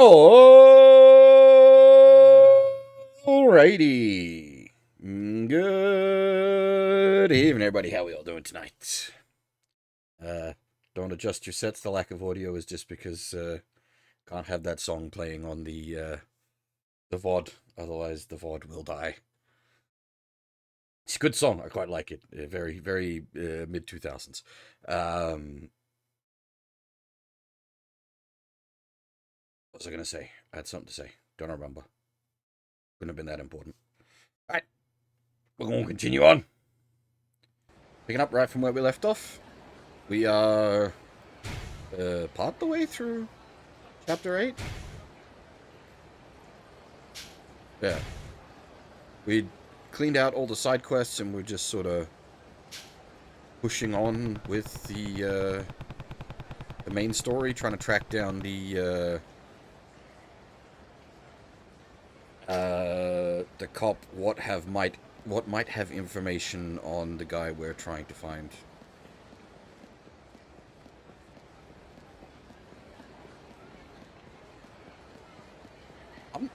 Alrighty. Good evening, everybody. How we all doing tonight? Don't adjust your sets. The lack of audio is just because can't have that song playing on the VOD. Otherwise, the VOD will die. It's a good song. I quite like it. Very, very mid 2000s. What was I gonna say? I had something to say. Don't remember. Couldn't have been that important. All right, we're going to continue on. Picking up right from where we left off. We are part the way through chapter 8. Yeah. We cleaned out all the side quests and we're just sort of pushing on with the main story, trying to track down the cop. What might have information on the guy we're trying to find.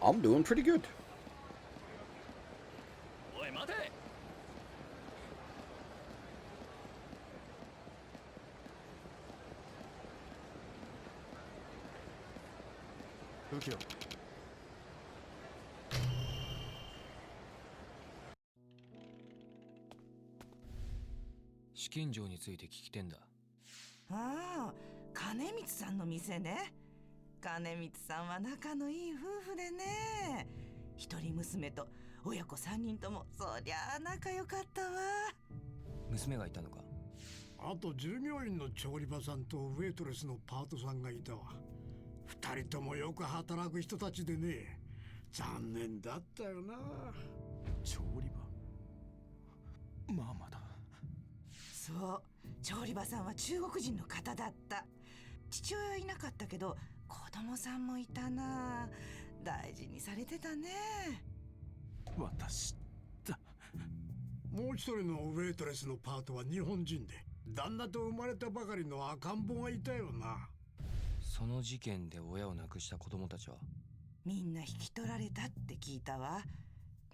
I'm doing pretty good. Kurohyou. 資金城について聞きてんだ。ああ、金光さんの店ね。金光さんは仲のいい夫婦でね。一人娘と親子3人ともそりゃあ仲良かったわ。娘がいたのか。あと従業員の調理場さんとウェイトレスのパートさんがいたわ。二人ともよく働く人たちでね。残念だったよな。調理場。まあまだ。そう、調理場さんは中国人の方だった。父親はいなかったけど子供さんもいたな。大事にされてたね。私だ。もう一人のウェイトレスのパートは日本人で、旦那と生まれたばかりの赤ん坊がいたよな。その事件で親を亡くした子供たちはみんな引き取られたって聞いたわ。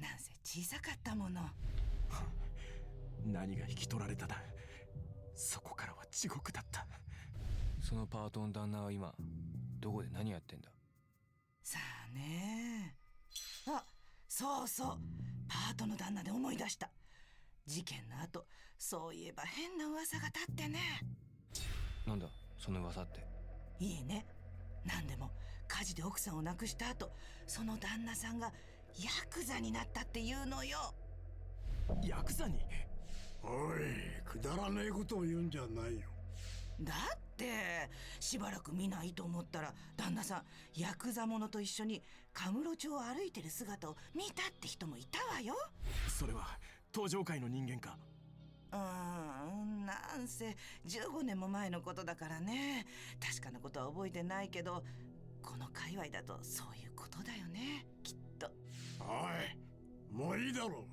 なんせ小さかったもの。何が引き取られただ。そこからは地獄だった。そのパートの旦那は今どこで何やってんだ。さあね。あ、そうそう、パートの旦那で思い出した。事件の後、そういえば変な噂が立ってね。なんだその噂って。いいね。なんでも火事で奥さんを亡くした後、その旦那さんがヤクザになったっていうのよ。ヤクザに。おい、くだらねえことを言うんじゃないよ。だってしばらく見ないと思ったら旦那さんヤクザ者と一緒にカムロ町を歩いてる姿を見たって人もいたわよ。それは登場界の人間か。なんせ15年も前のことだからね。確かなことは覚えてないけど、この界隈だとそういうことだよね、きっと。おい、もういいだろ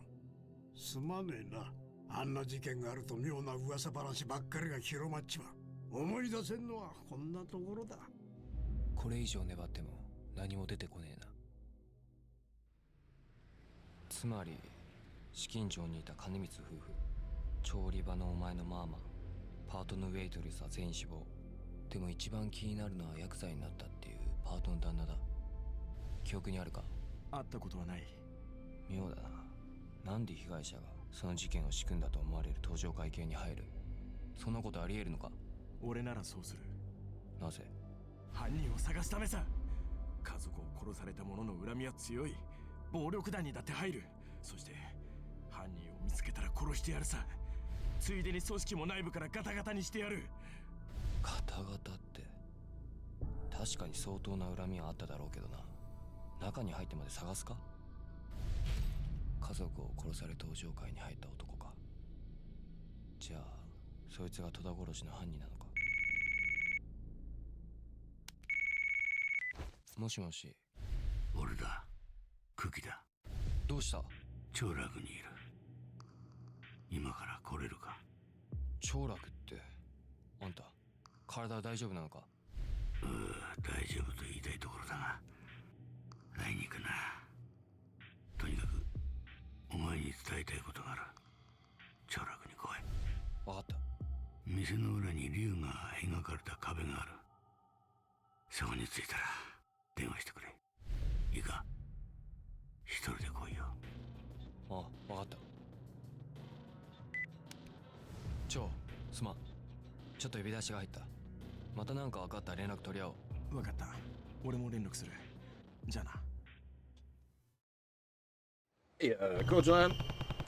う。すまねえな。あんな事件があると妙な噂話ばっかりが広まっちまう。思い出せんのはこんなところだ。これ以上粘っても何も出てこねえな。つまり資金城にいた金光夫婦、調理場のお前のマーマ、パートのウェイトレスは全員死亡。でも一番気になるのはヤクザになったっていうパートの旦那だ。記憶にあるか。会ったことはない。妙だな。なんで被害者がその事件を仕組んだと思われる登場会系に入る。そんなことあり得るのか。俺ならそうする。なぜ。犯人を探すためさ。家族を殺された者の恨みは強い。暴力団にだって入る。そして犯人を見つけたら殺してやるさ。ついでに組織も内部からガタガタにしてやる。ガタガタって。確かに相当な恨みはあっただろうけどな。中に入ってまで探すか。家族を殺され登場界に入った男か。じゃあそいつが戸田殺しの犯人なのか。もしもし。俺だ。久喜だ。どうした。長楽にいる。今から来れるか。長楽ってあんた体大丈夫なのか。大丈夫と言いたいところだが、店の裏に竜が描かれた壁がある。そこに着いたら電話してくれ。いいか、一人で来いよ。あ、わかった。すまん。ちょっと呼び出しが入った。また何か分かったら連絡取り合おう。分かった。俺も連絡する。じゃあな。Yeah, cool, John.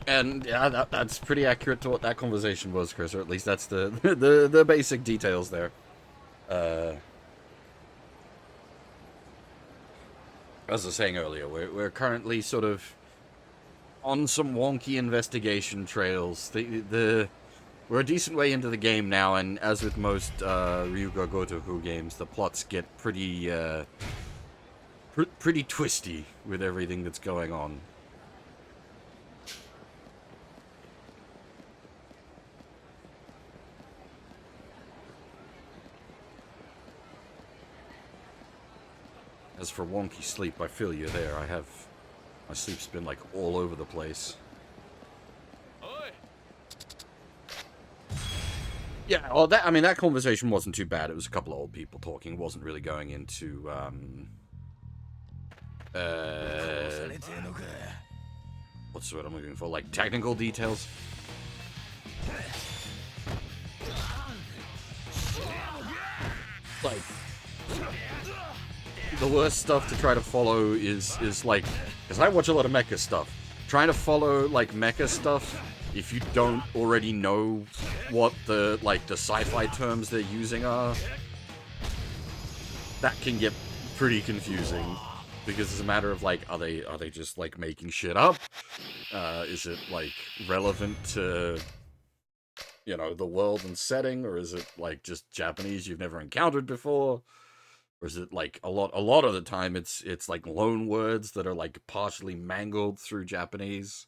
And yeah, that's pretty accurate to what that conversation was, Chris, or at least that's the basic details there. As I was saying earlier, we're currently sort of on some wonky investigation trails. We're a decent way into the game now, and as with most Ryuga Gotoku games, the plots get pretty pretty twisty with everything that's going on. As for wonky sleep, I feel you there. My sleep's been like all over the place. Yeah, well, that conversation wasn't too bad. It was a couple of old people talking. It wasn't really going into, what's the word I'm looking for? Like, technical details? Like, the worst stuff to try to follow is like, because I watch a lot of mecha stuff. Trying to follow, like, mecha stuff, if you don't already know what the sci-fi terms they're using are, that can get pretty confusing. Because it's a matter of, like, are they just, like, making shit up? Is it, like, relevant to, you know, the world and setting? Or is it, like, just Japanese you've never encountered before? Or is it, like, a lot of the time it's like, loan words that are, like, partially mangled through Japanese?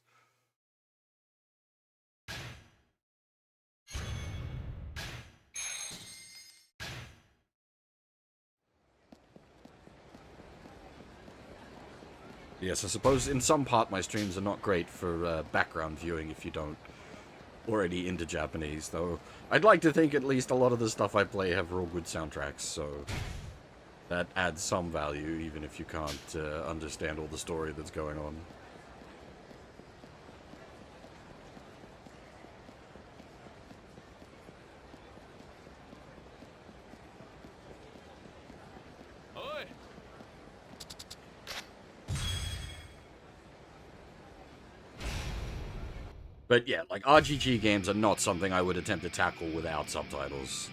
Yes, I suppose in some part my streams are not great for background viewing if you don't already into Japanese, though I'd like to think at least a lot of the stuff I play have real good soundtracks, so that adds some value even if you can't understand all the story that's going on. But yeah, like, RGG games are not something I would attempt to tackle without subtitles.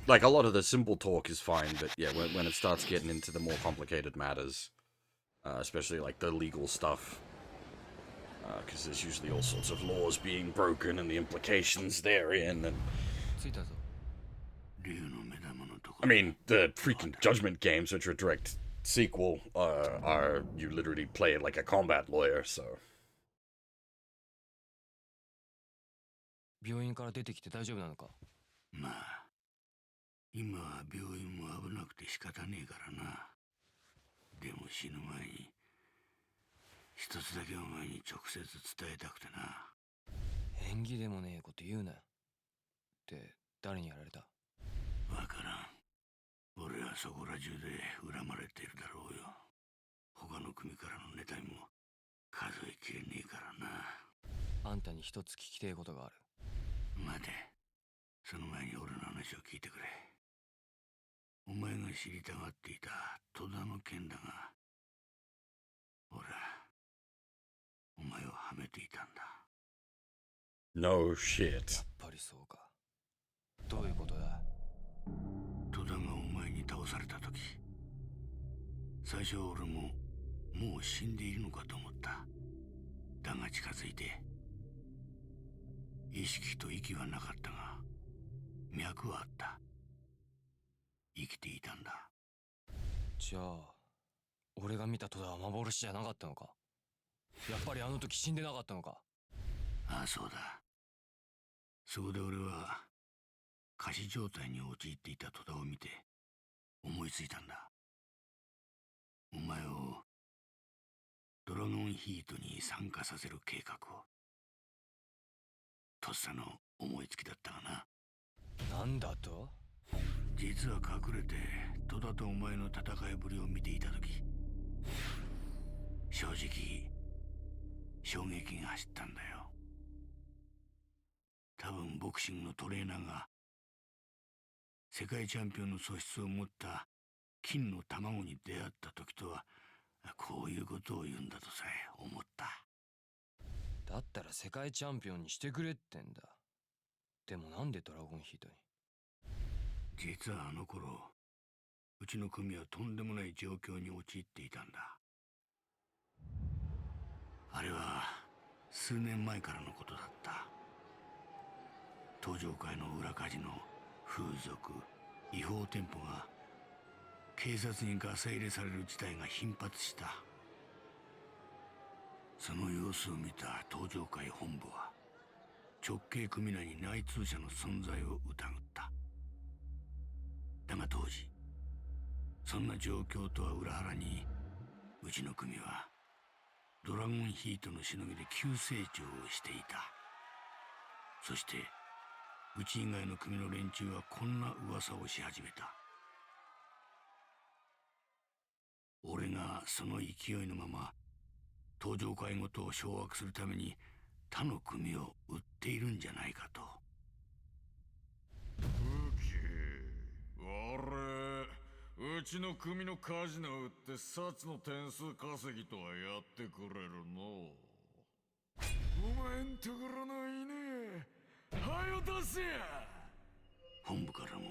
Like, a lot of the simple talk is fine, but yeah, when it starts getting into the more complicated matters, especially, like, the legal stuff, because there's usually all sorts of laws being broken and the implications therein, and... I mean, the freaking Judgment games, which are a direct sequel, are you literally play like a combat lawyer, so... 病院から出てきて大丈夫なのか？まあ、今は病院も危なくて仕方ねえからな。でも死ぬ前に一つだけお前に直接伝えたくてな。縁起でもねえこと言うなよ。って誰にやられた？わからん。俺はそこら中で恨まれてるだろうよ。他の組からのネタにも数えきれねえからな。あんたに一つ聞きてえことがある。待て。その前に俺の話を聞いてくれ。お前が知りたがっていた戸田の件だが、ほら、お前をはめていたんだ。No shit. やっぱりそうか。どういうことだ？戸田がお前に倒された時、最初は俺ももう死んでいるのかと思った。だが近づいて、意識と息はなかったが、脈はあった。生きていたんだ。じゃあ、俺が見た戸田は幻じゃなかったのか？やっぱりあの時死んでなかったのか？ああ、そうだ。そこで俺は仮死状態に陥っていた戸田を見て思いついたんだ。お前をドラゴンヒートに参加させる計画を。とっさの思いつきだったがな。なんだと？実は隠れて戸田とお前の戦いぶりを見ていた時、正直衝撃が走ったんだよ。多分ボクシングのトレーナーが世界チャンピオンの素質を持った金の卵に出会った時とはこういうことを言うんだとさえ思った。だったら世界チャンピオンにしてくれってんだ。でもなんでドラゴンヒートに？実はあの頃、うちの組はとんでもない状況に陥っていたんだ。あれは数年前からのことだった。登場界の裏カジノ、風俗、違法店舗が警察にガサ入れされる事態が頻発した。その様子を見た登場界本部は直系組内に内通者の存在を疑った。だが当時そんな状況とは裏腹に、うちの組はドラゴンヒートのしのぎで急成長をしていた。そしてうち以外の組の連中はこんな噂をし始めた。俺がその勢いのまま登場界ごとを掌握するために他の組を売っているんじゃないかと。うちの組のカジノ売って札の点数稼ぎとはやってくれるの。お前んところの犬、はよ出せや。本部からも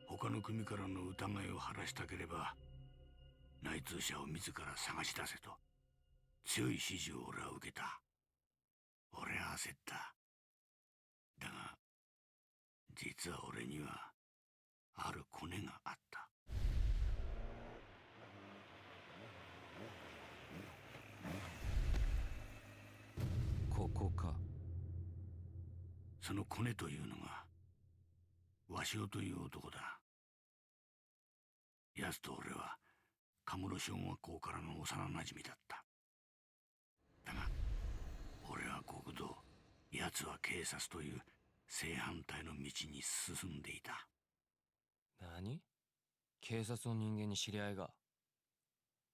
他の組からの疑いを晴らしたければ内通者を自ら探し出せと強い指示を俺は受けた。俺は焦った。だが実は俺にはあるコネがあった。ここか。そのコネというのが鷲尾という男だ。奴と俺はカムロ小学校からの幼なじみだった。だが俺は国道、奴は警察という正反対の道に進んでいた。何？警察の人間に知り合いが？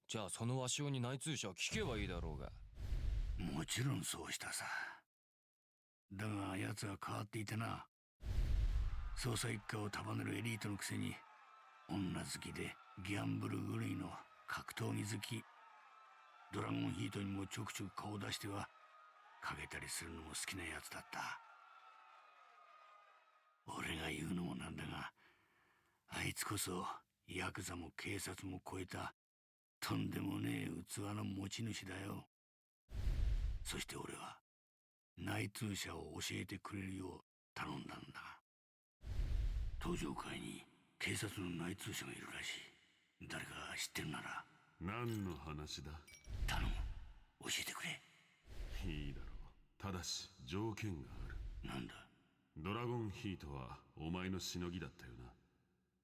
じゃあその鷲尾に内通者を聞けばいいだろうが。もちろんそうしたさ。だが奴は変わっていてな。捜査一課を束ねるエリートのくせに女好きでギャンブル狂いの格闘技好き。ドラゴンヒートにもちょくちょく顔を出してはかけたりするのも好きな奴だった。俺が言うのもなんだが、あいつこそヤクザも警察も超えたとんでもねえ器の持ち主だよ。そして俺は内通者を教えてくれるよう頼んだんだが、登場界に警察の内通者がいるらしい。誰か知ってるなら。何の話だ？頼む、教えてくれ。いいだろう。ただし条件がある。なんだ？ドラゴンヒートはお前のしのぎだったよな。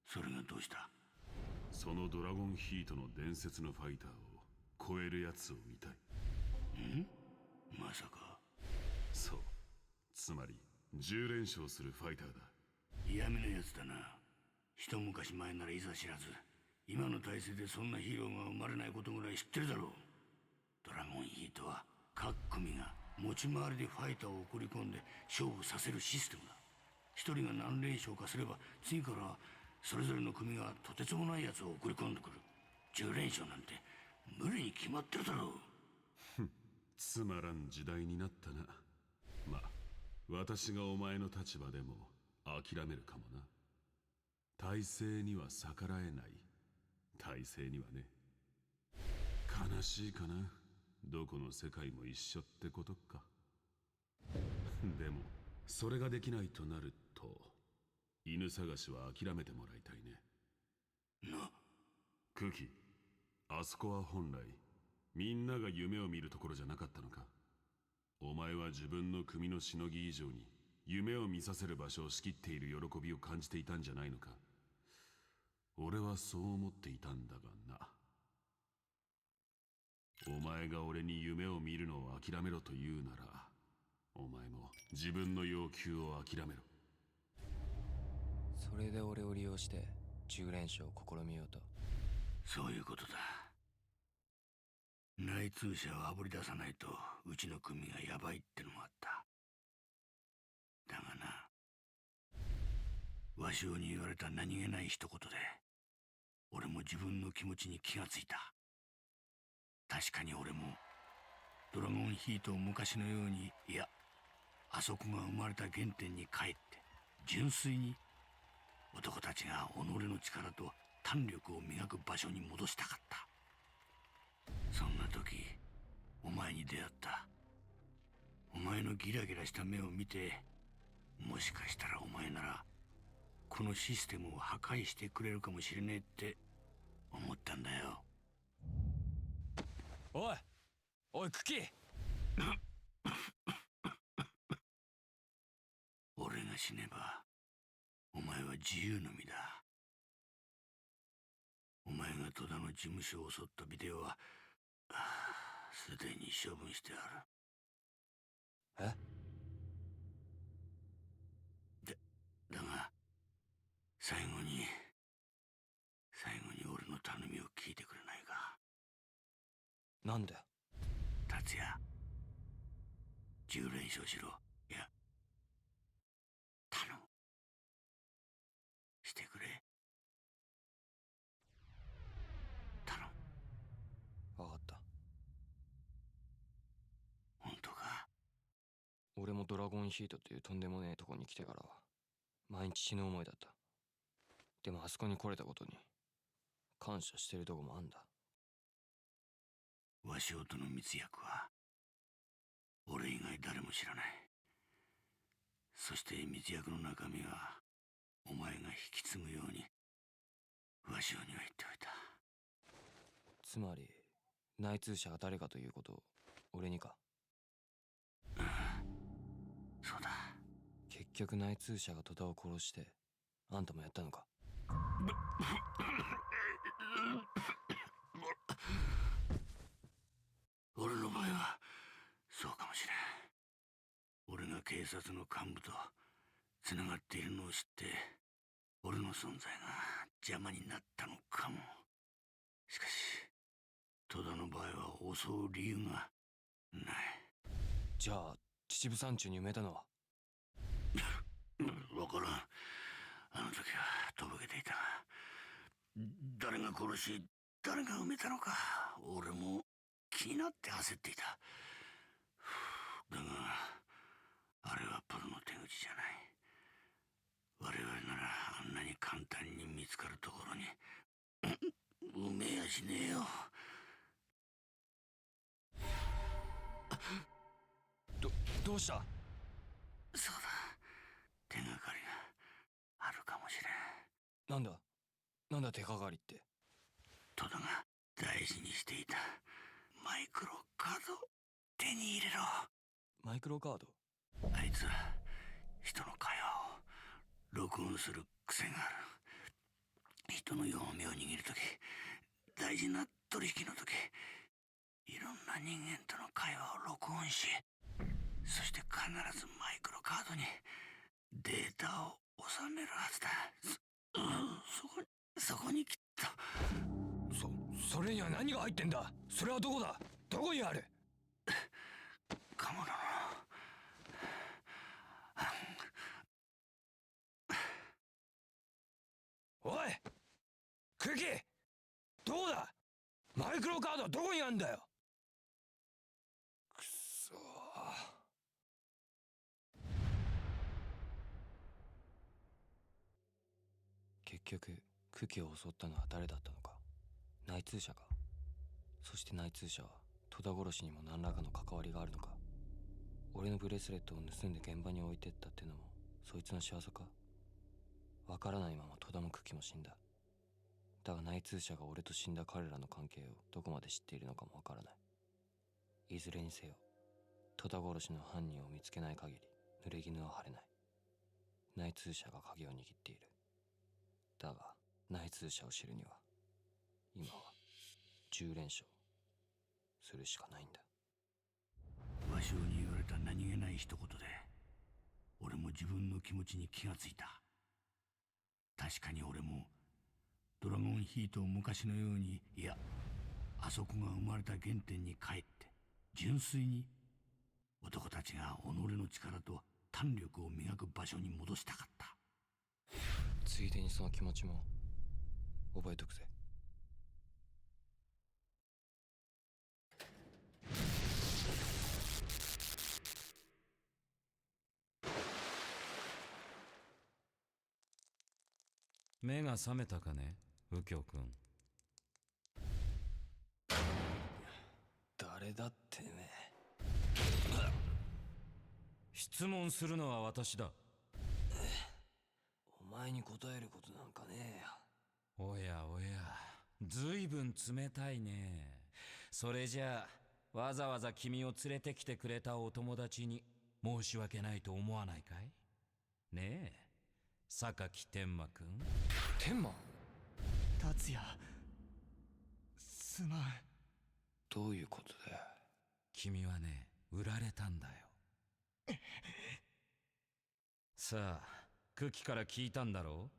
それがどうした？そのドラゴンヒートの伝説のファイターを超えるやつを見たい。ん？まさか。そう、つまり10連勝するファイターだ。嫌味なやつだな。一昔前ならいざ知らず、今の体制でそんなヒーローが生まれないことぐらい知ってるだろう。ドラゴンヒートは各組が持ち回りでファイターを送り込んで勝負させるシステムだ。一人が何連勝かすれば次からそれぞれの組がとてつもないやつを送り込んでくる。10連勝なんて無理に決まってるだろう。つまらん時代になったな。まあ私がお前の立場でも諦めるかもな。体制には逆らえない。体制にはね。悲しいかな。どこの世界も一緒ってことか。でもそれができないとなると犬探しは諦めてもらいたいね。な。クキ、あそこは本来みんなが夢を見るところじゃなかったのか。お前は自分の組のしのぎ以上に夢を見させる場所を仕切っている喜びを感じていたんじゃないのか。俺はそう思っていたんだがな。お前が俺に夢を見るのを諦めろと言うなら、お前も自分の要求を諦めろ。それで俺を利用して10連勝を試みようと。そういうことだ。内通者をあぶり出さないとうちの組がヤバいってのもあった。だがな、鷲尾に言われた何気ない一言で俺も自分の気持ちに気がついた。確かに俺もドラゴンヒートを昔のように、いや、あそこが生まれた原点に帰って純粋に男たちが己の力と胆力を磨く場所に戻したかった。そんな時お前に出会った。お前のギラギラした目を見て、もしかしたらお前ならこのシステムを破壊してくれるかもしれねえって思ったんだよ。おいおいクキ。俺が死ねばお前は自由の身だ。お前が戸田の事務所を襲ったビデオはすでに処分してある。だが最後に俺の頼みを聞いてくれないか。なんだよ。達也、10連勝しろ。いや、頼む、してくれ。頼む。分かった。本当か？俺もドラゴンヒートというとんでもねえとこに来てからは毎日死ぬ思いだった。でもあそこに来れたことに感謝してるとこもあんだ。鷲尾との密約は俺以外誰も知らない。そして密約の中身はお前が引き継ぐように鷲尾には言っておいた。つまり内通者が誰かということを俺にか？そうだ。結局内通者が戸田を殺してあんたもやったのか？俺の場合はそうかもしれん。俺が警察の幹部とつながっているのを知って俺の存在が邪魔になったのかも。しかし戸田の場合は襲う理由がない。じゃあ秩父山中に埋めたのは？わからん。あの時はとぼけていたが、誰が殺し誰が埋めたのか俺も気になって焦っていた。だがあれはプロの手口じゃない。我々ならあんなに簡単に見つかるところに埋めやしねえよ。どうした？そうだ、手がかりがあるかもしれん。なんだ手がかりって。戸田が大事にしていたマイクロカード手に入れろ。マイクロカード？あいつは人の会話を録音する癖がある。人の弱みを握るとき、大事な取引のとき、いろんな人間との会話を録音し、そして必ずマイクロカードにデータを収めるはずだ。そこにきっと。それには何が入ってんだ？それはどこだ？どこにある？カモロのおいクッキー、どこだ？マイクロカードはどこにあんだよ。くそー。結局クキを襲ったのは誰だったのか？内通者か？そして内通者は戸田殺しにも何らかの関わりがあるのか？俺のブレスレットを盗んで現場に置いてったってのもそいつの仕業か？わからないまま戸田もクキも死んだ。だが内通者が俺と死んだ彼らの関係をどこまで知っているのかもわからない。いずれにせよ戸田殺しの犯人を見つけない限り濡れ衣は晴れない。内通者が鍵を握っている。だが内通者を知るには今は10連勝するしかないんだ。和尚に言われた何気ない一言で俺も自分の気持ちに気がついた。確かに俺もドラゴンヒートを昔のように、いやあそこが生まれた原点に帰って純粋に男たちが己の力と胆力を磨く場所に戻したかった。ついでにその気持ちも覚えとくぜ。目が覚めたかね、右京君。誰だってね。質問するのは私だ。お前に答えることなんかねえよ。おやおや、ずいぶん冷たいね。それじゃあわざわざ君を連れてきてくれたお友達に申し訳ないと思わないかいねえ、榊天馬くん。天馬。達也、すまん。どういうことだよ。君はね、売られたんだよ。さあ、クキから聞いたんだろ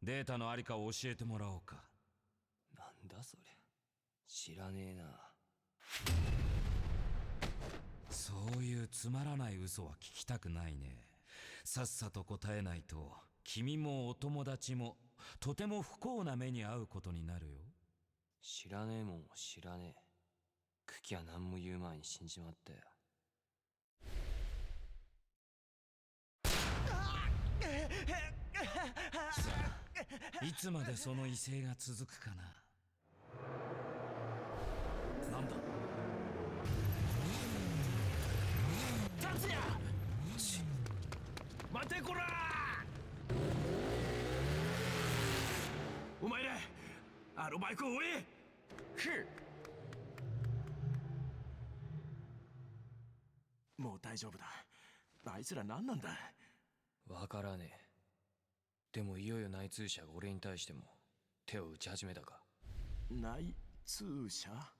う。データのありかを教えてもらおうか。なんだそりゃ、知らねえな。そういうつまらない嘘は聞きたくないね。さっさと答えないと君もお友達もとても不幸な目に遭うことになるよ。知らねえもんは知らねえ。クキは何も言う前に死んじまったよ。さあ、いつまでその威勢が続くかな。なんだ達也、待てこら。お前らあのバイクを追え。もう大丈夫だ。あいつら何なんだ。わからねえ。でもいよいよ内通者が俺に対しても手を打ち始めたか。内通者。あ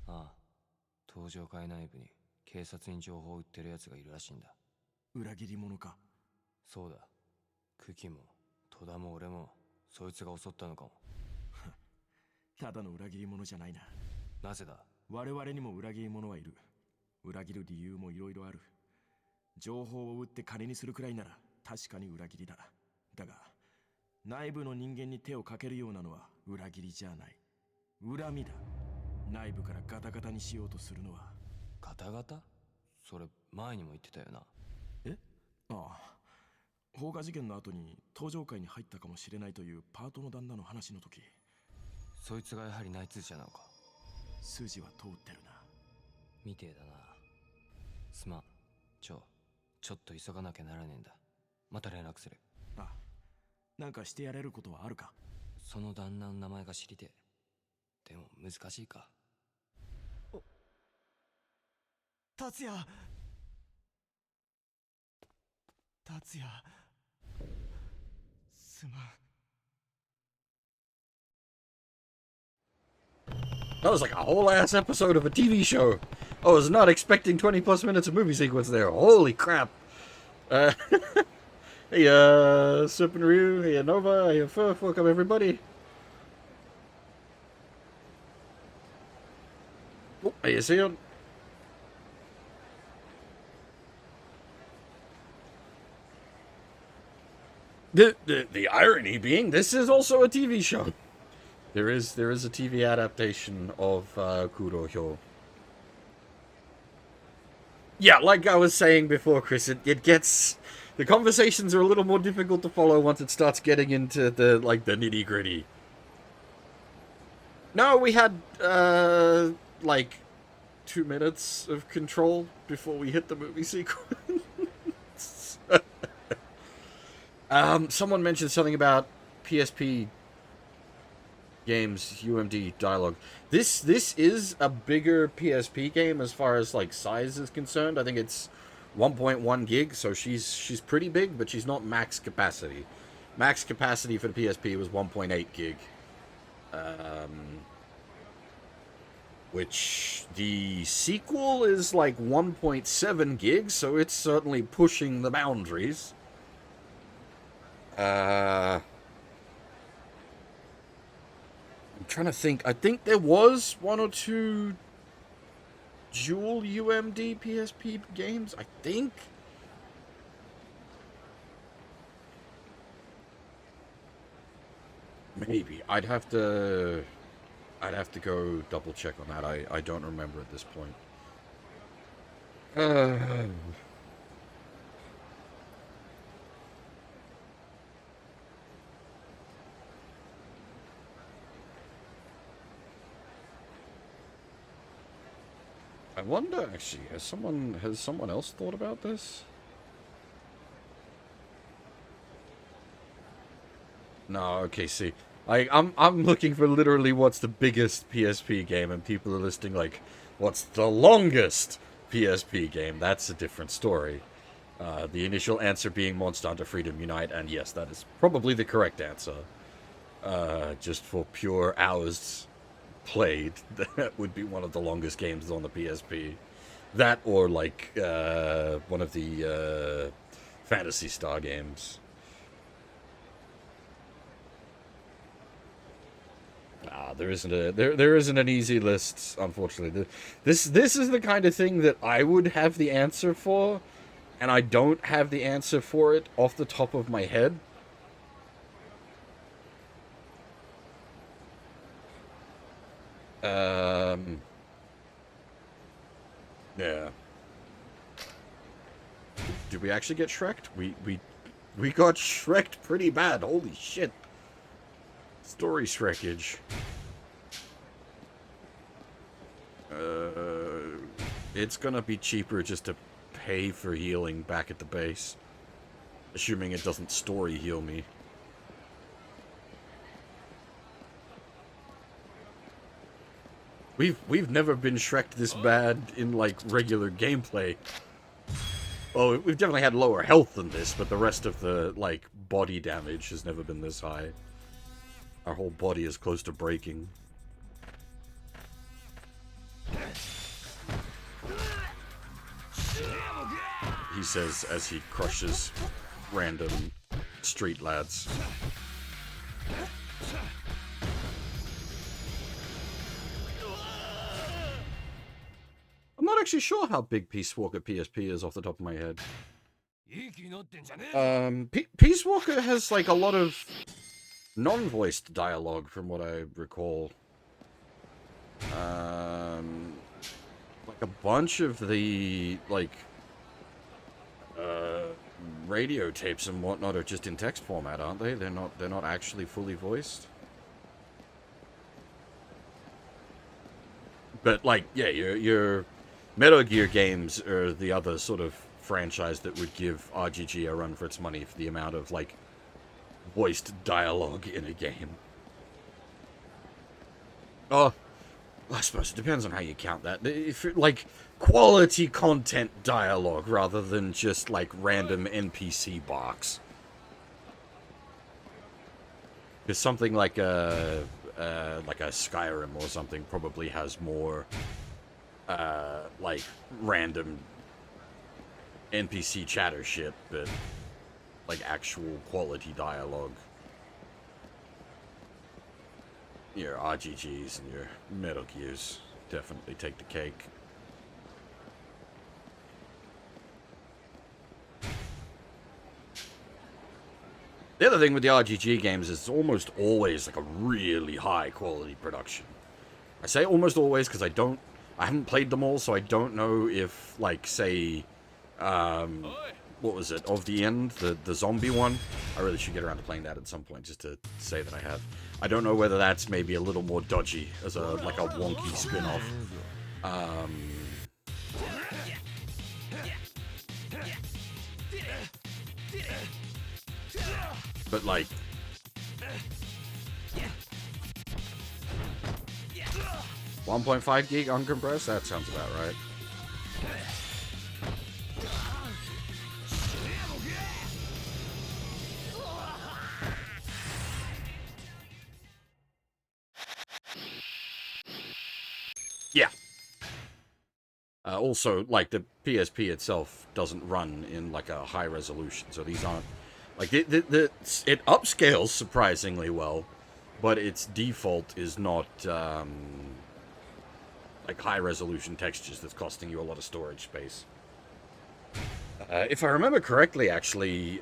あ、登場会内部に警察に情報を売ってる奴がいるらしいんだ。裏切り者か。そうだ、クキも戸田も俺もそいつが襲ったのかも。ただの裏切り者じゃないな。なぜだ。我々にも裏切り者はいる。裏切る理由もいろいろある。情報を売って金にするくらいなら確かに裏切りだ。だが内部の人間に手をかけるようなのは裏切りじゃない。恨みだ。内部からガタガタにしようとするのは。ガタガタ？それ前にも言ってたよな。え？ああ、放火事件の後に登場会に入ったかもしれないというパートの旦那の話の時。そいつがやはり内通者なのか。筋は通ってるな。みてえだな。すまん。ちょっと急がなきゃならねえんだ。また連絡する。ああ、なんかしてやれることはあるか。その旦那の名前が知りてえ。でも難しいか。達也、達也、すまん。That was like a whole ass episode of a TV show. I was not expecting 20 plus minutes of movie sequence there. Holy crap. Hey, Serpent Ryu, hey, Nova, hey, Furf, welcome everybody. Oh, hey, Sion. The irony being, this is also a TV show. There is a TV adaptation of Kurohyou. Yeah, like I was saying before, Chris, it gets... The conversations are a little more difficult to follow once it starts getting into the nitty gritty. No, we had, 2 minutes of control before we hit the movie sequence. Someone mentioned something about PSP games, UMD dialogue. This is a bigger PSP game as far as, size is concerned. I think it's 1.1 gig, so she's pretty big, but she's not max capacity. Max capacity for the PSP was 1.8 gig. Which the sequel is like 1.7 gigs, so it's certainly pushing the boundaries. I'm trying to think. I think there was one or two dual UMD PSP games, I think. Maybe. I'd have to go double check on that. I don't remember at this point. I wonder, actually, has someone else thought about this? No, okay, see. I'm looking for literally what's the biggest PSP game, and people are listing like, what's the longest PSP game? That's a different story. The initial answer being Monster Hunter Freedom Unite, and yes, that is probably the correct answer. Just for pure hours played, that would be one of the longest games on the PSP. That or like one of the Phantasy Star games. There isn't an easy list, unfortunately. This is the kind of thing that I would have the answer for, and I don't have the answer for it off the top of my head. Yeah. Did we actually get Shrek'd? We got Shrek'd pretty bad. Holy shit. Story Shrekage. It's gonna be cheaper just to pay for healing back at the base. Assuming it doesn't story heal me. We've never been Shrek'd this bad in, like, regular gameplay. Well, we've definitely had lower health than this, but the rest of the, like, body damage has never been this high. Our whole body is close to breaking. He says as he crushes random street lads. I'm not actually sure how big Peace Walker PSP is off the top of my head. Peace Walker has like a lot of non-voiced dialogue from what I recall. Like a bunch of the like radio tapes and whatnot are just in text format, aren't they? They're not actually fully voiced. But like, yeah, your Metal Gear games are the other sort of franchise that would give RGG a run for its money for the amount of like voiced dialogue in a game. Oh, I suppose it depends on how you count that. If it, like quality content dialogue rather than just like random NPC box. Because something like a Skyrim or something probably has more like random NPC chatter shit, but like actual quality dialogue. Your RGGs and your Metal Gears definitely take the cake. The other thing with the RGG games is it's almost always like a really high quality production. I say almost always because I haven't played them all, so I don't know if, like, say, what was it, Of the End, the zombie one? I really should get around to playing that at some point, just to say that I have. I don't know whether that's maybe a little more dodgy, as like a wonky spin-off. But, like, 1.5 gig uncompressed? That sounds about right. Yeah. Also, like, the PSP itself doesn't run in, like, a high resolution, so these aren't... Like, it upscales surprisingly well, but its default is not, like, high-resolution textures that's costing you a lot of storage space. If I remember correctly, actually,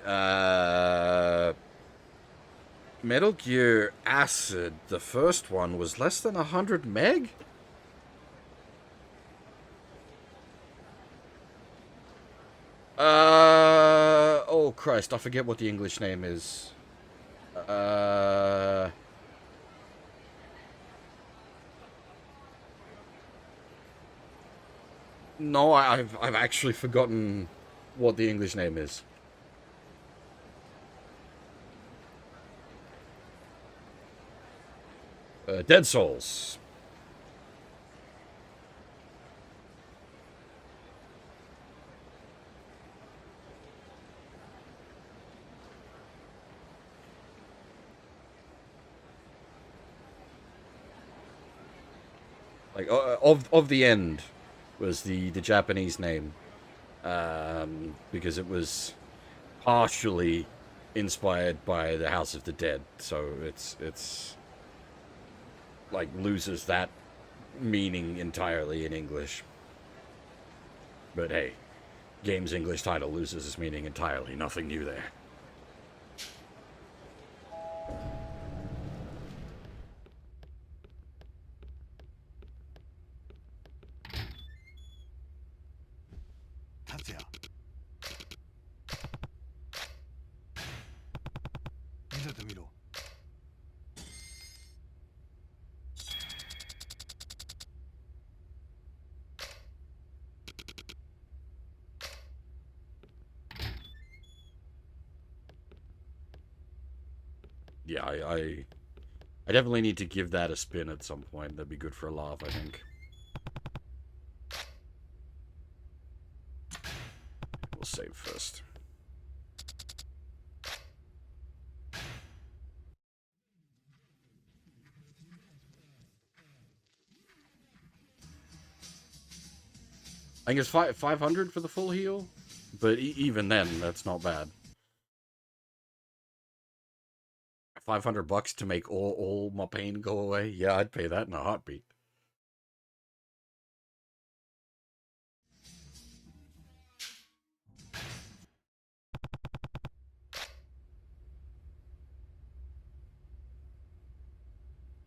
Metal Gear Acid, the first one, was less than 100 meg? Oh Christ, I forget what the English name is. No, I've actually forgotten what the English name is. Dead Souls. Like, of the End was the Japanese name, because it was partially inspired by the House of the Dead, so it's like loses that meaning entirely in English. But hey, game's English title loses its meaning entirely. Nothing new there. Yeah, I definitely need to give that a spin at some point. That'd be good for a laugh, I think. We'll save first. I think it's 500 for the full heal, but even then, that's not bad. $500 to make all my pain go away? Yeah, I'd pay that in a heartbeat.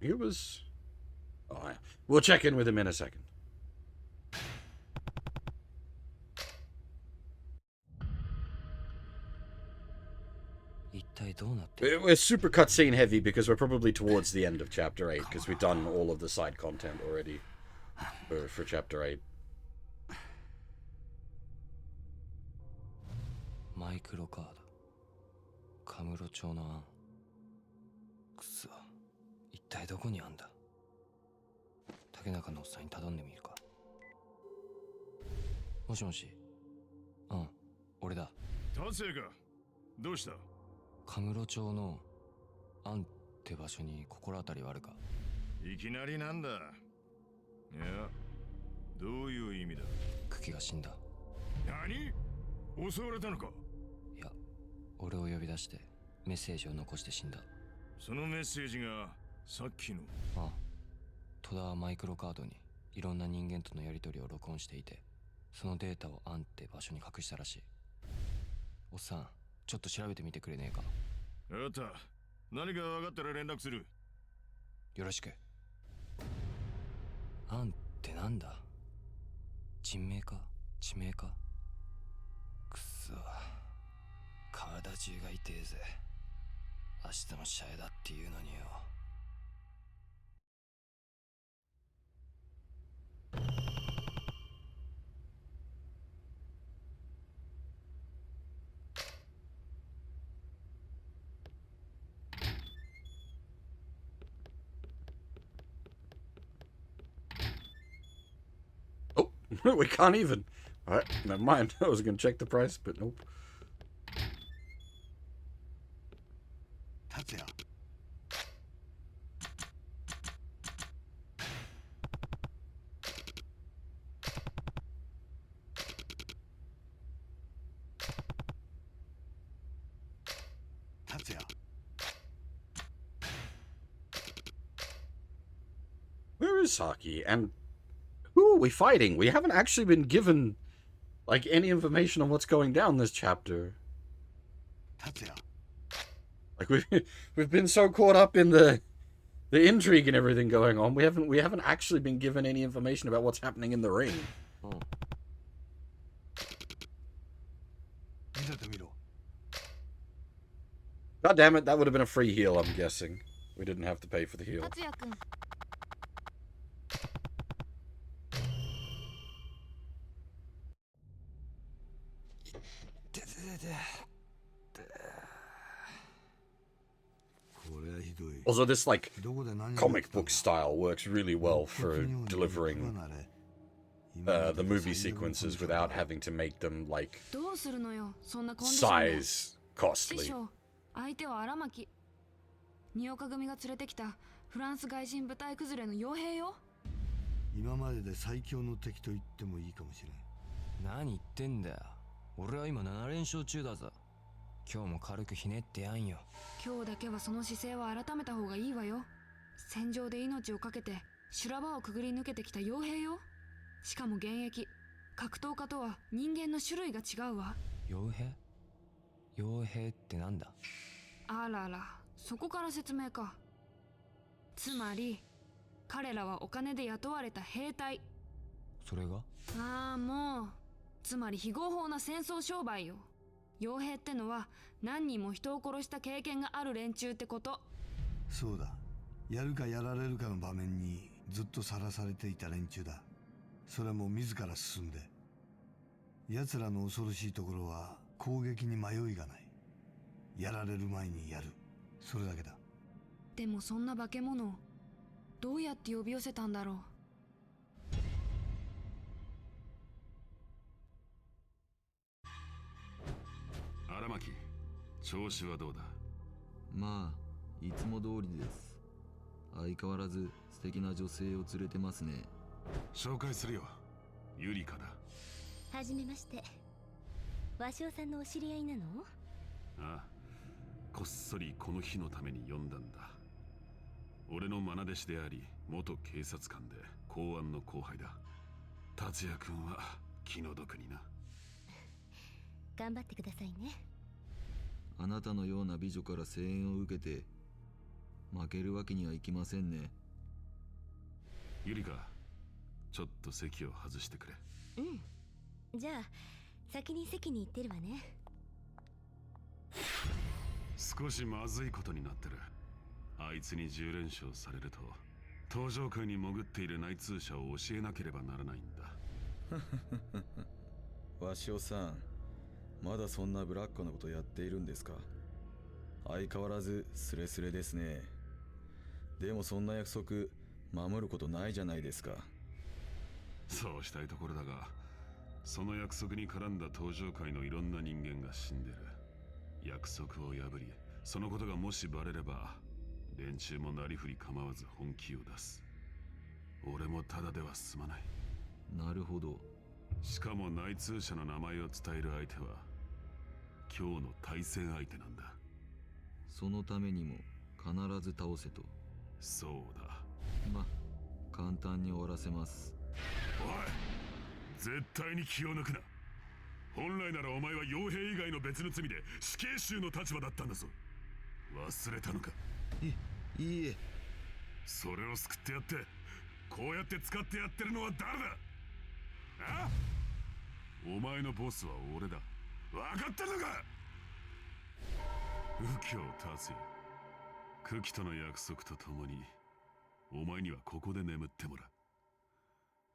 It was... Oh, we'll check in with him in a second. We're super cutscene heavy because we're probably towards the end of Chapter 8, because we've done all of the side content already for Chapter 8. マイクロカードカムロ町の案くそ一体どこにあんだ竹中のおっさんに頼んでみるかもしもしうん俺だ達也かどうしたカムロ町の案って場所に心当たりはあるかいきなりなんだいやどういう意味だクキが死んだ何襲われたのかいや俺を呼び出してメッセージを残して死んだそのメッセージがさっきのああ戸田はマイクロカードにいろんな人間とのやり取りを録音していてそのデータを案って場所に隠したらしいおっさんちょっと調べてみてくれねえかあった何か分かったら連絡するよろしく案ってなんだ人名か地名かくそ体中が痛えぜ明日の試合だっていうのによWe can't even. Alright, never mind. I was going to check the price, but nope. 達也 Kurosaki, and who are we fighting? We haven't actually been given, like, any information on what's going down this chapter. Like, we've been so caught up in the intrigue and everything going on, we haven't actually been given any information about what's happening in the ring. God damn it, that would have been a free heal, I'm guessing. We didn't have to pay for the heal. Also, this, like, comic book style works really well for delivering the movie sequences without having to make them, like, size costly. 相手は荒牧。仁岡組が連れてきたフランス外人部隊崩れの傭兵よ。今までで最強の敵と言ってもいいかもしれん。何言ってんだよ。俺は今7連勝中だぞ。今日も軽くひねってやんよ。今日だけはその姿勢は改めた方がいいわよ。戦場で命を懸けて修羅場をくぐり抜けてきた傭兵よ。しかも現役。格闘家とは人間の種類が違うわ。傭兵？傭兵ってなんだ？あらら、そこから説明か。つまり彼らはお金で雇われた兵隊。それが？ああ、もうつまり非合法な戦争商売よ。傭兵ってのは何人も人を殺した経験がある連中ってこと。そうだ、やるかやられるかの場面にずっとさらされていた連中だ。それも自ら進んで。奴らの恐ろしいところは攻撃に迷いがない。やられる前にやる、それだけだ。でもそんな化け物をどうやって呼び寄せたんだろう。荒牧、調子はどうだ？まあいつも通りです。相変わらず素敵な女性を連れてますね。紹介するよ、ユリカだ。はじめまして。和尚さんのお知り合いなの？ああ、こっそりこの日のために呼んだんだ。俺の愛弟子であり元警察官で公安の後輩だ。達也君は気の毒にな。頑張ってくださいね。あなたのような美女から声援を受けて負けるわけにはいきませんね。ユリカ、ちょっと席を外してくれ。うん、じゃあ先に席に行ってるわね。少しまずいことになってる。あいつに10連勝されると登場界に潜っている内通者を教えなければならないんだ。和尚さん、まだそんなブラックなことやっているんですか？相変わらずスレスレですね。でもそんな約束守ることないじゃないですか。そうしたいところだが、その約束に絡んだ登場界のいろんな人間が死んでる。約束を破り、そのことがもしバレれば連中もなりふり構わず本気を出す。俺もただでは済まない。なるほど。しかも内通者の名前を伝える相手は今日の対戦相手なんだ。そのためにも必ず倒せと。そうだ。ま、簡単に終わらせます。おい、絶対に気を抜くな。本来ならお前は傭兵以外の別の罪で死刑囚の立場だったんだぞ。忘れたのか？いいえ。それを救ってやって、こうやって使ってやってるのは誰だ？あ？お前のボスは俺だ。分かってるのか？右京達也、久喜との約束とともにお前にはここで眠ってもら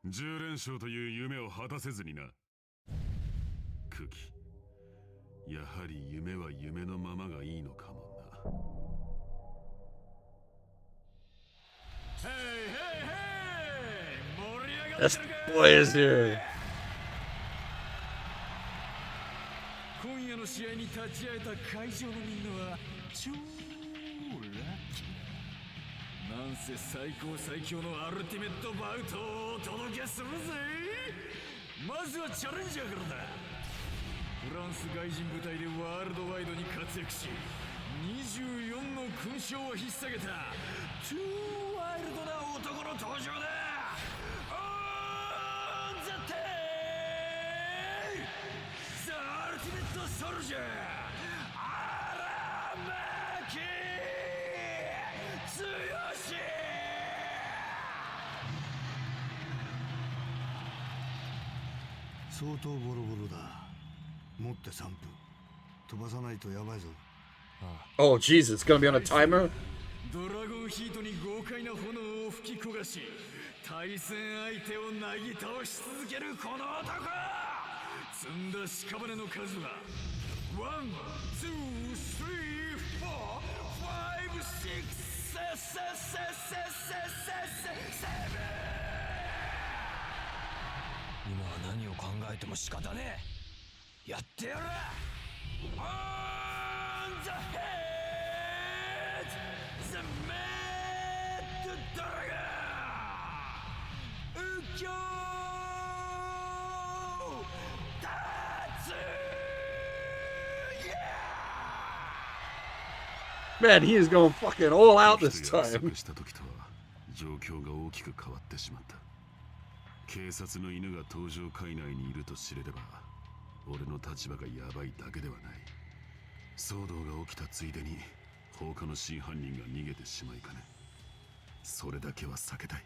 う。10連勝という夢を果たせずにな。久喜、やはり夢は夢のままがいいのかもな。This boy is here. 今夜の試合に立ち会えた会場のみんなは超ラッキー。なんせ最高最強のアルティメットバウトをお届けするぜ。まずはチャレンジャーからだ。フランス外人部隊でワールドワイドに活躍し24の勲章を引っ提げたトゥーワイルドな男の登場だ。相当ボロボロだ。持って3分。飛ばさないとやばいぞ。Oh, jeez, it's gonna be on a timer? ドラゴンヒートに豪快な炎を吹き焦がし、対戦相手をなぎ倒し続けるこの男。積んだ屍の数は1、2、3、4、5、6、7。今は何を考えても仕方ねえ。やってやる。On the head, the mad dragon. 右京達也。 Man, he is going fucking all out this time. した時とは状況が大きく変わってしまった。警察の犬が登場界内にいると知れれば、俺の立場がヤバいだけではない。騒動が起きたついでに放火の真犯人が逃げてしまいかね。それだけは避けたい。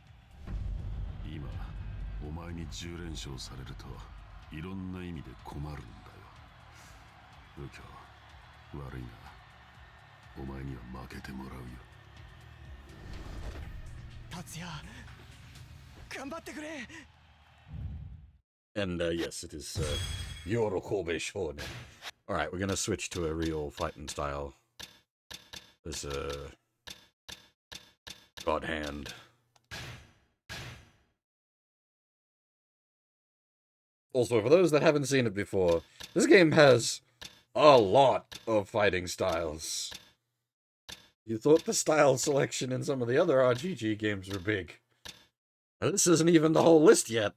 今お前に10連勝されるといろんな意味で困るんだよ。右京、悪いな。お前には負けてもらうよ。達也、頑張ってくれ。 And yes, it is Yorokobe Shonen. Alright, we're gonna switch to a real fighting style. There's a God Hand. Also, for those that haven't seen it before, this game has a lot of fighting styles. You thought the style selection in some of the other RGG games were big. And this isn't even the whole list yet.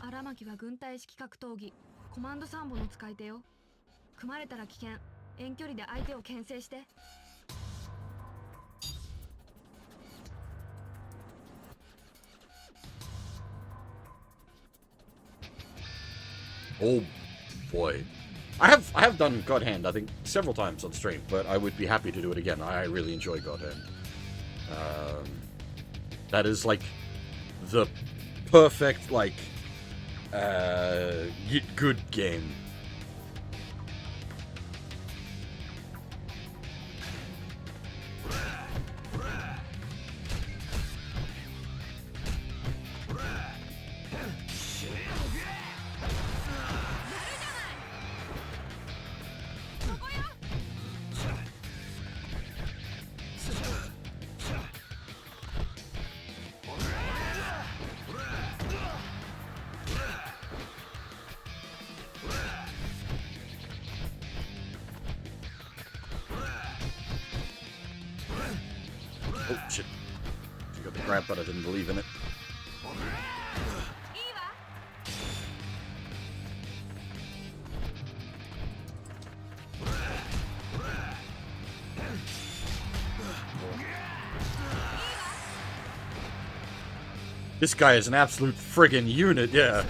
Aramaki は軍隊式格闘技コマンド3本の使い手よ。組まれたら危険。遠距離で相手を牽制して。 Oh boy. I have done God Hand, I think, several times on stream, but I would be happy to do it again. I really enjoy God Hand. That is like the perfect, like, good game. Oh, shit. You got the grab, but I didn't believe in it. This guy is an absolute friggin' unit, yeah.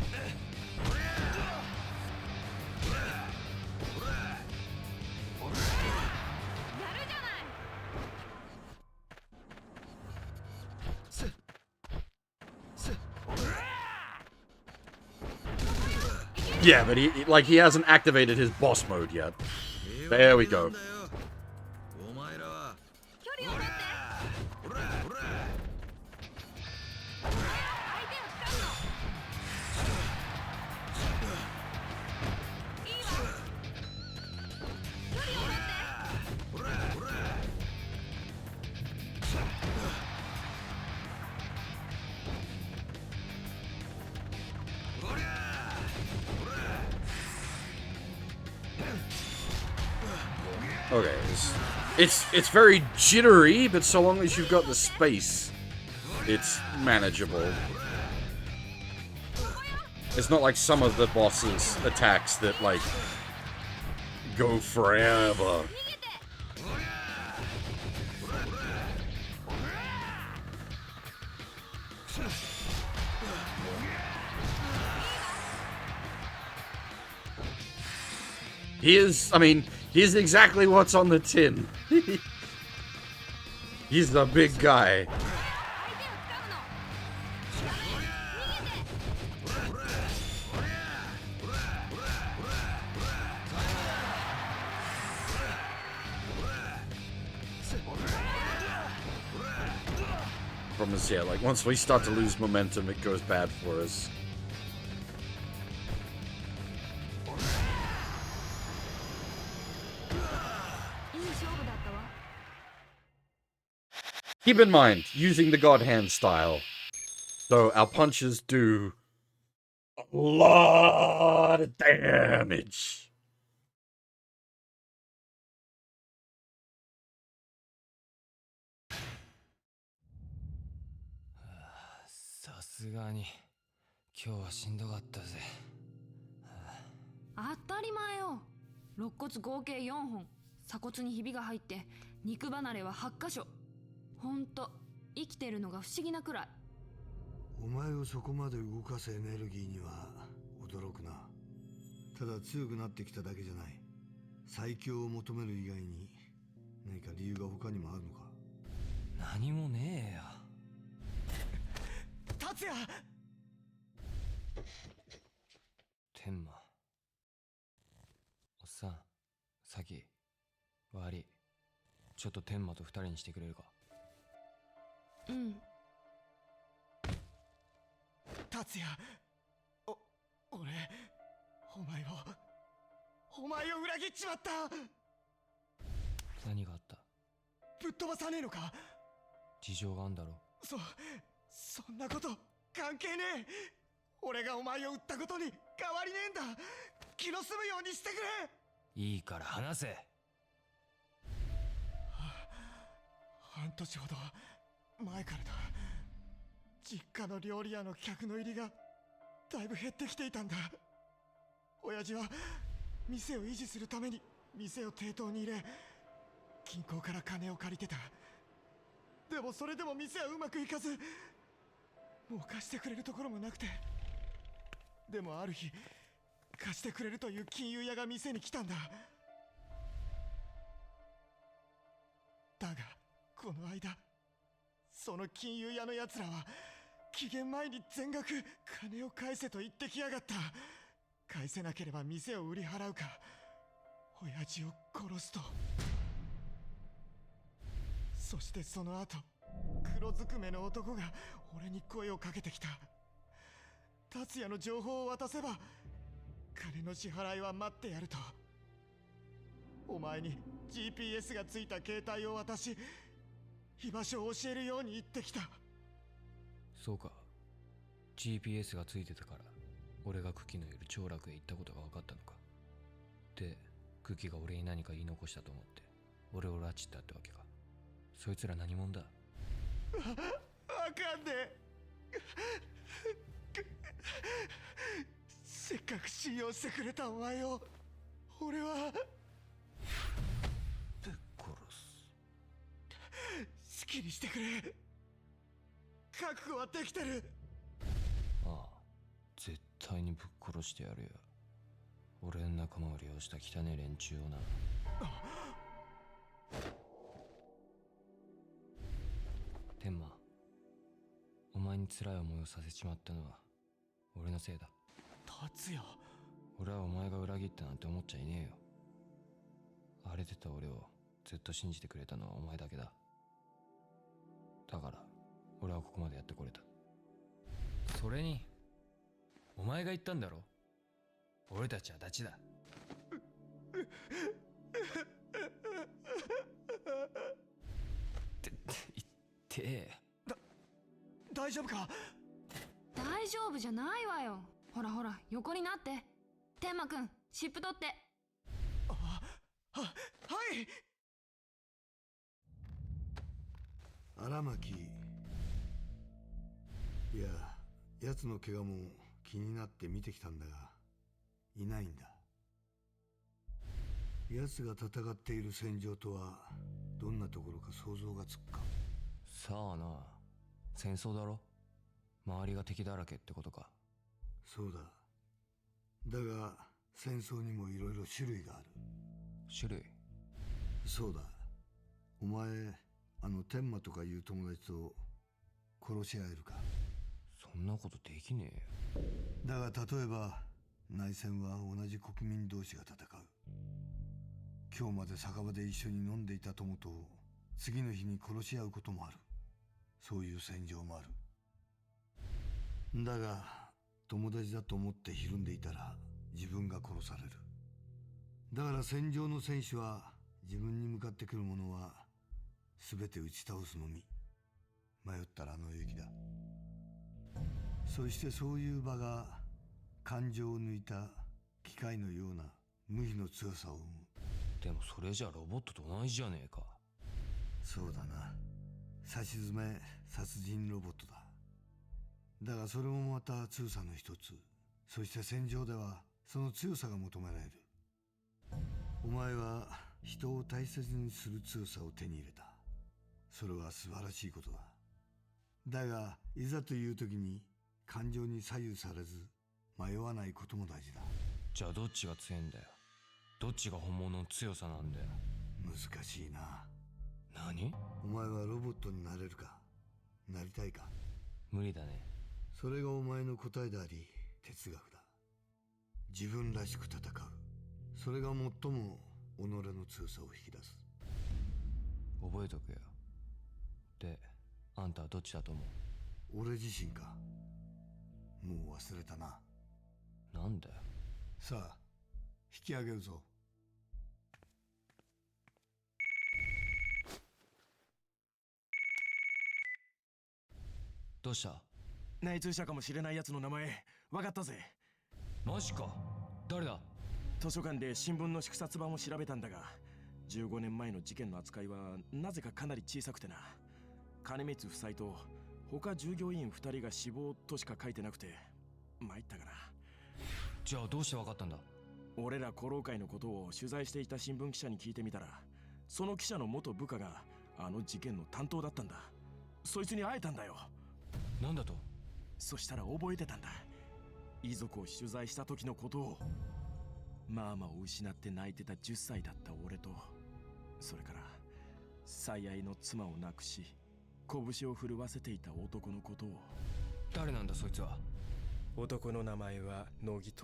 Yeah, but he hasn't activated his boss mode yet. There we go. Okay, it's very jittery, but so long as you've got the space, it's manageable. It's not like some of the boss's attacks that, like, go forever. He is, I mean, he is exactly what's on the tin. He's the big guy. Problem is, yeah, like once we start to lose momentum, it goes bad for us. Keep in mind, using the God Hand style. So our punches do a lot of damage. さすがに今日はしんどかったぜ。当たり前よ。肋骨合計4本、鎖骨にひびが入って肉離れは8箇所。ほんと生きてるのが不思議なくらい。お前をそこまで動かすエネルギーには驚くな。ただ強くなってきただけじゃない。最強を求める以外に何か理由が他にもあるのか。何もねえよ。達也。天馬。おっさん、さき、悪い。ちょっと天馬と二人にしてくれるか。うん。達也、俺、お前を裏切っちまった。何があった？ぶっ飛ばさねえのか？事情があんだろ。そんなこと関係ねえ。俺がお前を撃ったことに変わりねえんだ。気の済むようにしてくれ。いいから話せ。半年ほど前からだ。実家の料理屋の客の入りがだいぶ減ってきていたんだ。親父は店を維持するために店を抵当に入れ、銀行から金を借りてた。でもそれでも店はうまくいかず、もう貸してくれるところもなくて。でもある日、貸してくれるという金融屋が店に来たんだ。だがこの間、その金融屋のやつらは期限前に全額金を返せと言ってきやがった。返せなければ店を売り払うか、親父を殺すと。そしてその後、黒ずくめの男が俺に声をかけてきた。達也の情報を渡せば金の支払いは待ってやると。お前に GPS がついた携帯を渡し、居場所を教えるように言ってきた。そうか。 GPS がついてたから俺がクキのいる長楽へ行ったことが分かったのか。で、クキが俺に何か言い残したと思って俺を拉致ったってわけか。そいつら何者だ？わかんねえ。せっかく信用してくれたお前を俺はぶっ殺す。好きにしてくれ。覚悟はできてる。ああ、絶対にぶっ殺してやるよ。俺の仲間を利用した汚い連中をな。天馬、お前に辛い思いをさせちまったのは俺のせいだ。達也。俺はお前が裏切ったなんて思っちゃいねえよ。荒れてた俺をずっと信じてくれたのはお前だけだ。だから俺はここまでやってこれた。それにお前が言ったんだろ、俺たちはダチだ。言ってえ。大丈夫か？大丈夫じゃないわよ。ほらほら、横になって。天馬くん、湿布取って。はい。荒牧。いや、奴の怪我も気になって見てきたんだが、いないんだ。奴が戦っている戦場とはどんなところか想像がつくか。さあな、戦争だろ。周りが敵だらけってことか。そうだ。だが戦争にもいろいろ種類がある。種類。そうだ。お前、天馬とかいう友達と殺し合えるか？そんなことできねえよ。だが例えば内戦は同じ国民同士が戦う。今日まで酒場で一緒に飲んでいた友と次の日に殺し合うこともある。そういう戦場もある。だが友達だと思ってひるんでいたら自分が殺される。だから戦場の戦士は自分に向かってくる者は全て打ち倒すのみ。迷ったら野行きだ。そしてそういう場が感情を抜いた機械のような無比の強さを生む。でもそれじゃロボットと同じじゃねえか。そうだな。さしずめ殺人ロボットだ。だがそれもまた強さの一つ。そして戦場ではその強さが求められる。お前は人を大切にする強さを手に入れた。それは素晴らしいことだ。だがいざという時に感情に左右されず迷わないことも大事だ。じゃあどっちが強いんだよ。どっちが本物の強さなんだよ。難しいな。何？お前はロボットになれるか？なりたいか？無理だね。それがお前の答えであり哲学だ。自分らしく戦う。それが最も己の強さを引き出す。覚えとくよ。で、あんたはどっちだと思う？俺自身か。もう忘れたな。なんだよ。さあ引き上げるぞ。どうした？内通者かもしれない奴の名前分かったぜ。マジか。誰だ？図書館で新聞の祝冊版を調べたんだが、15年前の事件の扱いはなぜかかなり小さくてな。金光夫妻と他従業員2人が死亡としか書いてなくて参ったかな。じゃあどうして分かったんだ？俺ら古老会のことを取材していた新聞記者に聞いてみたら、その記者の元部下があの事件の担当だったんだ。そいつに会えたんだよ。なんだと？そしたら覚えてたんだ。遺族を取材した時のことを。マーマを失って泣いてた10歳だった俺と、それから最愛の妻を亡くし拳を震わせていた男のことを。誰なんだそいつは？男の名前は乃木徹。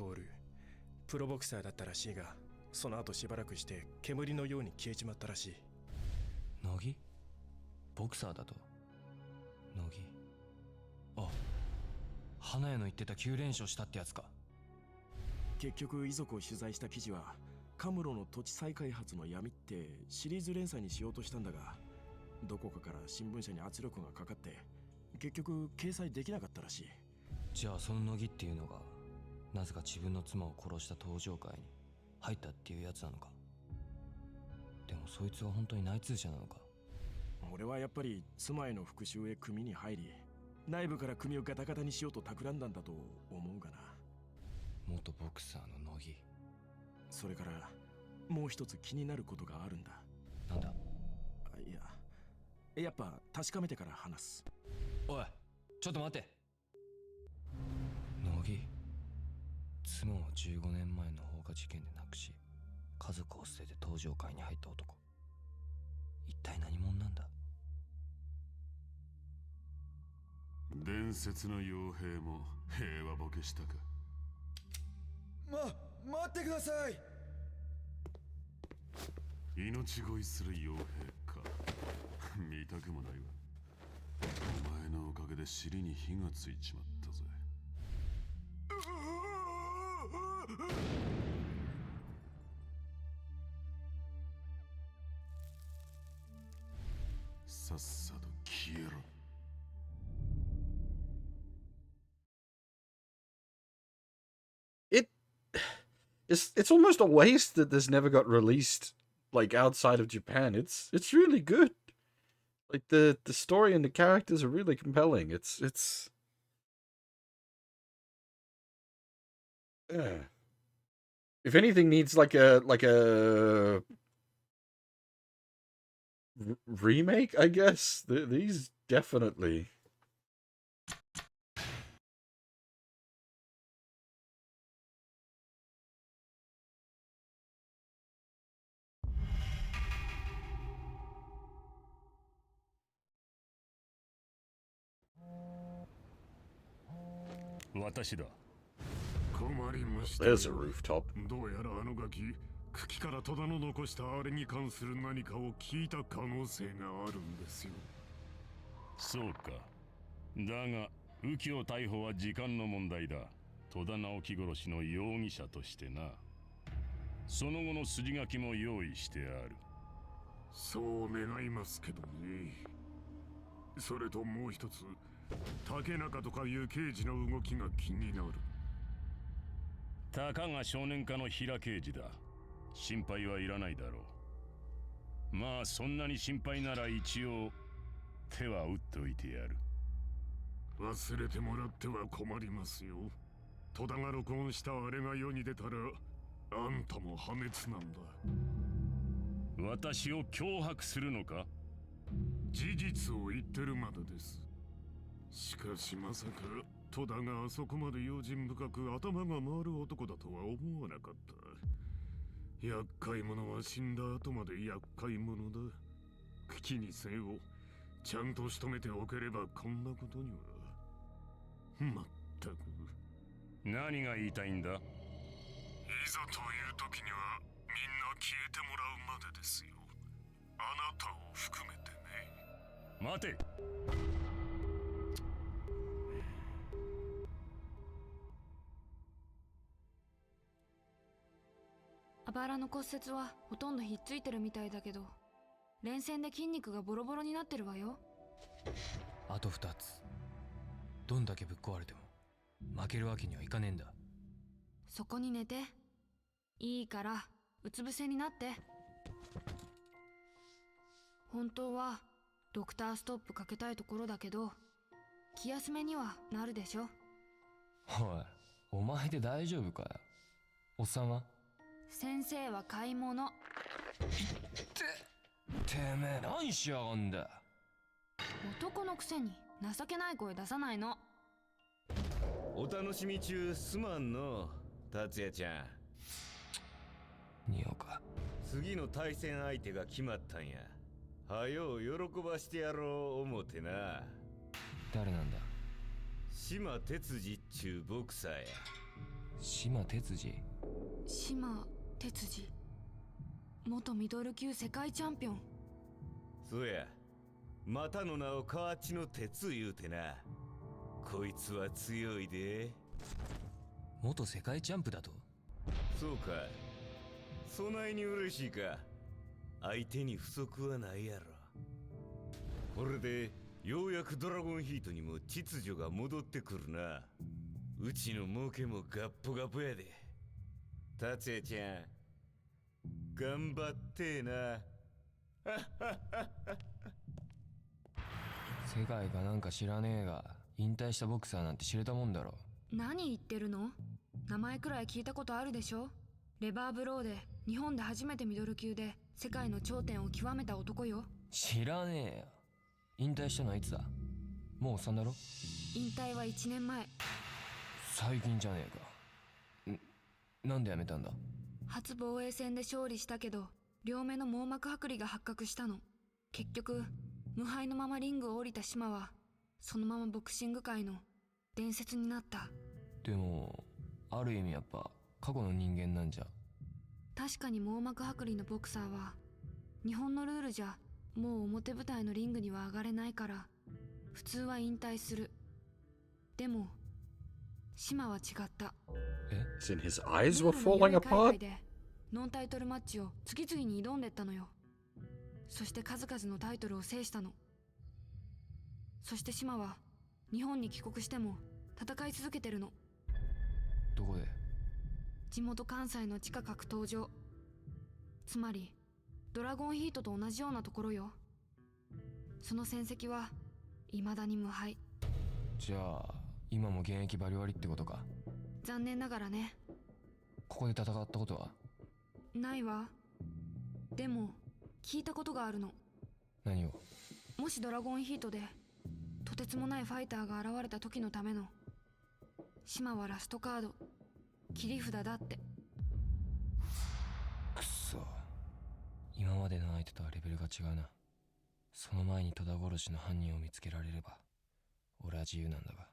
プロボクサーだったらしいが、その後しばらくして煙のように消えちまったらしい。乃木？ボクサーだと？乃木。あ、花屋の言ってた9連勝したってやつか。結局遺族を取材した記事はカムロの土地再開発の闇ってシリーズ連載にしようとしたんだが、どこかから新聞社に圧力がかかって結局掲載できなかったらしい。じゃあその乃木っていうのがなぜか自分の妻を殺した登場会に入ったっていうやつなのか。でもそいつは本当に内通者なのか？俺はやっぱり妻への復讐へ組に入り、内部から組をガタガタにしようと企んだんだと思うがな。元ボクサーの乃木。それからもう一つ気になることがあるんだ。なんだ？いや、やっぱ確かめてから話す。おい、ちょっと待って。乃木、妻を15年前の放火事件で亡くし、家族を捨てて登場会に入った男。一体何者なんだ？伝説の傭兵も平和ボケしたか。待ってください。命乞いする傭兵か。見たくもないわ。お前のおかげで尻に火がついちまったぜ。さっさと消えろ。It's almost a waste that this never got released like outside of Japan. It's really good. Like the story and the characters are really compelling. It's yeah. If anything needs like a remake, I guess. These definitely. 私だ。困りました。 There's a rooftop. どうやらあのガキ、茎から戸田の残したあれに関する何かを聞いた可能性があるんですよ。そうか。だが右京逮捕は時間の問題だ。戸田直樹殺しの容疑者としてな。その後の筋書きも用意してある。そう願いますけどね。それともう一つ、竹中とかいう刑事の動きが気になる。たかが少年課の平刑事だ。心配はいらないだろう。まあそんなに心配なら一応手は打っておいてやる。忘れてもらっては困りますよ。戸田が録音したあれが世に出たら、あんたも破滅なんだ。私を脅迫するのか？事実を言ってるまでです。しかしまさか戸田があそこまで用心深く頭が回る男だとは思わなかった。厄介者は死んだ後まで厄介者だ。口にせよ、ちゃんと仕留めておければこんなことには。まったく。何が言いたいんだ？いざという時にはみんな消えてもらうまでですよ。あなたを含めてね。待て。あばらの骨折はほとんどひっついてるみたいだけど、連戦で筋肉がボロボロになってるわよ。あと2つ。どんだけぶっ壊れても負けるわけにはいかねえんだ。そこに寝て。いいからうつ伏せになって。本当はドクターストップかけたいところだけど、気休めにはなるでしょ。おい、お前で大丈夫かよ。おっさんは？先生は買い物。てめえ何しやがんだ。男のくせに情けない声出さないの。お楽しみ中すまんの、達也ちゃん。匂うか。次の対戦相手が決まったんや。はよう喜ばしてやろう思てな。誰なんだ？島哲司っちゅうボクサーや。島哲司？島哲司、元ミドル級世界チャンピオン。そうや、またの名を河内の鉄言うてな。こいつは強いで。元世界チャンプだと？そうか。そないに嬉しいか。相手に不足はないやろ。これでようやくドラゴンヒートにも秩序が戻ってくるな。うちの儲けもガッポガポやで。達也ちゃん、頑張ってな。世界かなんか知らねえが、引退したボクサーなんて知れたもんだろ。何言ってるの？名前くらい聞いたことあるでしょ。レバーブローで日本で初めてミドル級で世界の頂点を極めた男よ。知らねえよ。引退したのはいつだ？もうおっさんだろ？引退は1年前。最近じゃねえか。なんでやめたんだ？初防衛戦で勝利したけど、両目の網膜剥離が発覚したの。結局無敗のままリングを降りた島は、そのままボクシング界の伝説になった。でもある意味やっぱ過去の人間なんじゃ。確かに網膜剥離のボクサーは日本のルールじゃもう表舞台のリングには上がれないから、普通は引退する。でも島は違った。As in his eyes were ルールの falling 緩い海外 apart? でノンタイトルマッチを次々に挑んでったのよ。そして数々のタイトルを制したの。そして島は日本に帰国しても戦い続けてるの。どこで？地元関西の地下格闘場。つまりドラゴンヒートと同じようなところよ。その戦績は未だに無敗。じゃあ今も現役バリバリってことか。残念ながらね。ここで戦ったことは？ないわ。でも聞いたことがあるの。何を？もしドラゴンヒートでとてつもないファイターが現れた時のための、島はラストカード、切り札だって。くっそ、今までの相手とはレベルが違うな。その前に戸田殺しの犯人を見つけられれば俺は自由なんだが。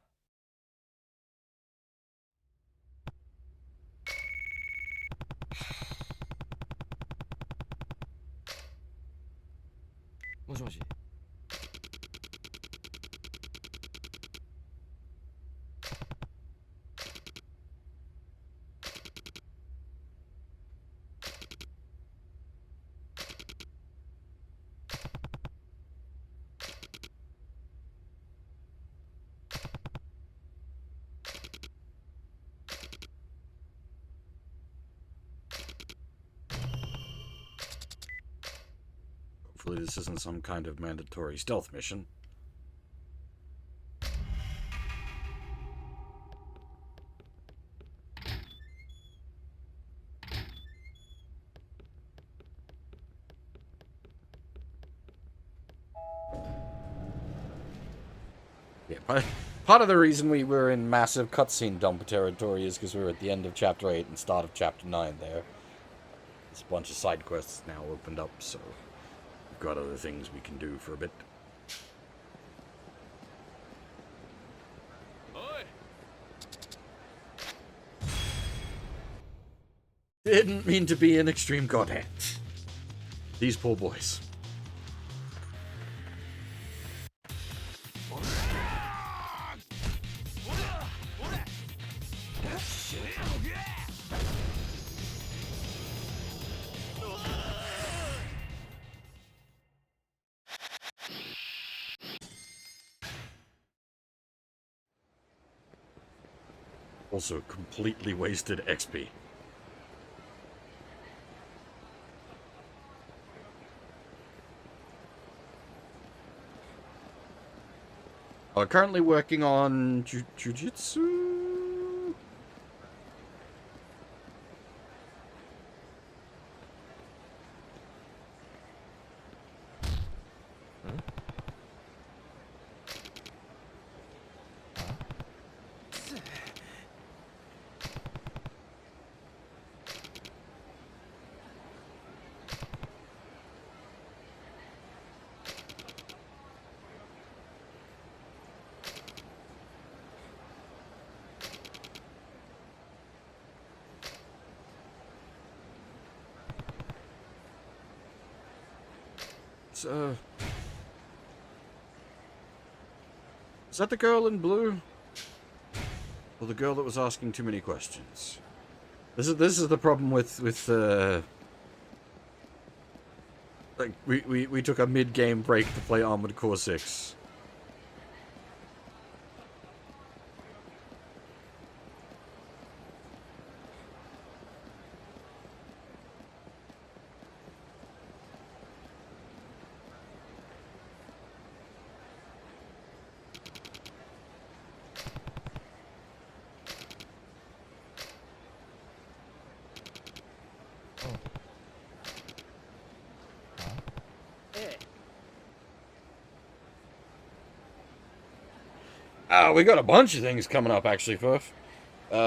もしもし。Hopefully this isn't some kind of mandatory stealth mission. Yeah, part of the reason we were in massive cutscene dump territory is because we were at the end of Chapter 8 and start of Chapter 9 there. There's a bunch of side quests now opened up, so we've got other things we can do for a bit. Didn't mean to be an extreme godhead. These poor boys. Also completely wasted XP. I'm currently working on Jujitsu. Is that the girl in blue? Or the girl that was asking too many questions? This is the problem with like we took a mid-game break to play Armored Core 6. We got a bunch of things coming up, actually, Furf.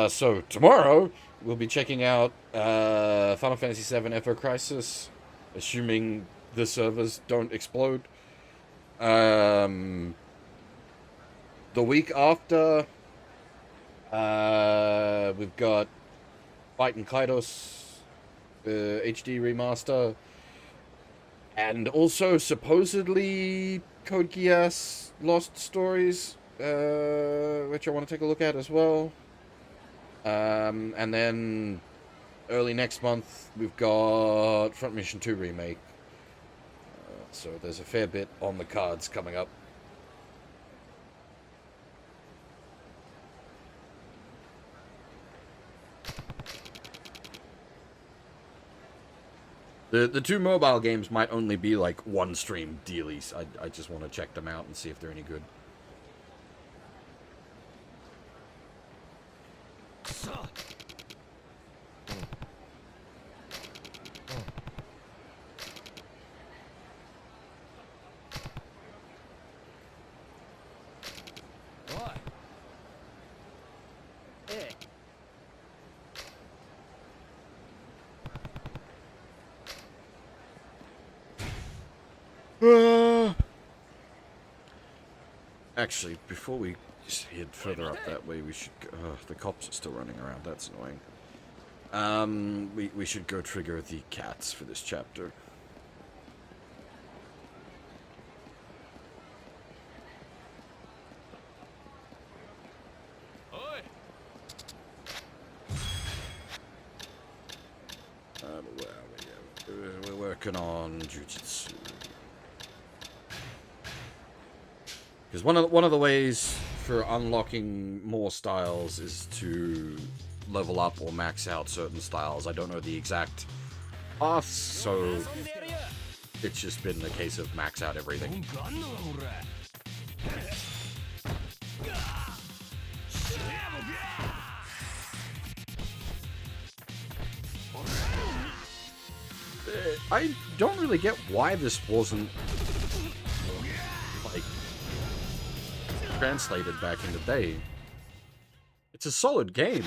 So, tomorrow, we'll be checking out Final Fantasy VII Echo Crisis, assuming the servers don't explode. The week after, we've got Fighting Kaidos HD Remaster, and also, supposedly, Code Geass Lost Stories, which I want to take a look at as well. And then early next month we've got Front Mission 2 Remake. So there's a fair bit on the cards coming up. The two mobile games might only be like one stream dealies. I just want to check them out and see if they're any good. Actually, before we head further up that way, we should go. The cops are still running around. That's annoying. We should go trigger the cats for this chapter. We're working on Jujutsu. Because one of the ways for unlocking more styles is to level up or max out certain styles. I don't know the exact paths, so it's just been a case of max out everything. I don't really get why this wasn't like translated back in the day. It's a solid game.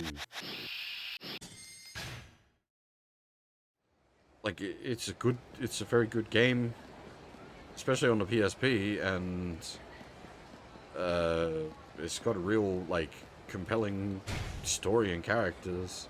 Like it's a very good game, especially on the PSP, and it's got a real like compelling story and characters.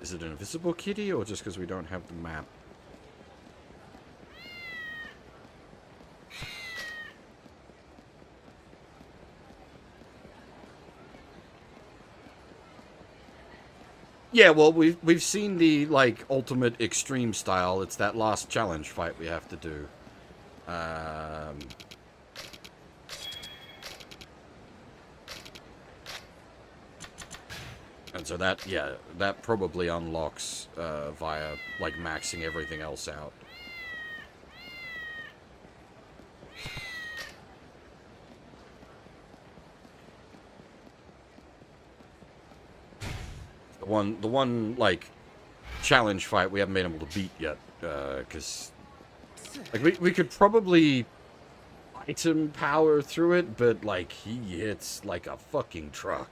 Is it an invisible kitty, or just because we don't have the map? Yeah, well, we've seen the like ultimate extreme style. It's that last challenge fight we have to do. And so that, yeah, that probably unlocks via, like, maxing everything else out. The one, like, challenge fight we haven't been able to beat yet, because, like, we could probably item power through it, but, like, he hits like a fucking truck.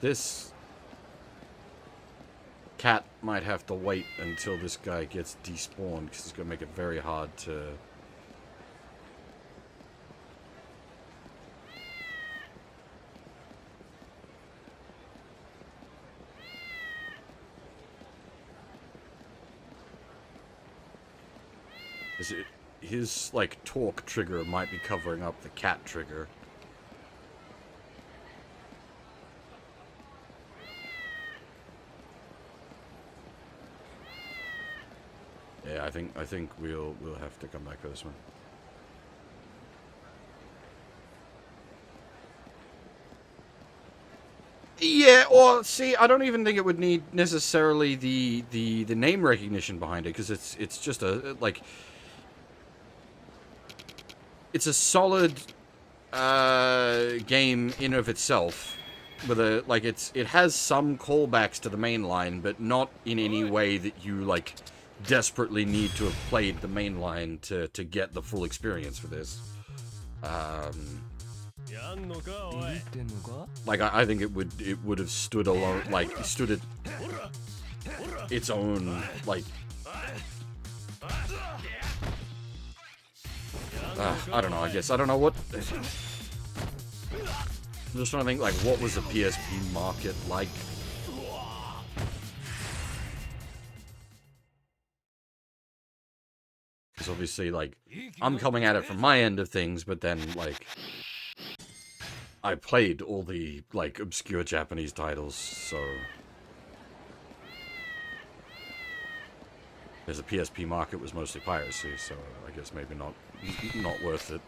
This cat might have to wait until this guy gets despawned, because it's going to make it very hard to... His, like, torque trigger might be covering up the cat trigger. Yeah, I think we'll have to come back for this one. Yeah, or see, I don't even think it would need necessarily the name recognition behind it, because it's just a like it's a solid game in of itself, with a like it has some callbacks to the main line, but not in any way that you like desperately need to have played the main line to get the full experience for this. Like I think it would have stood alone, like stood at its own, like I don't know. I guess I don't know what. I'm just trying to think, like, what was the PSP market like? Because obviously, like, I'm coming at it from my end of things, but then, like, I played all the, like, obscure Japanese titles, so... Because the PSP market was mostly piracy, so I guess maybe not worth it.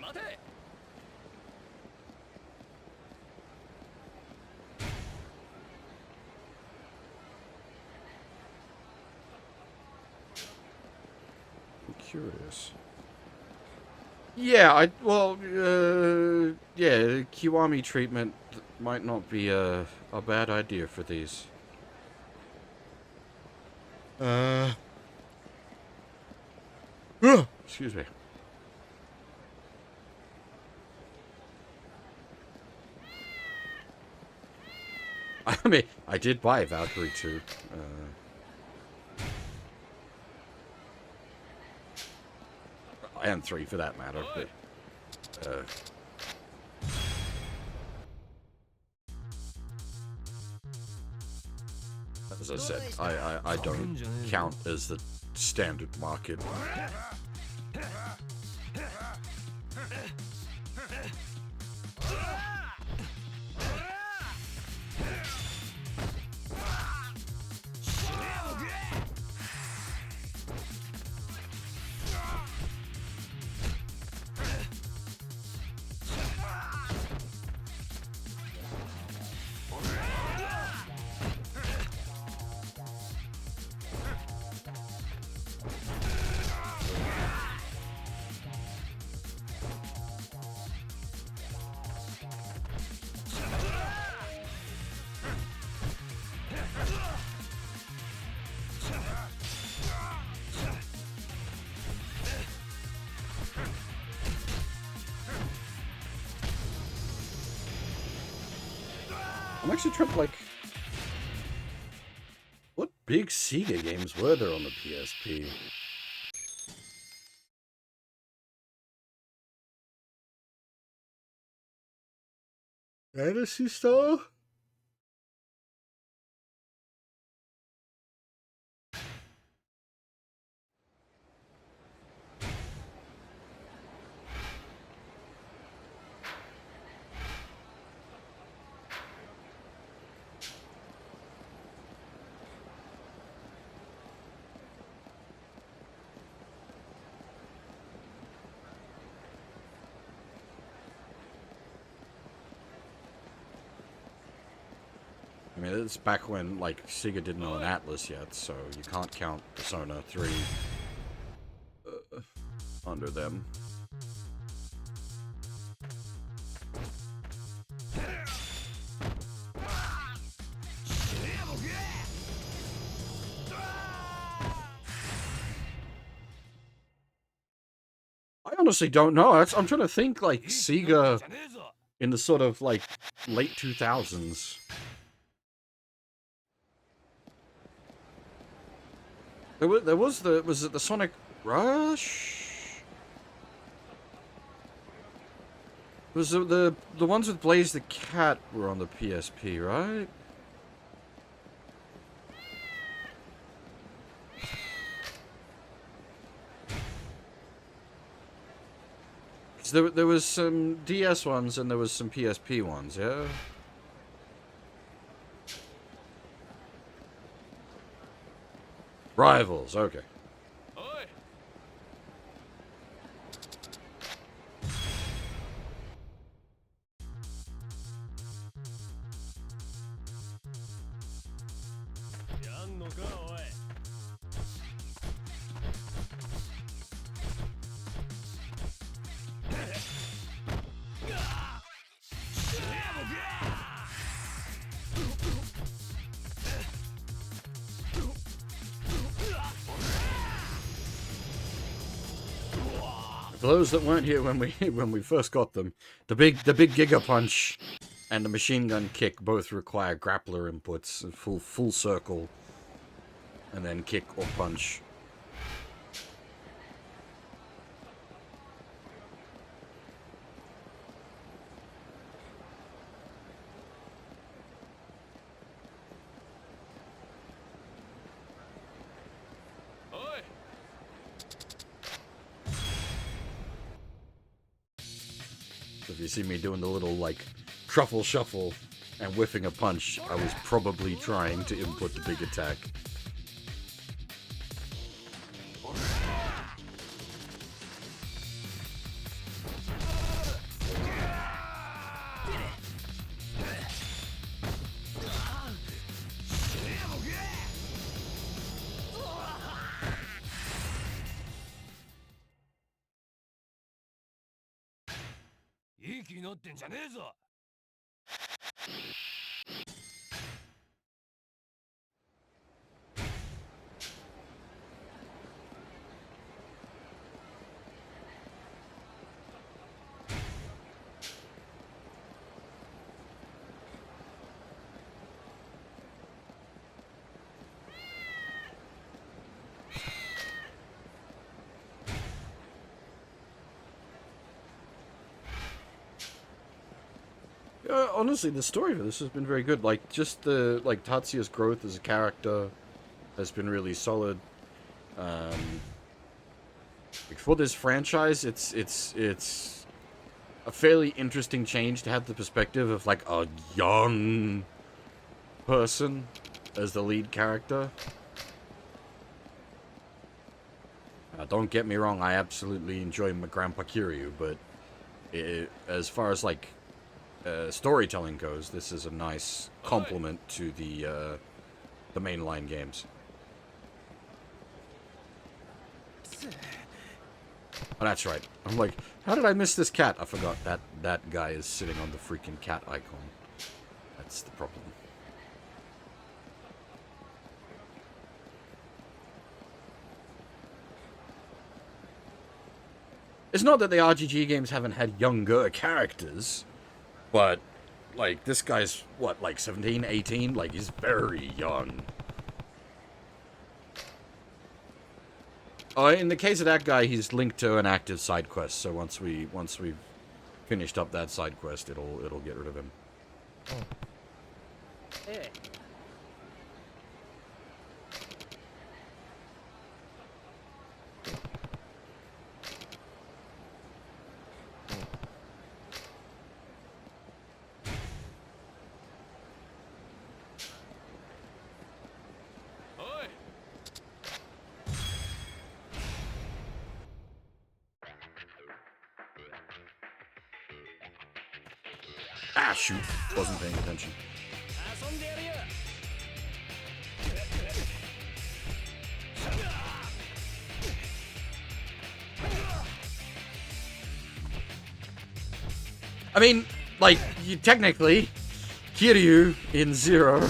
待て。I'm curious. Yeah, yeah, Kiwami treatment might not be a bad idea for these. Excuse me. I mean, I did buy Valkyrie 2. And 3 for that matter. But, as I said, I don't count as the standard market. I'm actually trying to, like... What big Sega games were there on the PSP? Fantasy Star? I mean, it's back when, like, Sega didn't own Atlas yet, so you can't count Persona 3 under them. I honestly don't know. I'm trying to think, like, Sega in the sort of, like, late 2000s. There was it the Sonic Rush? Was it the ones with Blaze the Cat were on the PSP, right? There was some DS ones and there was some PSP ones, yeah? Rivals, okay. For those that weren't here when we first got them, the big Giga Punch and the machine gun kick both require grappler inputs, full circle, and then kick or punch. If you see me doing the little, like, truffle shuffle and whiffing a punch, I was probably trying to input the big attack. いい気になってんじゃねえぞ。Honestly, the story for this has been very good. Like, just the Tatsuya's growth as a character has been really solid. Like for this franchise, it's a fairly interesting change to have the perspective of like a young person as the lead character. Don't get me wrong, I absolutely enjoy my Grandpa Kiryu, but as far as like storytelling goes, this is a nice complement to the mainline games. Oh, that's right. I'm like, how did I miss this cat? I forgot that guy is sitting on the freaking cat icon. That's the problem. It's not that the RGG games haven't had younger characters, but, like, this guy's, what, like 17, 18? Like, he's very young. Oh, in the case of that guy, he's linked to an active side quest, so once we've finished up that side quest, it'll get rid of him. Oh. Hey. Ah, shoot. Wasn't paying attention. I mean, like, you technically, Kiryu in Zero,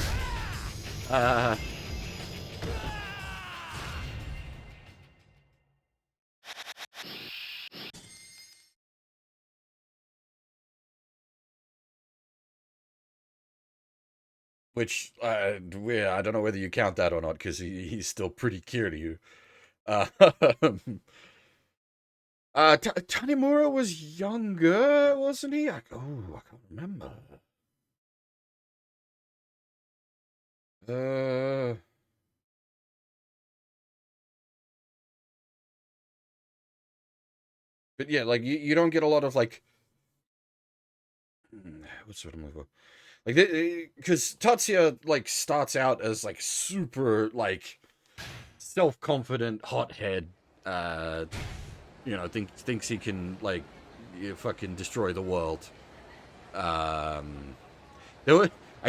which, I don't know whether you count that or not, because he's still pretty Kiryu. Tanimura was younger, wasn't he? I can't remember. But yeah, like, you don't get a lot of, like, what's what I'm looking for? Like, because Tatsuya, like, starts out as, like, super, like, self-confident hothead, you know, thinks he can, like, fucking destroy the world. I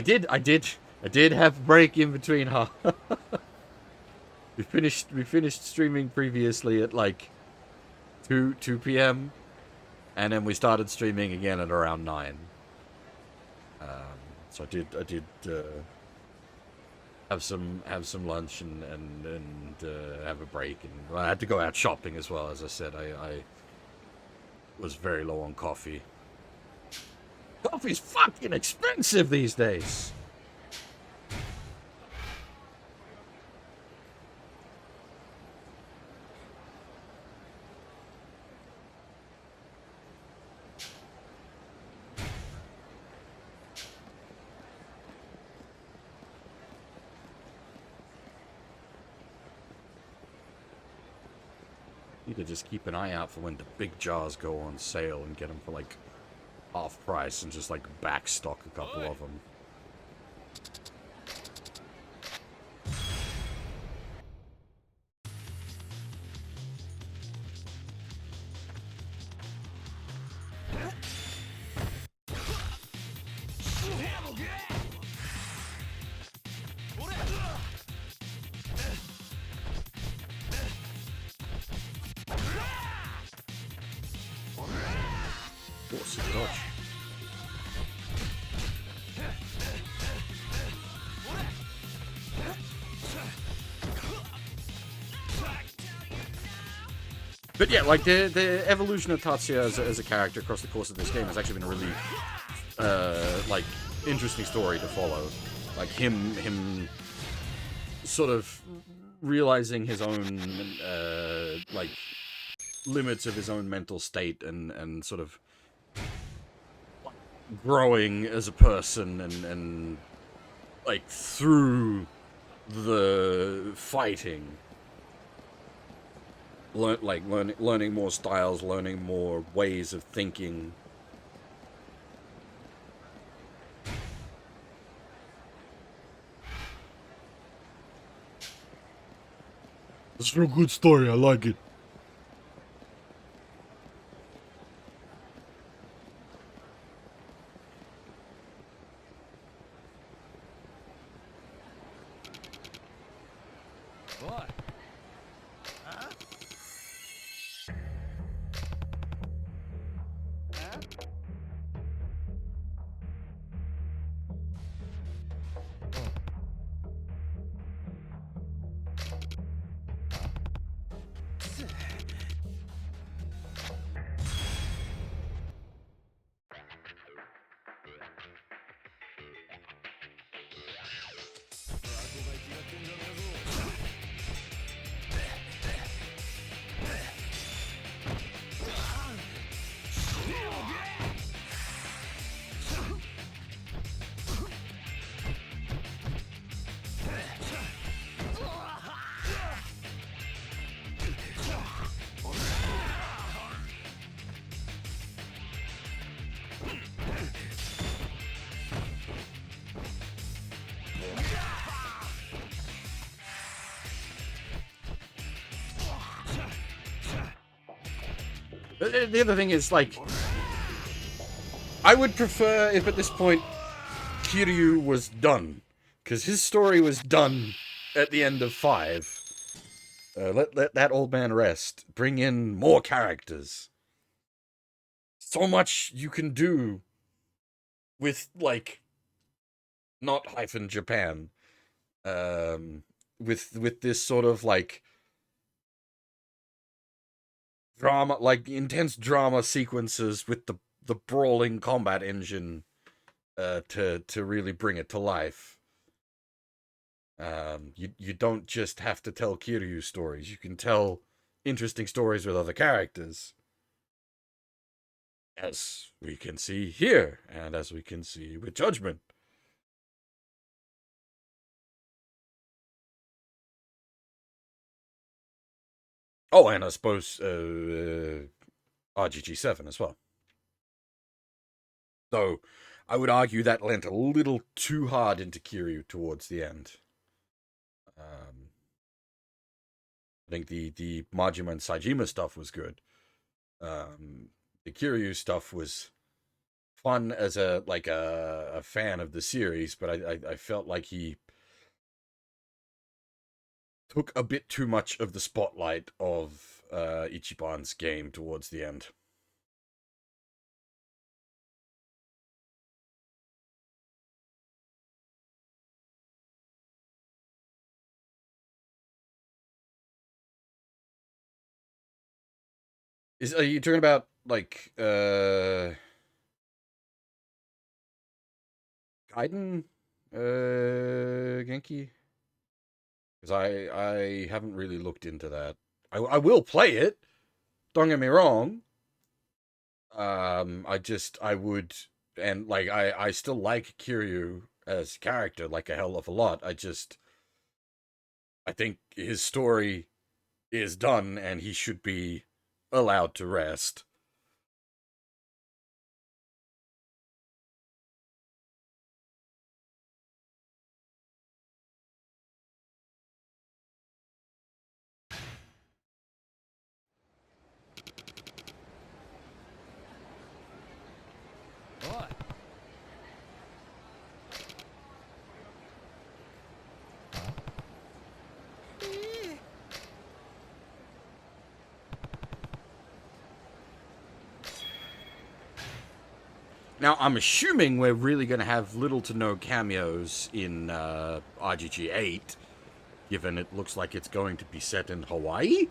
did have a break in between, huh? we finished streaming previously at, like, 2 p.m. and then we started streaming again at around 9. So I did have some lunch and have a break, and I had to go out shopping as well. As I said, I was very low on coffee. Coffee's fucking expensive these days. Need to just keep an eye out for when the big jars go on sale and get them for like half price and just like backstock a couple of them. Oh, super dodge. But yeah, like the evolution of Tatsuya as a character across the course of this game has actually been a really like interesting story to follow. Like him sort of realizing his own like limits of his own mental state and sort of growing as a person and like through the fighting. Learning more styles, learning more ways of thinking. It's a real good story, I like it. The other thing is, like, I would prefer if at this point Kiryu was done, because his story was done at the end of 5. Let that old man rest. Bring in more characters. So much you can do with, like, not hyphen Japan. With this sort of, like, drama, like intense drama sequences with the brawling combat engine to really bring it to life. You don't just have to tell Kiryu stories. You can tell interesting stories with other characters, as we can see here, and as we can see with Judgment. Oh, and I suppose RGG7 as well. Though, I would argue that lent a little too hard into Kiryu towards the end. I think the Majima and Saejima stuff was good. The Kiryu stuff was fun as a fan of the series, but I felt like he took a bit too much of the spotlight of Ichiban's game towards the end. Are you talking about, like, Gaiden? Genki? Because I haven't really looked into that. I will play it. Don't get me wrong. I would, and, like, I still like Kiryu as a character, like, a hell of a lot. I think his story is done, and he should be allowed to rest. Now, I'm assuming we're really going to have little to no cameos in RGG 8, given it looks like it's going to be set in Hawaii?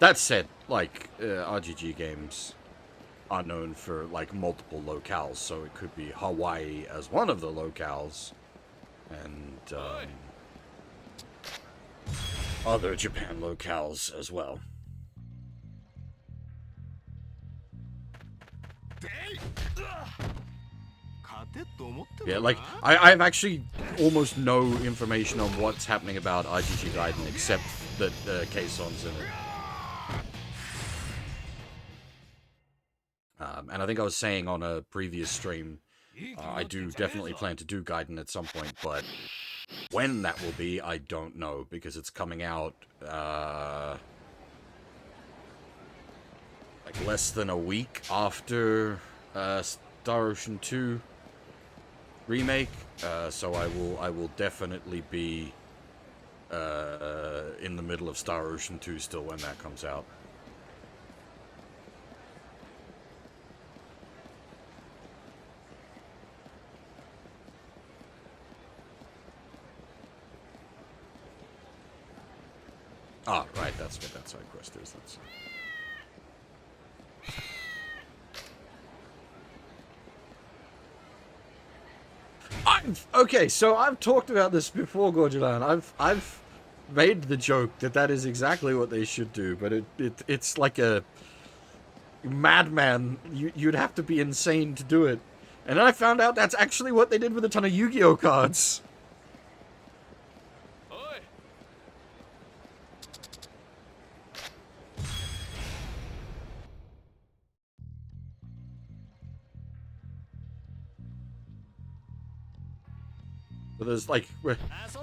That said, like, RGG games are known for, like, multiple locales, so it could be Hawaii as one of the locales, and, other Japan locales as well. Yeah, like, I've actually almost no information on what's happening about RGG Gaiden, except that Kaison's in it. And I think I was saying on a previous stream, I do definitely plan to do Gaiden at some point, but when that will be, I don't know, because it's coming out, like, less than a week after, Star Ocean 2 remake, so I will definitely be, in the middle of Star Ocean 2 still when that comes out. Ah, right, that's what that side quest is. That's... Okay, so I've talked about this before, Gorgelan. I've made the joke that that is exactly what they should do, but it's like a madman. You'd have to be insane to do it. And then I found out that's actually what they did with a ton of Yu-Gi-Oh cards. So there's like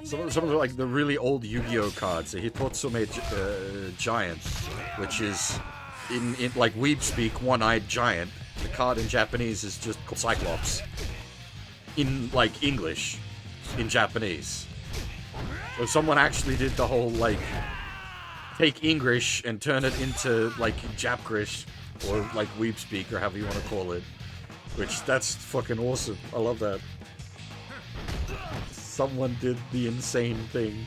some of the, like the really old Yu-Gi-Oh cards. The Hitotsume Giant, which is in like weeb speak, one-eyed giant. The card in Japanese is just called Cyclops. In like English, in Japanese. So someone actually did the whole like take English and turn it into like Japgrish or like weeb speak or however you want to call it. Which that's fucking awesome. I love that. Someone did the insane thing.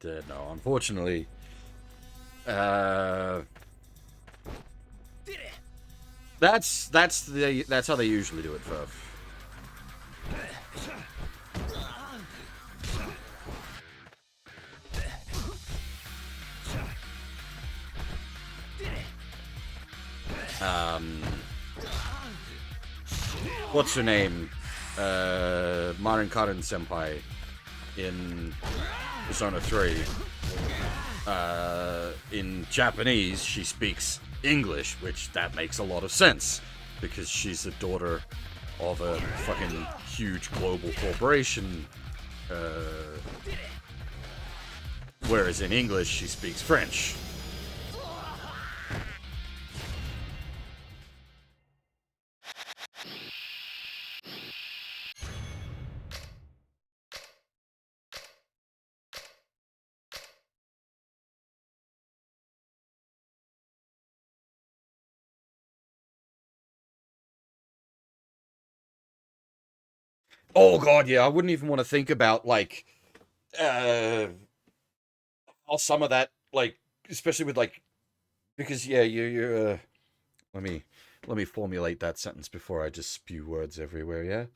But no, unfortunately, that's how they usually do it, Verv. What's her name? Marin Karin Senpai in Persona 3. In Japanese, she speaks English, which that makes a lot of sense because she's the daughter of a fucking huge global corporation. Whereas in English, she speaks French. Oh god, yeah, I wouldn't even want to think about like how some of that, like, especially with like, because yeah, you're let me formulate that sentence before I just spew words everywhere. Yeah,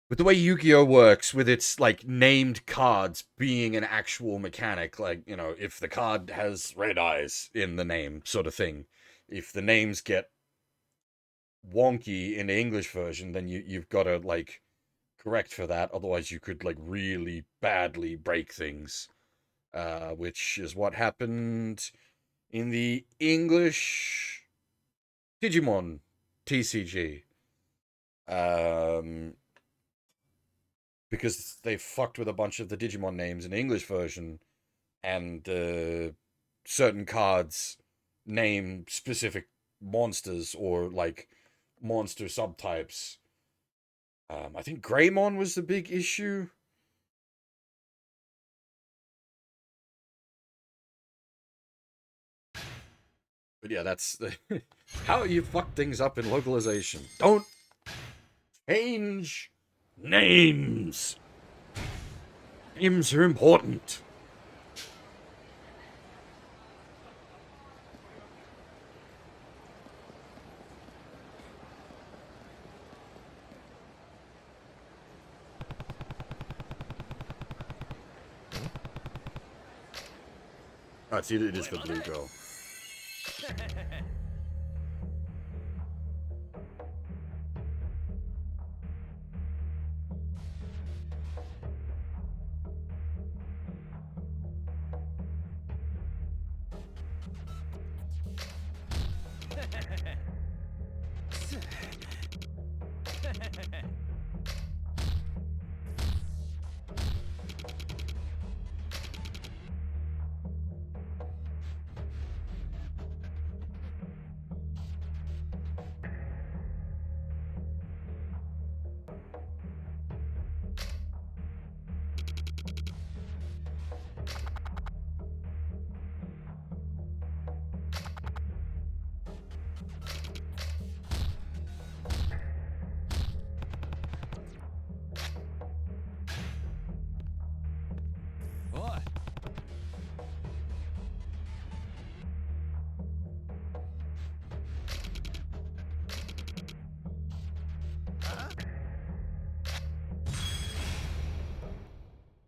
with the way Yu-Gi-Oh works, with its like named cards being an actual mechanic, like, you know, if the card has red eyes in the name, sort of thing. If the names get wonky in the English version, then you've got to like correct for that. Otherwise, you could like really badly break things, which is what happened in the English Digimon TCG. Because they fucked with a bunch of the Digimon names in the English version, and certain cards name specific monsters or like monster subtypes. I think Greymon was the big issue. But yeah, that's how you fuck things up in localization. Don't change names. Names are important. Oh, see, it is the blue girl.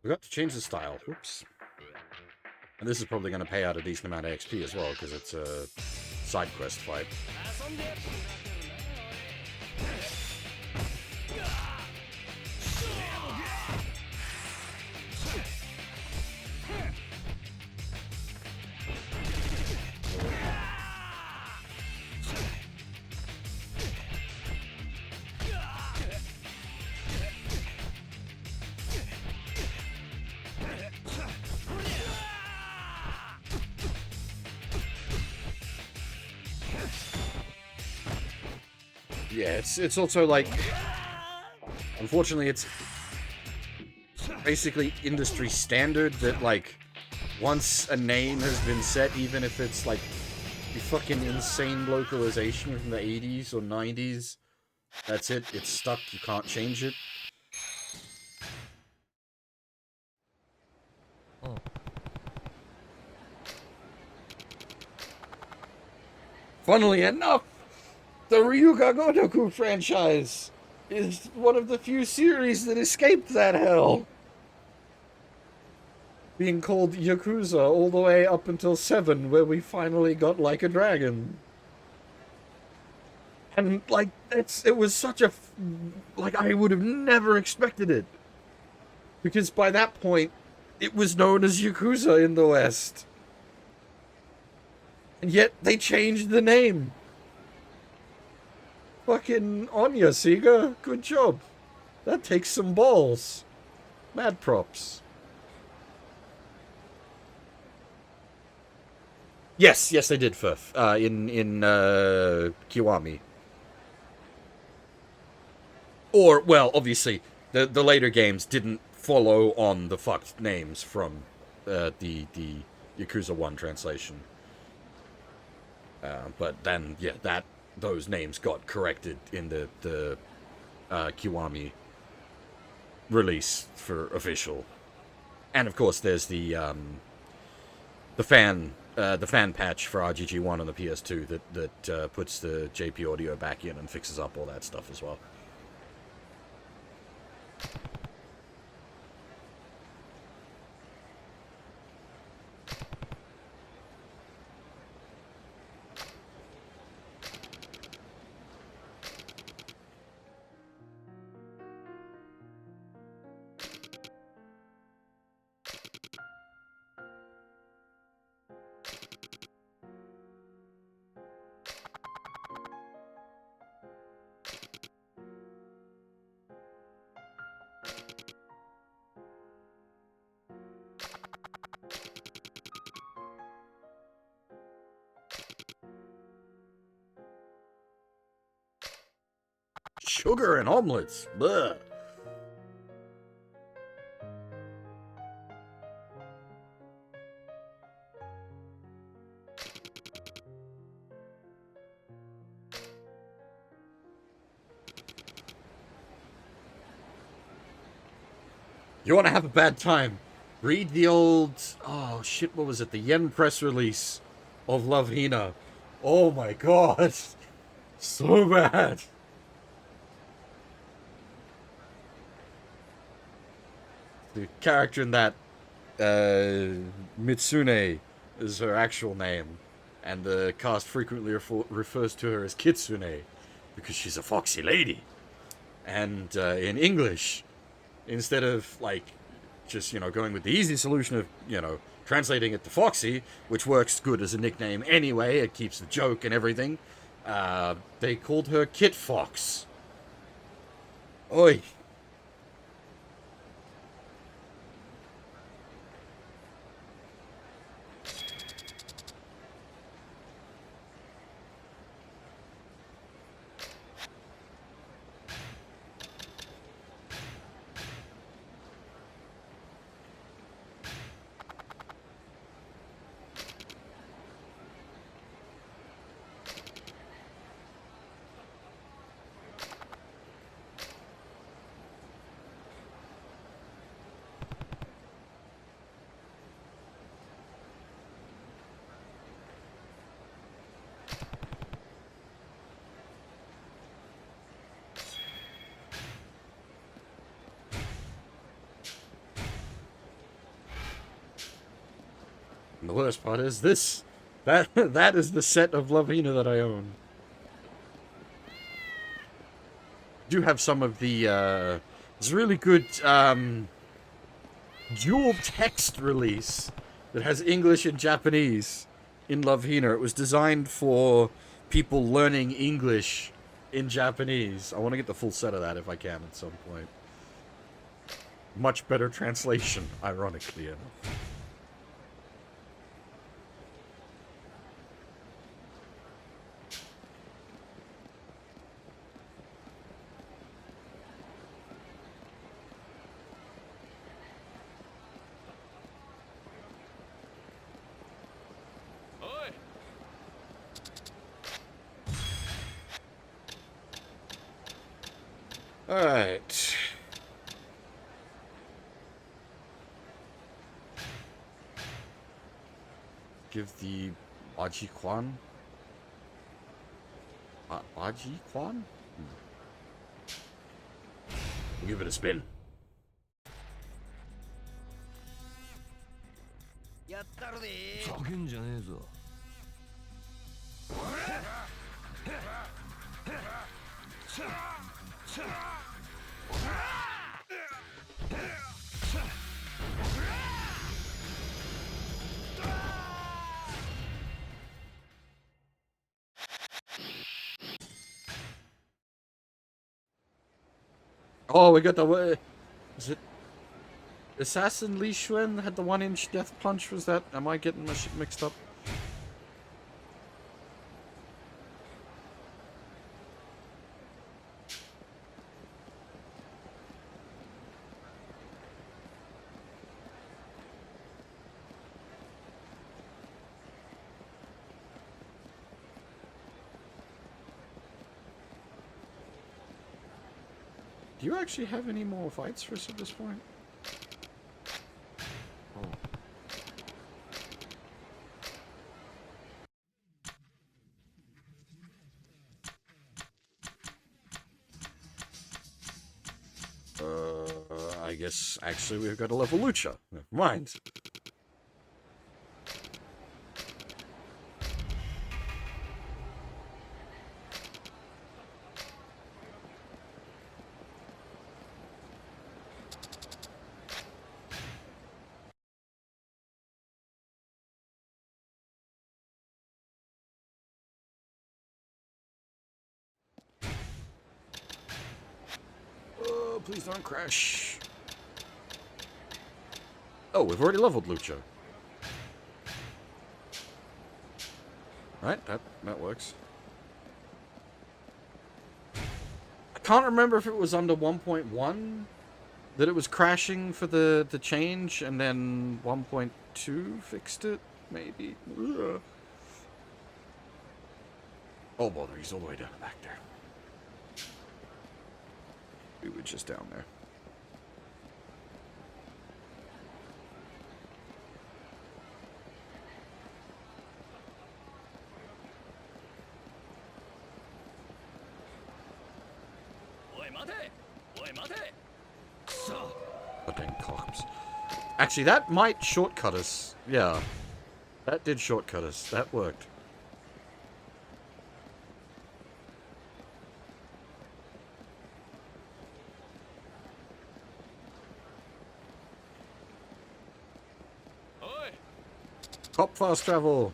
We got to change the style. Whoops. And this is probably going to pay out a decent amount of XP as well, because it's a side quest fight. Yeah, it's also like, unfortunately, it's basically industry standard that like once a name has been set, even if it's like the fucking insane localization from the 80s or 90s, that's it. It's stuck. You can't change it. Funnily enough, the Ryuga Gotoku franchise is one of the few series that escaped that hell. Being called Yakuza all the way up until 7, where we finally got Like a Dragon. And, like, it was such a... like, I would have never expected it. Because by that point, it was known as Yakuza in the West. And yet, they changed the name. Fucking Anya, Sega. Good job. That takes some balls. Mad props. Yes, they did, Firth. In Kiwami. Or, well, obviously, the later games didn't follow on the fucked names from the Yakuza 1 translation. But then, yeah, those names got corrected in the Kiwami release for official. And of course, there's the fan patch for RGG1 on the PS2 that puts the JP audio back in and fixes up all that stuff as well. Sugar and omelets. Bleh. You want to have a bad time? Read the old... Oh, shit, what was it? The Yen press release of Love Hina. Oh my god. So bad. The character in that, Mitsune, is her actual name. And the cast frequently refers to her as Kitsune, because she's a foxy lady. And in English, instead of, like, just, going with the easy solution of, translating it to Foxy, which works good as a nickname anyway, it keeps the joke and everything, they called her Kit Fox. Oi. And the worst part is this. That is the set of Love Hina that I own. I do have some of the, there's a really good, dual text release that has English and Japanese in Love Hina. It was designed for people learning English in Japanese. I want to get the full set of that if I can at some point. Much better translation, ironically enough. Alright. Give the Baji Kwan? Baji Kwan? We'll give it a spin. Oh, we got the... Is it... Assassin Li Xuan had the 1-inch death punch? Was that... Am I getting my shit mixed up? do you actually have any more fights for us at this point? I guess actually we've got a level Lucha. Never mind. Oh, please don't crash. Oh, we've already leveled Lucha. Right, that works. I can't remember if it was under 1.1 that it was crashing for the change, and then 1.2 fixed it, maybe. Ugh. Oh bother, he's all the way down back there. We were just down there. Goddamn cops. Actually, that might shortcut us. Yeah. That did shortcut us. That worked. Cop fast travel.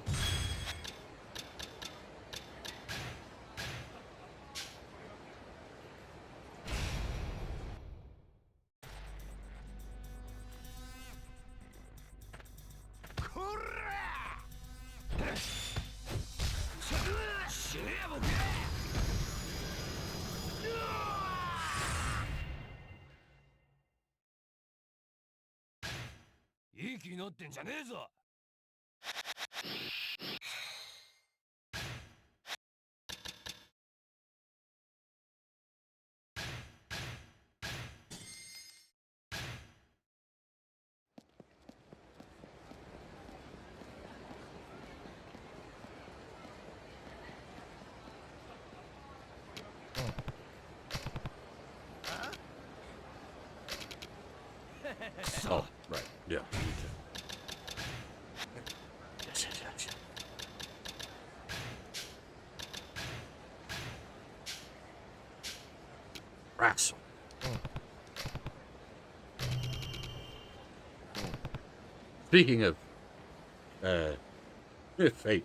Oh, right. Yeah. Wrestle. Speaking of fate,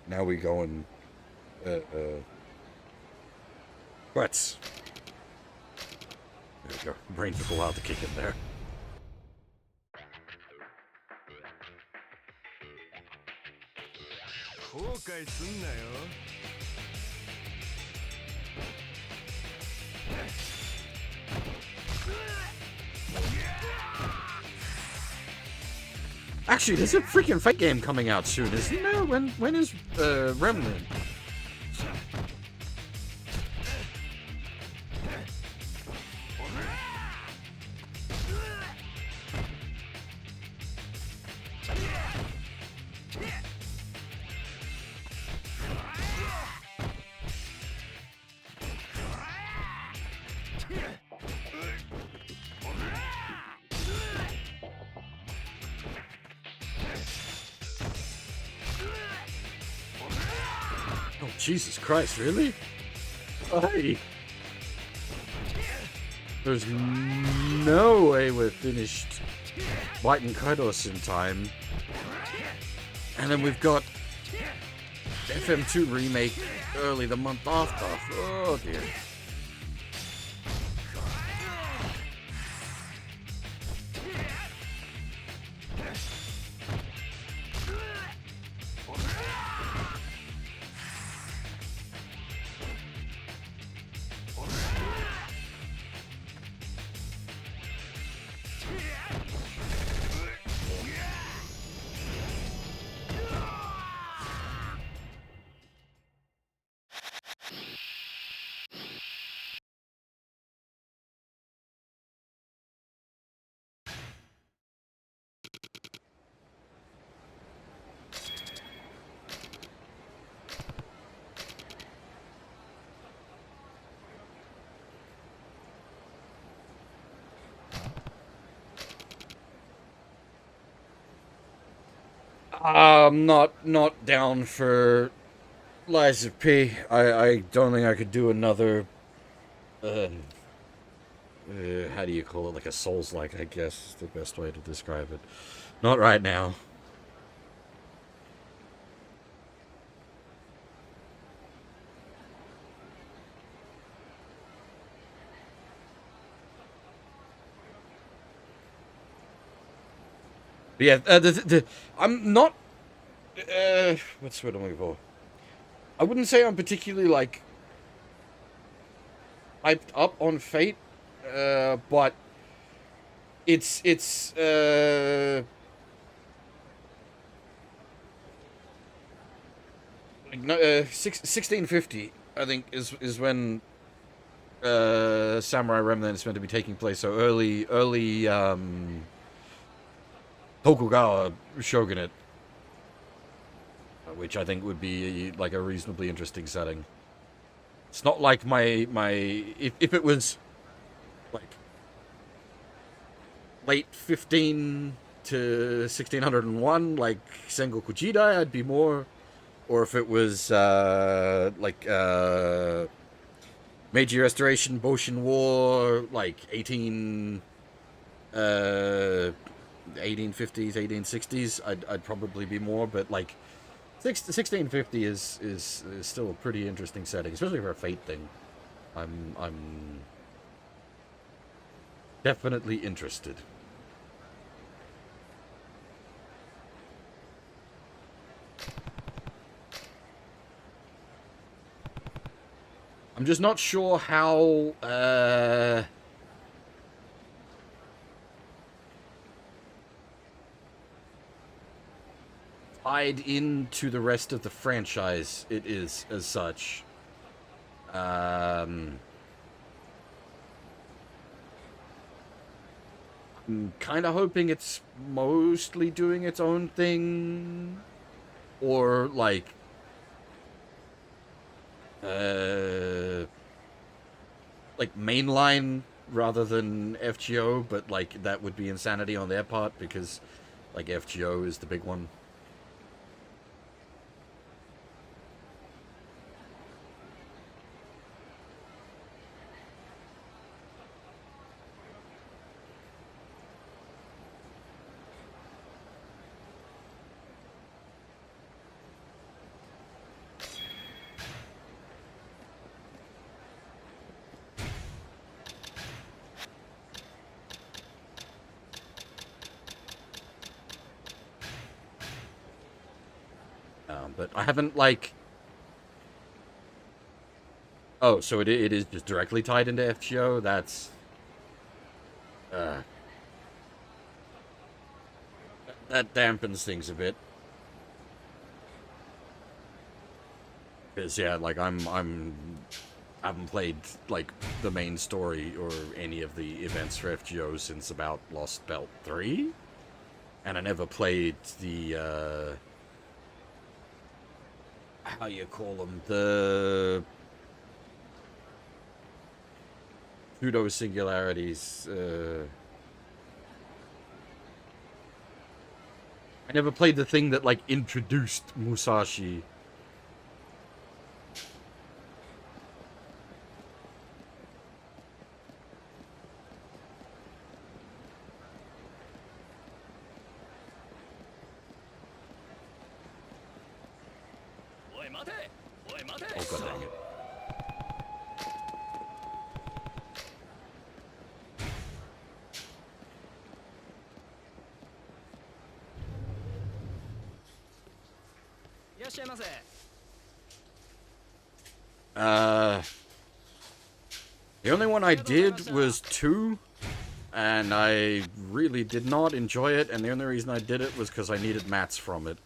now we go and butts. There we go. Brain took a while to kick in there. Actually, there's a freaking fight game coming out soon, isn't there? When is Remnant? Oh, Jesus Christ, really? Hey. There's no way we're finished White and Kaidos in time. And then we've got FM2 remake early the month after. Oh dear. I'm not down for Lies of P. I don't think I could do another. How do you call it? Like a Souls-like, I guess is the best way to describe it. Not right now. But yeah, I'm not. What's the word I'm looking for? I wouldn't say I'm particularly like hyped up on Fate, but it's 1650. I think is when Samurai Remnant is meant to be taking place. So early Tokugawa shogunate, which I think would be like a reasonably interesting setting. It's not like if it was like late 15 to 1601, like Sengoku Jidai, I'd be more. Or if it was Meiji Restoration, Boshin War, like 1850s, 1860s, I'd probably be more. But like 1650 is still a pretty interesting setting, especially for a Fate thing. I'm definitely interested. I'm just not sure how tied into the rest of the franchise it is as such. I'm kind of hoping it's mostly doing its own thing, or like mainline rather than FGO, but like that would be insanity on their part because like FGO is the big one. But I haven't like. Oh, so it is just directly tied into FGO. That's that dampens things a bit. Because yeah, like I haven't played like the main story or any of the events for FGO since about Lost Belt 3, and I never played the how you call them, the pseudo singularities. I never played the thing that like introduced Musashi. Oh god dang it. The only one I did was 2, and I really did not enjoy it, and the only reason I did it was because I needed mats from it.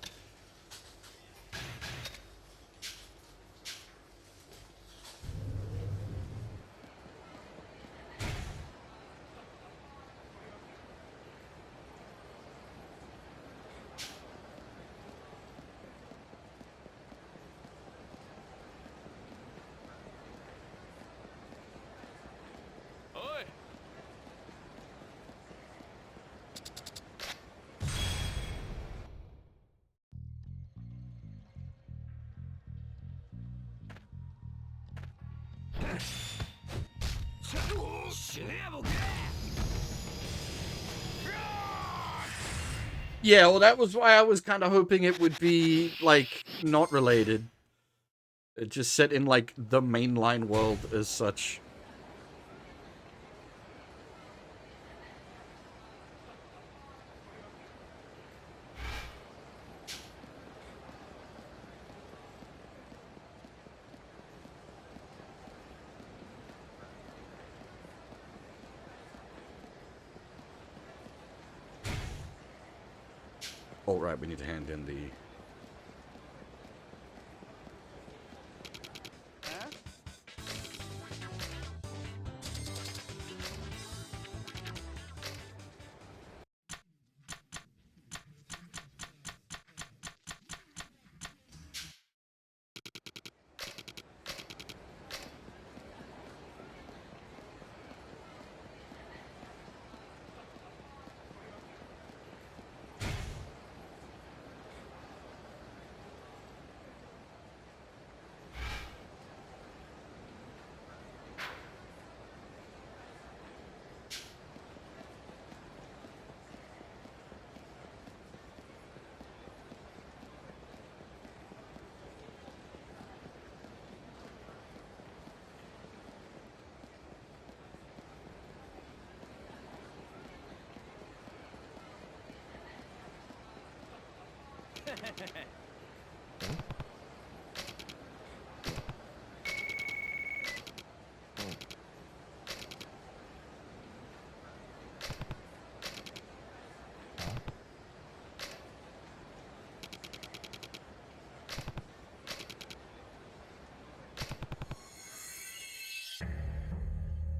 Yeah, well, that was why I was kind of hoping it would be, like, not related. It just set in, like, the mainline world as such. Oh, right, we need to hand in the...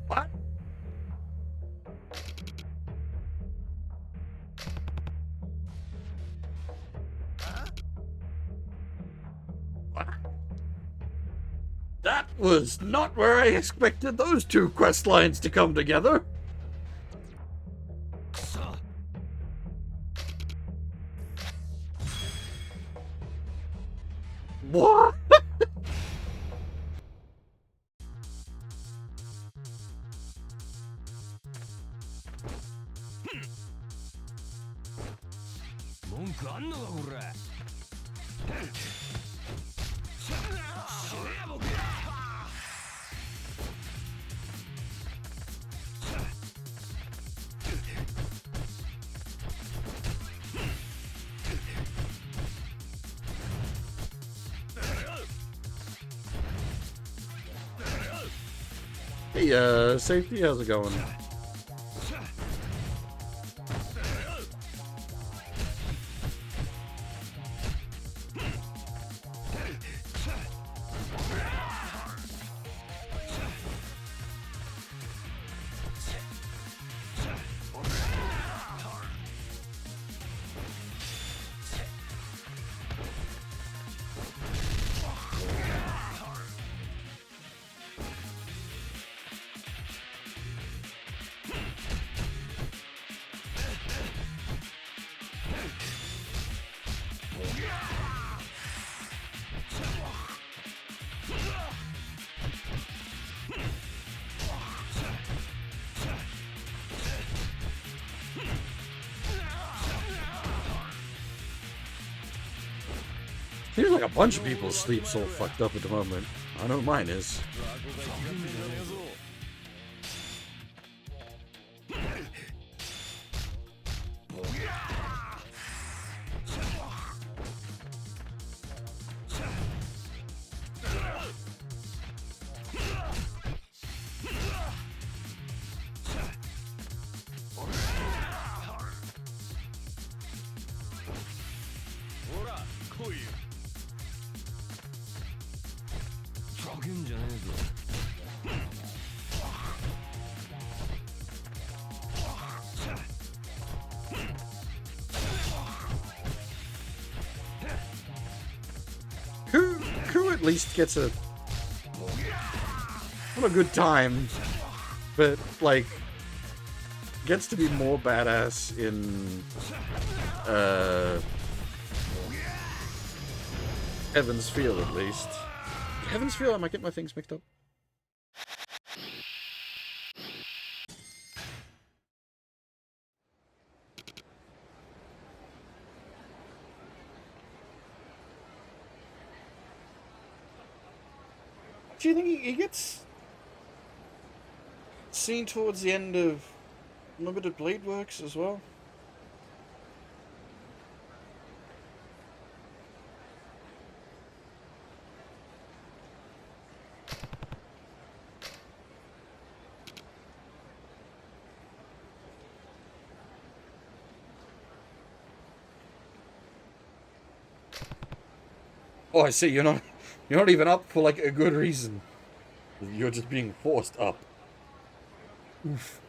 What? What? That was not where I expected those two quest lines to come together. What? Hey, safety, how's it going? Seems like a bunch of people's sleep's all fucked up at the moment. I know mine is. Who at least gets a not a good time, but like gets to be more badass in Heaven's Feel at least. Heaven's Feel, I might get my things mixed up. Do you think he gets seen towards the end of Limited Blade Works as well? Oh, I see. You're not even up for like a good reason. You're just being forced up. Oof.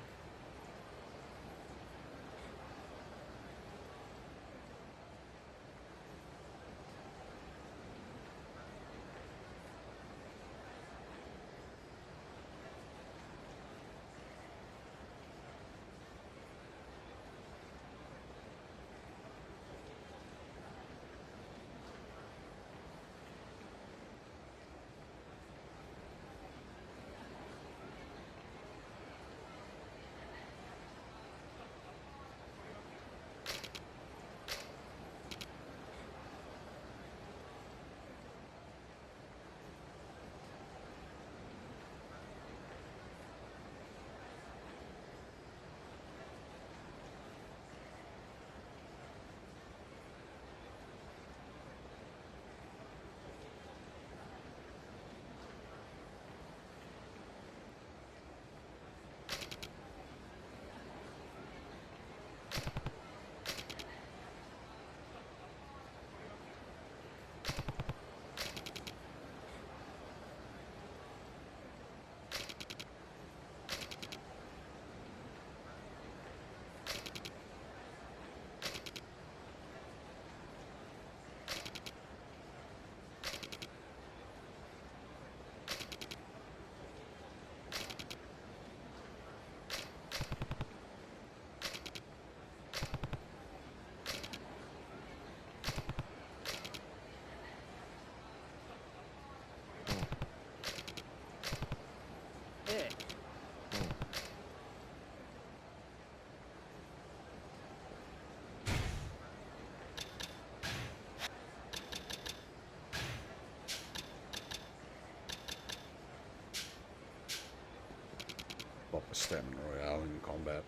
Proper stamina royale in combat.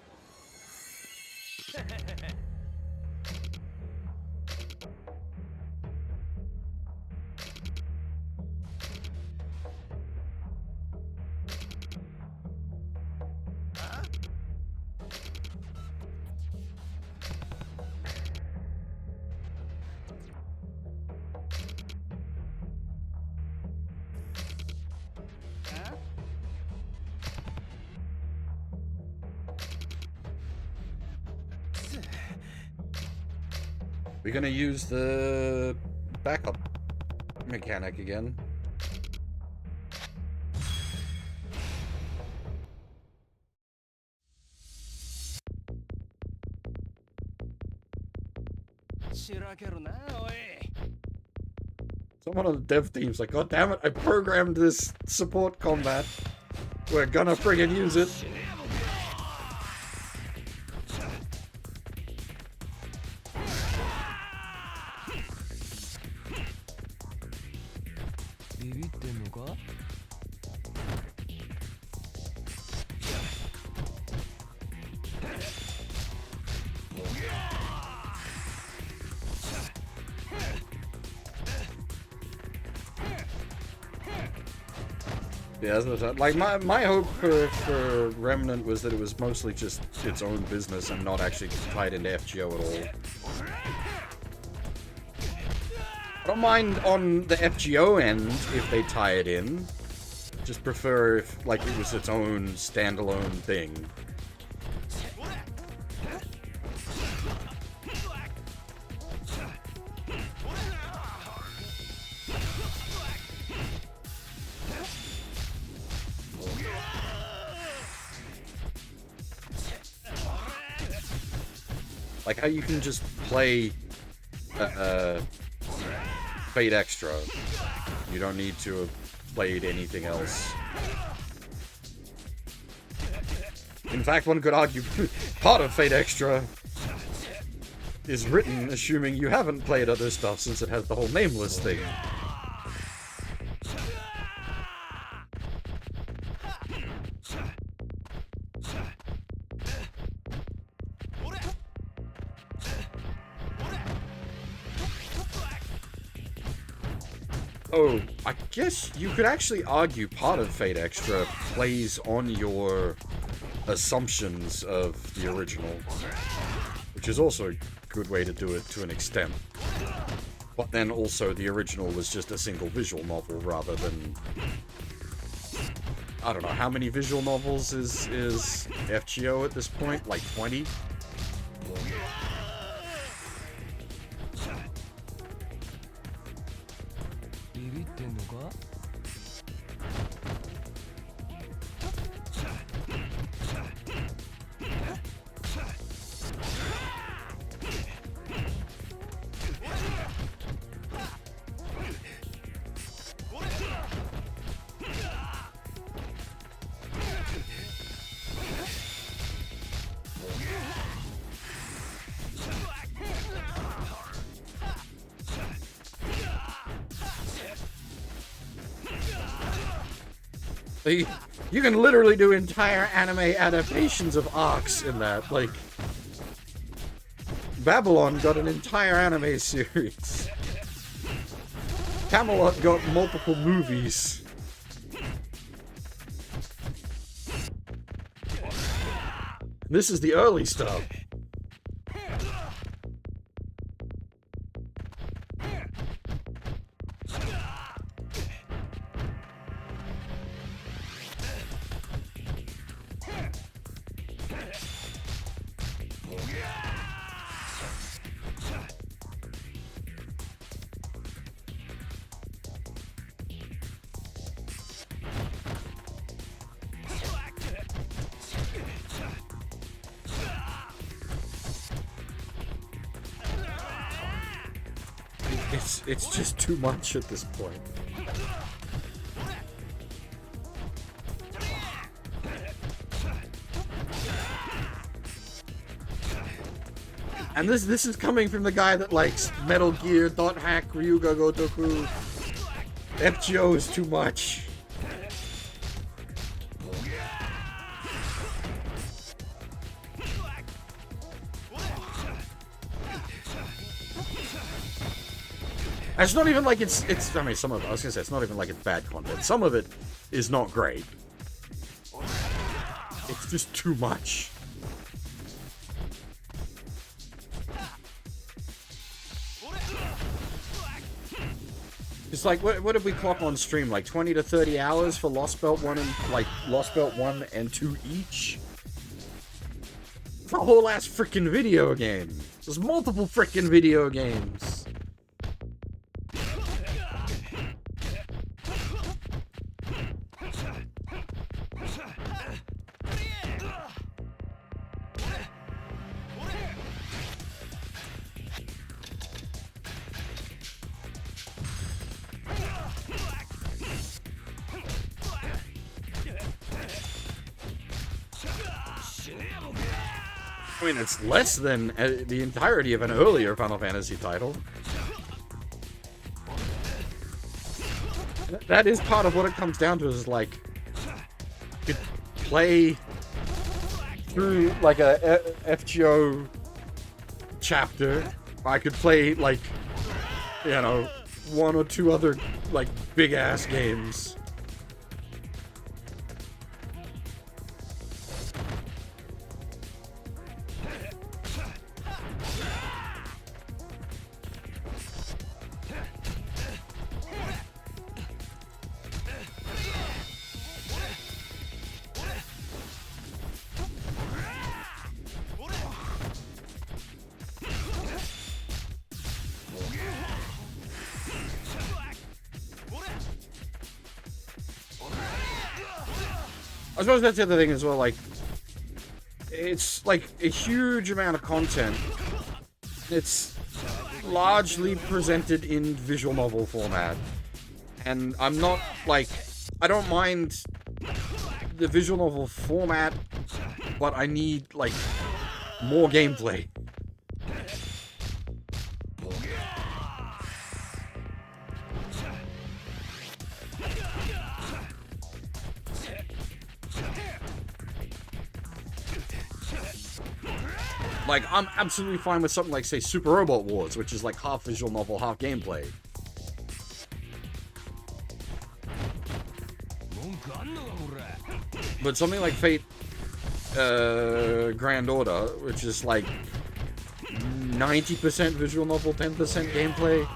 We're gonna use the backup mechanic again. Someone on the dev team's like, God damn it, I programmed this support combat. We're gonna friggin' use it. Yeah, like my hope for Remnant was that it was mostly just its own business and not actually tied into FGO at all. I don't mind on the FGO end if they tie it in. Just prefer if like it was its own standalone thing. Like how you can just play Fate Extra. You don't need to have played anything else. In fact, one could argue part of Fate Extra is written assuming you haven't played other stuff since it has the whole Nameless thing. Oh, I guess you could actually argue part of Fate Extra plays on your assumptions of the original, which is also a good way to do it to an extent. But then also the original was just a single visual novel rather than... I don't know, how many visual novels is FGO at this point? Like 20? You can literally do entire anime adaptations of arcs in that. Like, Babylon got an entire anime series. Camelot got multiple movies. This is the early stuff. It's just too much at this point. And this is coming from the guy that likes Metal Gear, Dot Hack, Ryuga Gotoku. FGO is too much. It's not even like it's I mean, some of it, I was gonna say, it's not even like it's bad content. Some of it is not great. It's just too much. It's like, what did we clock on stream? Like 20 to 30 hours for Lost Belt 1 and, like, Lost Belt 1 and 2 each? It's a whole ass freaking video game. There's multiple freaking video games. I mean, it's less than the entirety of an earlier Final Fantasy title. That is part of what it comes down to, is like, you could play through like a FGO chapter. I could play like, you know, one or two other like big ass games. I suppose that's the other thing as well, like, it's like a huge amount of content. It's largely presented in visual novel format. And I'm not, like, I don't mind the visual novel format, but I need, like, more gameplay. Like, I'm absolutely fine with something like, say, Super Robot Wars, which is like half visual novel, half gameplay. But something like Fate Grand Order, which is like 90% visual novel, 10% gameplay.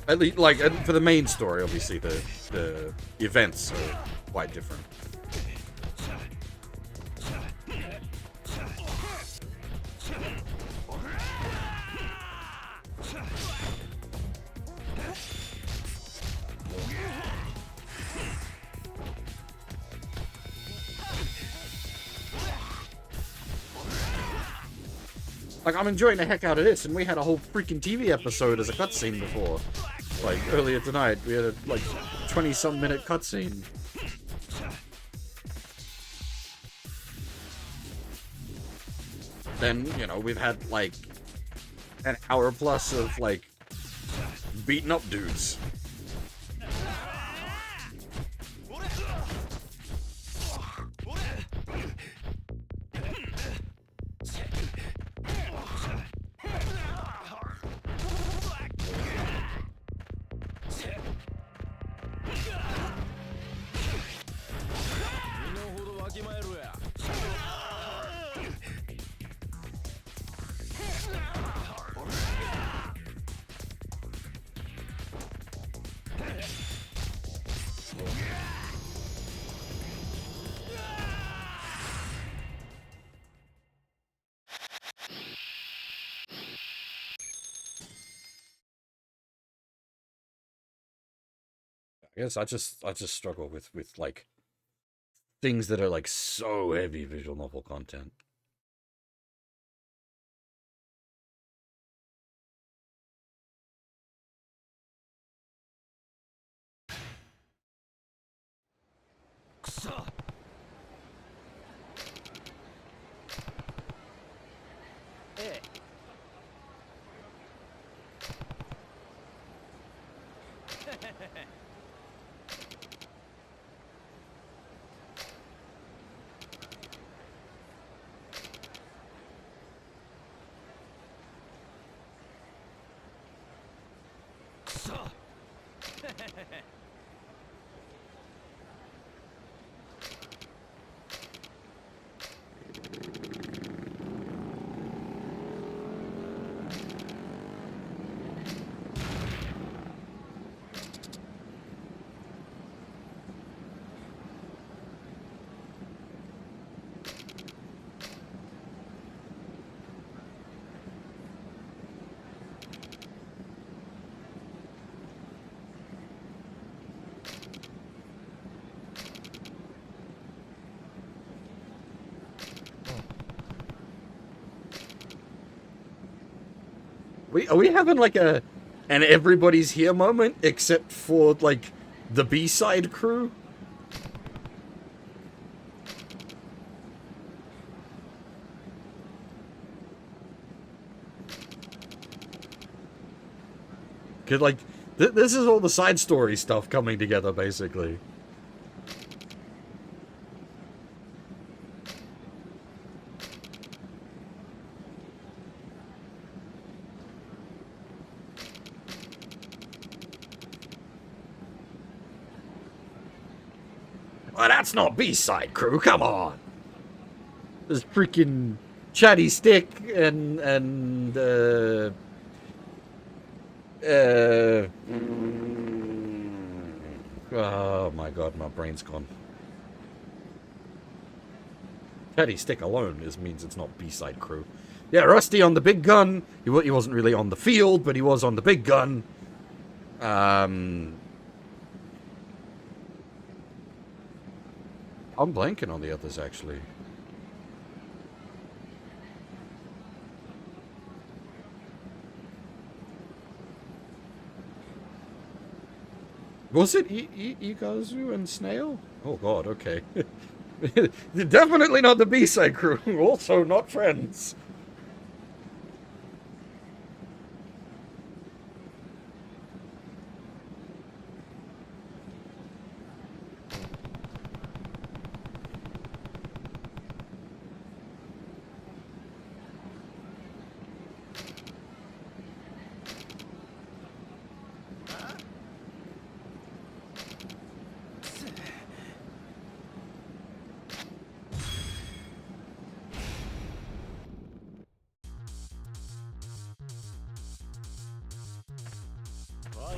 At least, like, for the main story, obviously, the events are quite different. Like, I'm enjoying the heck out of this, and we had a whole freaking TV episode as a cutscene before. Like, earlier tonight, we had a, like, 20-some minute cutscene. Then, you know, we've had, like, an hour plus of, like, beating up dudes. I guess I just struggle with like things that are like so heavy visual novel content. Are we having like an everybody's here moment except for like the B-side crew? Cause like this is all the side story stuff coming together basically. Well, that's not B-side crew, come on! There's freaking Chatty Stick and oh my god, my brain's gone. Chatty Stick alone means it's not B-side crew. Yeah, Rusty on the big gun. He wasn't really on the field, but he was on the big gun. I'm blanking on the others, actually. Was it Igazu and Snail? Oh god, okay. Definitely not the B-side crew. Also not friends.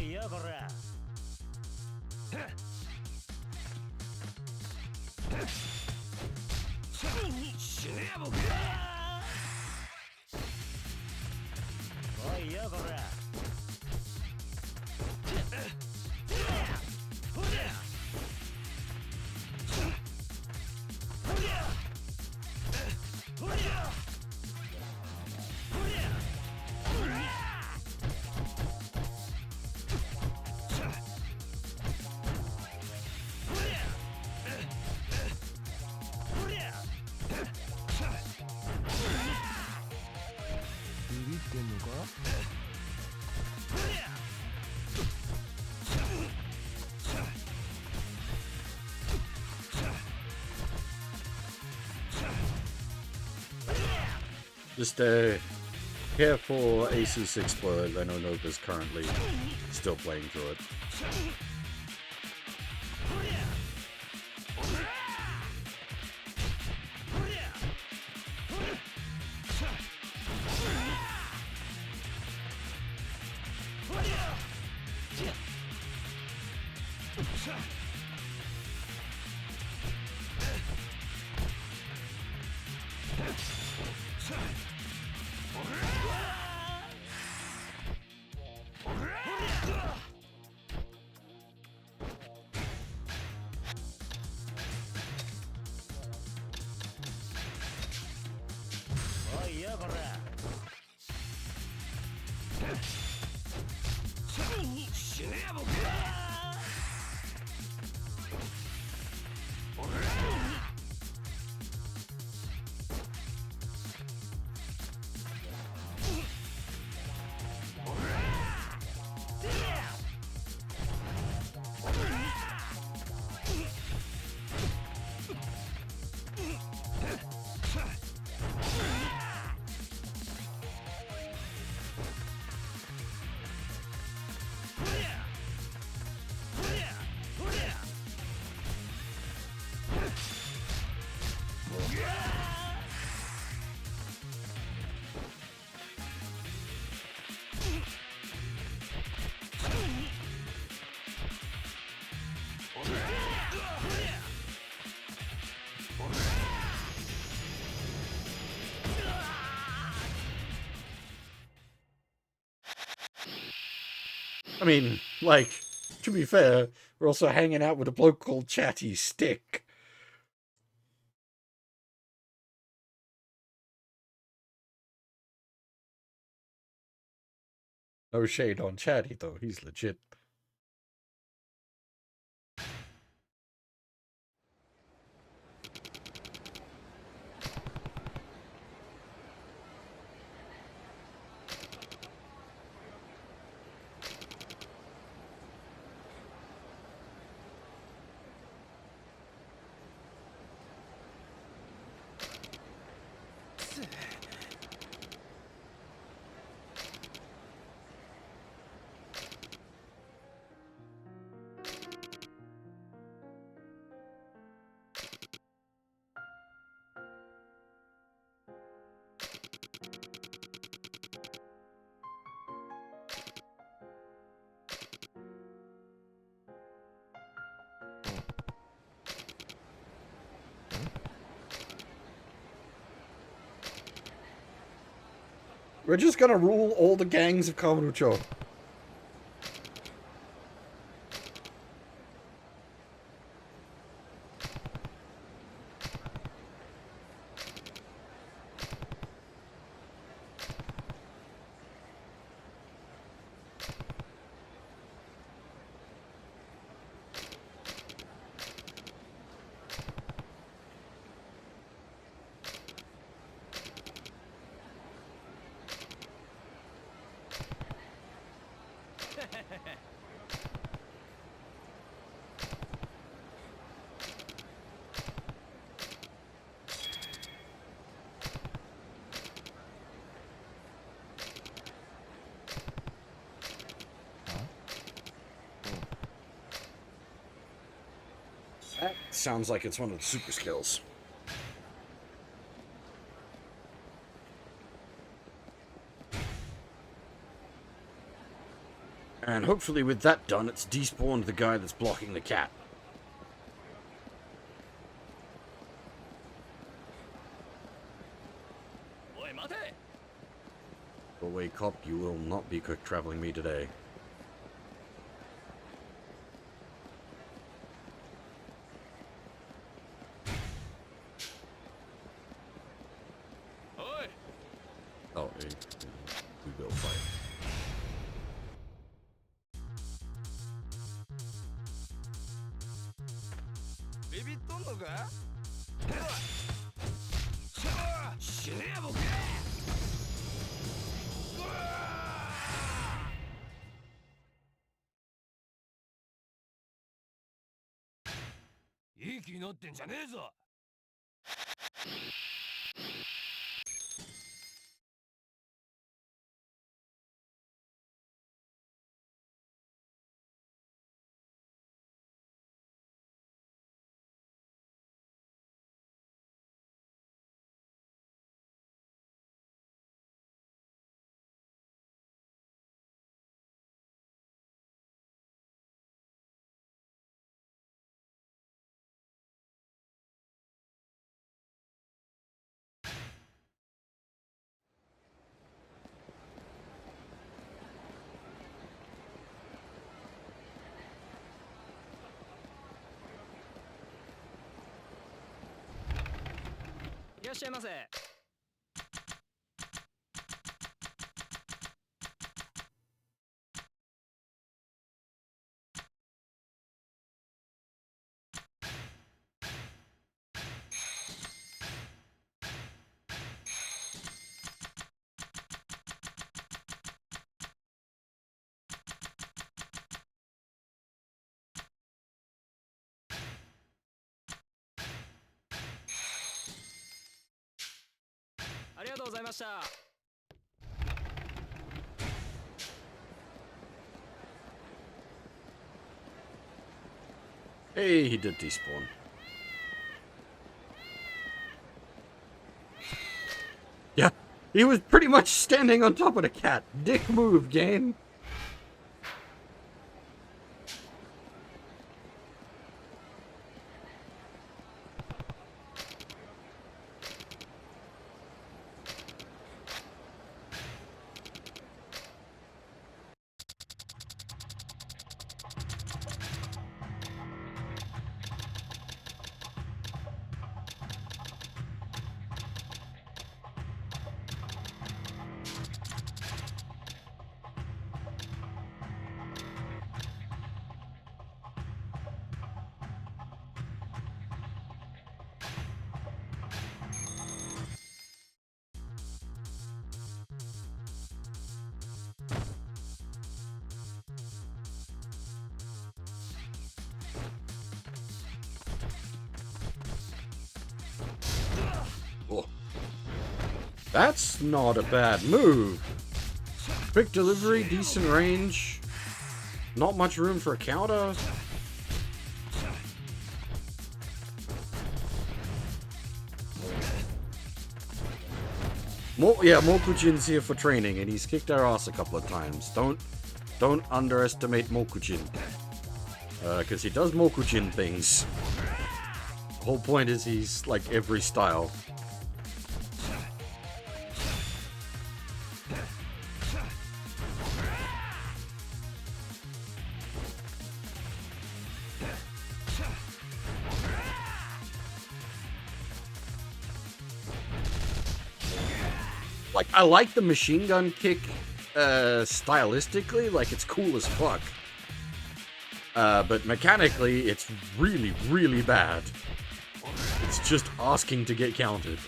いよこら。死ねや僕。おいよこら。ビビってんのか。Just care for AC6 spoilers. I know Nova's currently still playing through it. I mean, like, to be fair, we're also hanging out with a bloke called Chatty Stick. No shade on Chatty, though. He's legit. We're just gonna rule all the gangs of Kamurocho. That sounds like it's one of the super skills. And hopefully with that done, it's despawned the guy that's blocking the cat. Go away, cop, you will not be quick traveling me today. Oh, we will fight. Hey, he did despawn. Yeah, he was pretty much standing on top of the cat. Dick move, game. Oh. That's not a bad move. Quick delivery, decent range. Not much room for a counter. Mokujin's here for training, and he's kicked our ass a couple of times. Don't underestimate Mokujin. Because he does Mokujin things. The whole point is he's like every style. Like, I like the machine gun kick stylistically, like it's cool as fuck. But mechanically, it's really, really bad. It's just asking to get counted.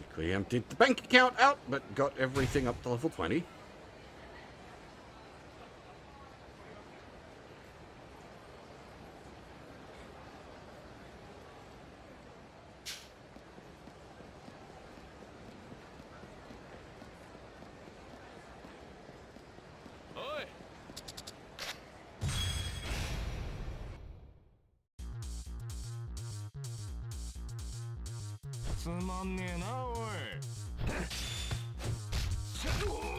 Basically emptied the bank account out, but got everything up to level 20.つまんねえなおい。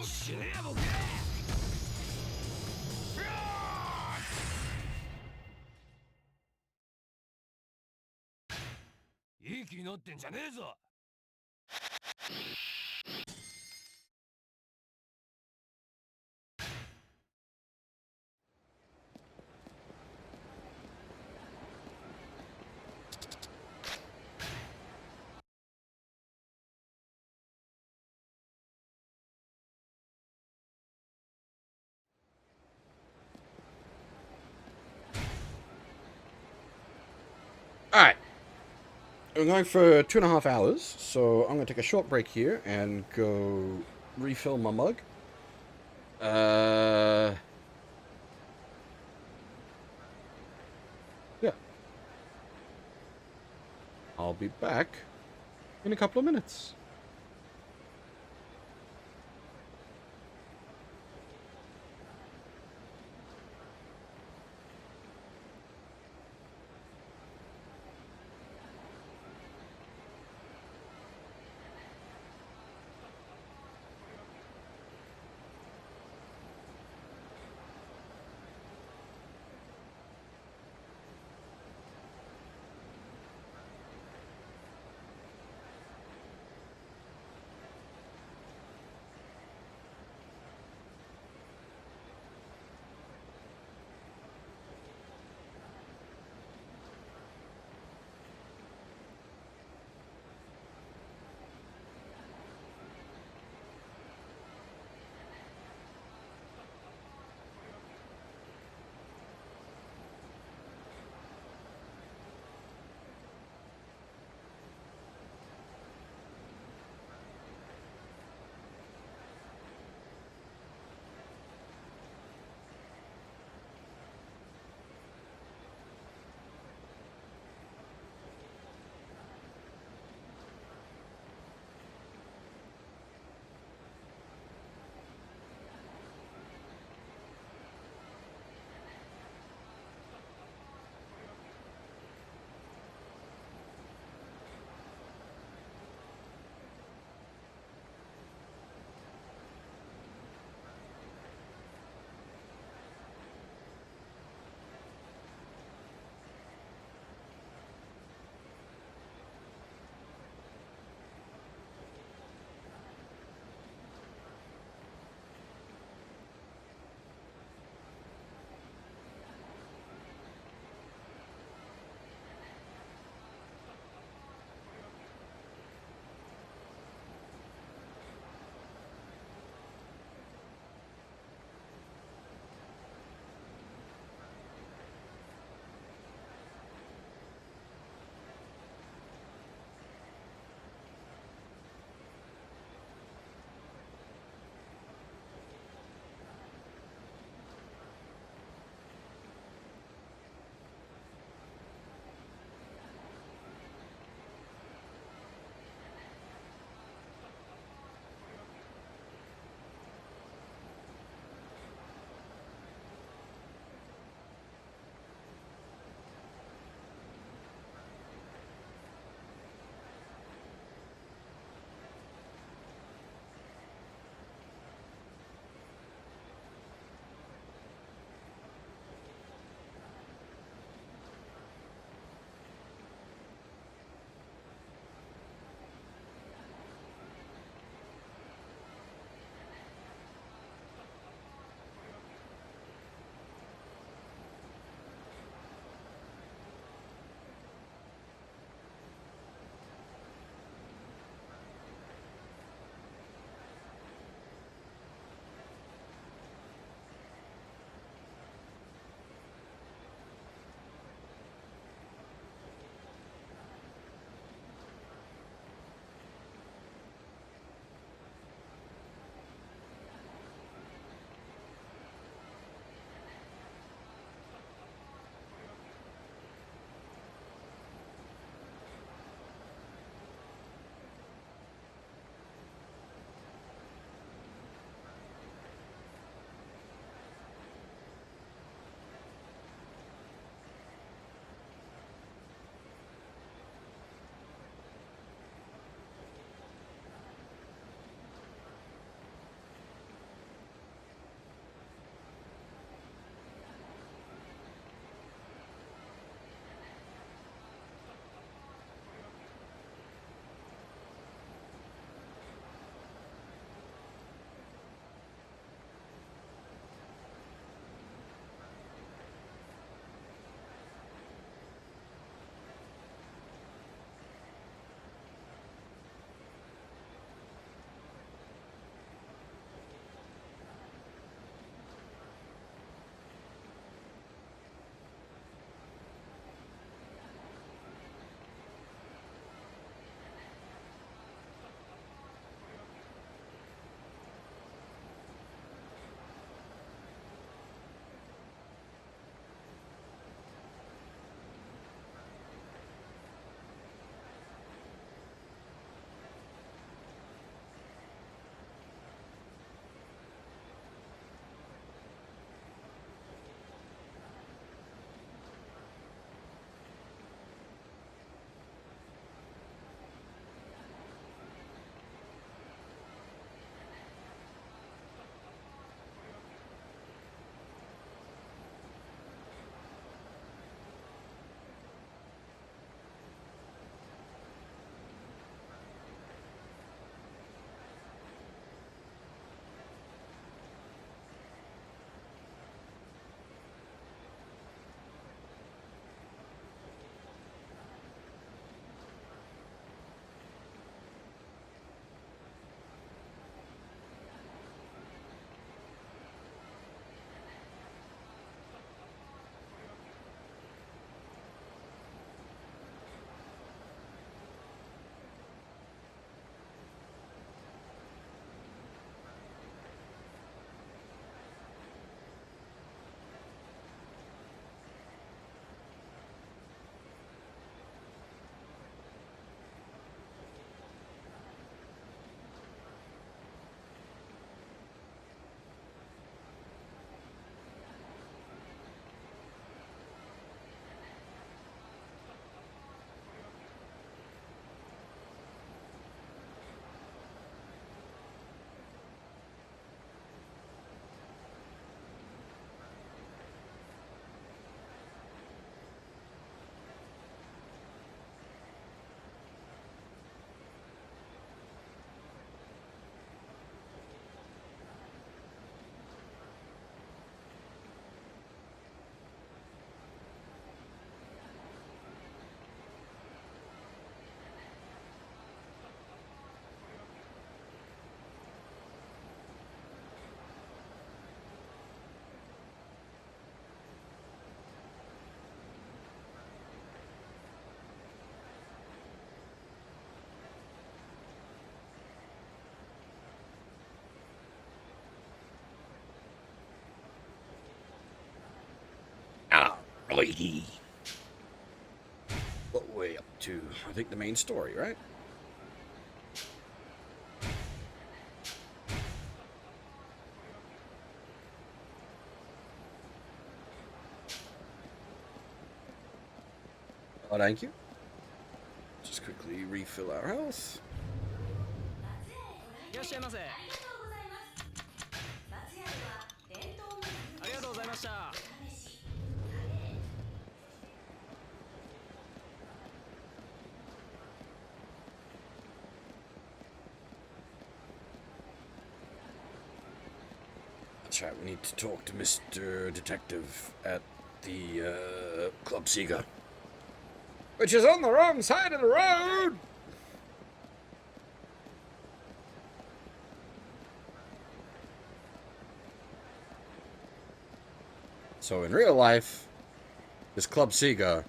死ねやボケ。いい気になってんじゃねえぞ。Alright. We're going for 2.5 hours, so I'm going to take a short break here and go refill my mug. Yeah. I'll be back in a couple of minutes. Lady. What way up to? I think the main story, right? Oh, thank you. Just quickly refill our health. いらっしゃいませ。ありがとうございました。 That's right, we need to talk to Mr. Detective at the Club Sega. Which is on the wrong side of the road! So in real life, this Club Sega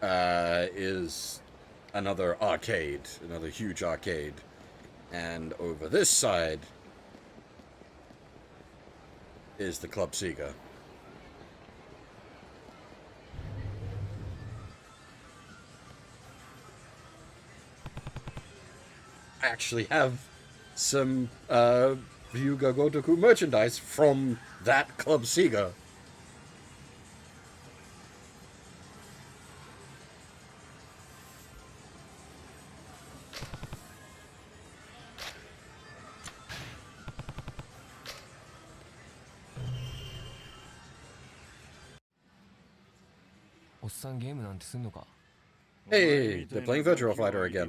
is another arcade, another huge arcade. And over this side is the Club Sega. I actually have some Ryuga Gotoku merchandise from that Club Sega. Hey, they're playing Virtual Fighter again.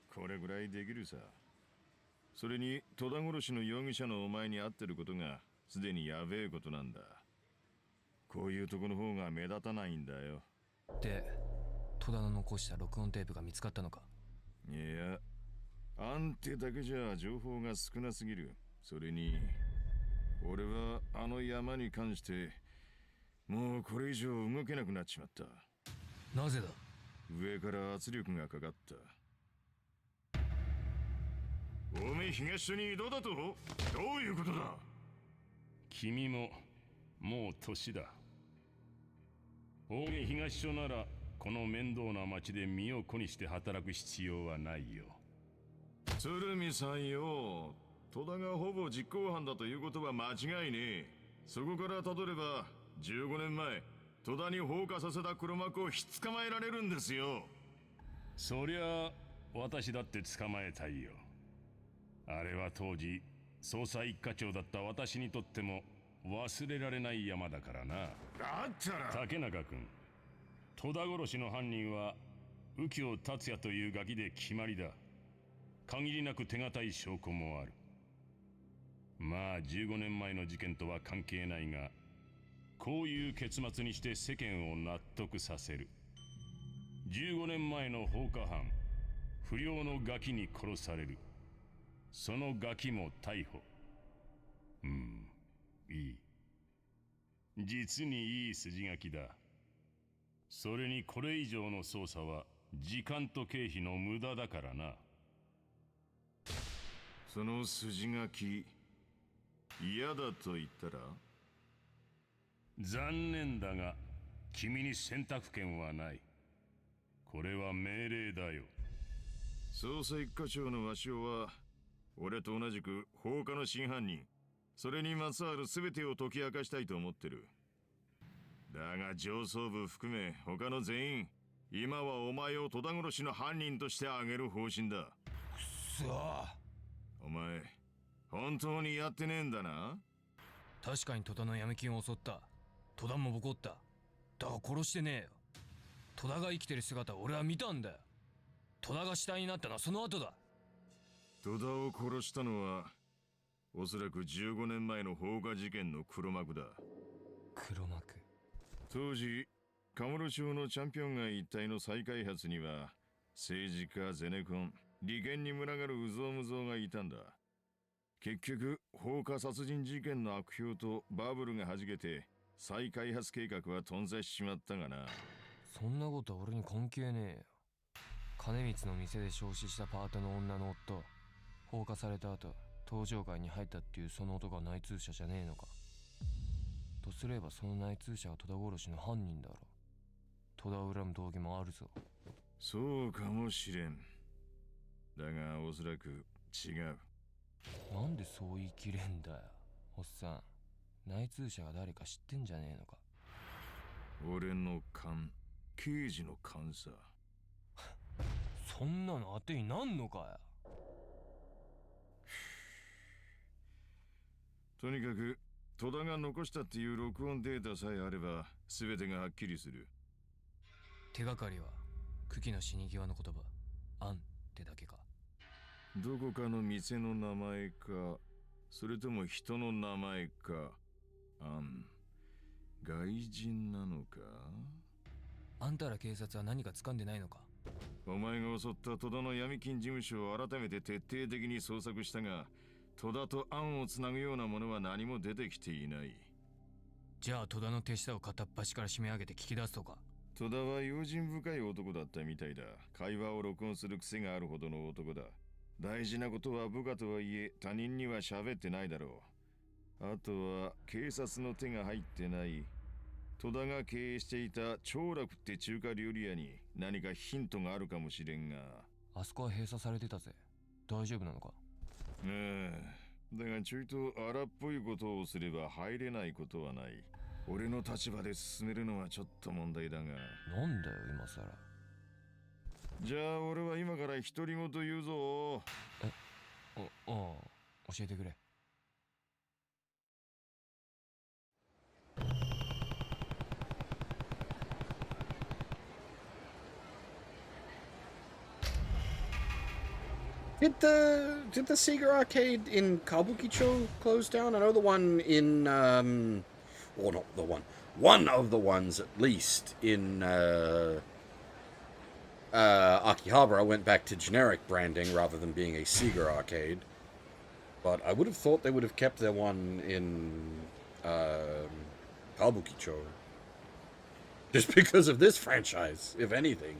これぐらいできるさ。それに戸田殺しの容疑者のお前に会ってることがすでにやべえことなんだ。こういうとこの方が目立たないんだよ。で、戸田の残した録音テープが見つかったのか？いや、あんてだけじゃ情報が少なすぎる。それに俺はあの山に関してもうこれ以上動けなくなっちまった。なぜだ？上から圧力がかかった。おめえ東署に異動だと？どういうことだ？君ももう年だ。大毛東署ならこの面倒な町で身を粉にして働く必要はないよ。鶴見さんよ、戸田がほぼ実行犯だということは間違いねえ。そこからたどれば15年前戸田に放火させた黒幕をひっ捕まえられるんですよ。そりゃ私だって捕まえたいよ。あれは当時捜査一課長だった私にとっても忘れられない山だからな。だったら竹中君、戸田殺しの犯人は右京達也というガキで決まりだ。限りなく手堅い証拠もある。まあ15年前の事件とは関係ないが、こういう結末にして世間を納得させる。15年前の放火犯、不良のガキに殺される。そのガキも逮捕。いい。実にいい筋書きだ。それにこれ以上の捜査は時間と経費の無駄だからな。その筋書き、嫌だと言ったら？残念だが、君に選択権はない。これは命令だよ。捜査一課長の鷲尾は、俺と同じく放火の真犯人、それにまつわる全てを解き明かしたいと思ってる。だが上層部含め他の全員、今はお前を戸田殺しの犯人として挙げる方針だ。くそー。お前、本当にやってねえんだな？確かに戸田の闇金を襲った。戸田もボコった。だが殺してねえよ。戸田が生きてる姿を俺は見たんだよ。戸田が死体になったのはその後だ。戸田を殺したのはおそらく15年前の放火事件の黒幕だ。黒幕。当時カムロ町のチャンピオン街一帯の再開発には政治家、ゼネコン、利権に群がる有象無象がいたんだ。結局放火殺人事件の悪評とバブルが弾けて再開発計画は頓挫しちまったがな。そんなことは俺に関係ねえよ。金光の店で焼死したパートの女の夫、放火された後登場会に入ったっていうその男が内通者じゃねえのか？とすればその内通者は戸田殺しの犯人だろう。戸田を恨む動機もあるぞ。そうかもしれん。だがおそらく違う。なんでそう言い切れんだよ。おっさん、内通者が誰か知ってんじゃねえのか。俺の勘、刑事の勘さ。そんなの当てになんのかよ。とにかく戸田が残したっていう録音データさえあれば全てがはっきりする。手がかりは久喜の死に際の言葉「アン」ってだけか。どこかの店の名前か、それとも人の名前か。外人なのか。あんたら警察は何か掴んでないのか。お前が襲った戸田の闇金事務所を改めて徹底的に捜索したが、戸田とアンをつなぐようなものは何も出てきていない。じゃあ戸田の手下を片っ端から締め上げて聞き出すとか。戸田は用心深い男だったみたいだ。会話を録音する癖があるほどの男だ。大事なことは部下とはいえ他人には喋ってないだろう。あとは警察の手が入ってない戸田が経営していた長楽って中華料理屋に何かヒントがあるかもしれんが。あそこは閉鎖されてたぜ。大丈夫なのか。だがちょいと荒っぽいことをすれば入れないことはない。俺の立場で進めるのはちょっと問題だが。なんだよ今さら。じゃあ俺は今から独り言言うぞ。教えてくれ。Did the Sega arcade in Kabukicho close down? I know the one in or not the one of the ones at least in Akihabara went back to generic branding rather than being a Sega arcade. But I would have thought they would have kept their one in Kabukicho. Just because of this franchise, if anything.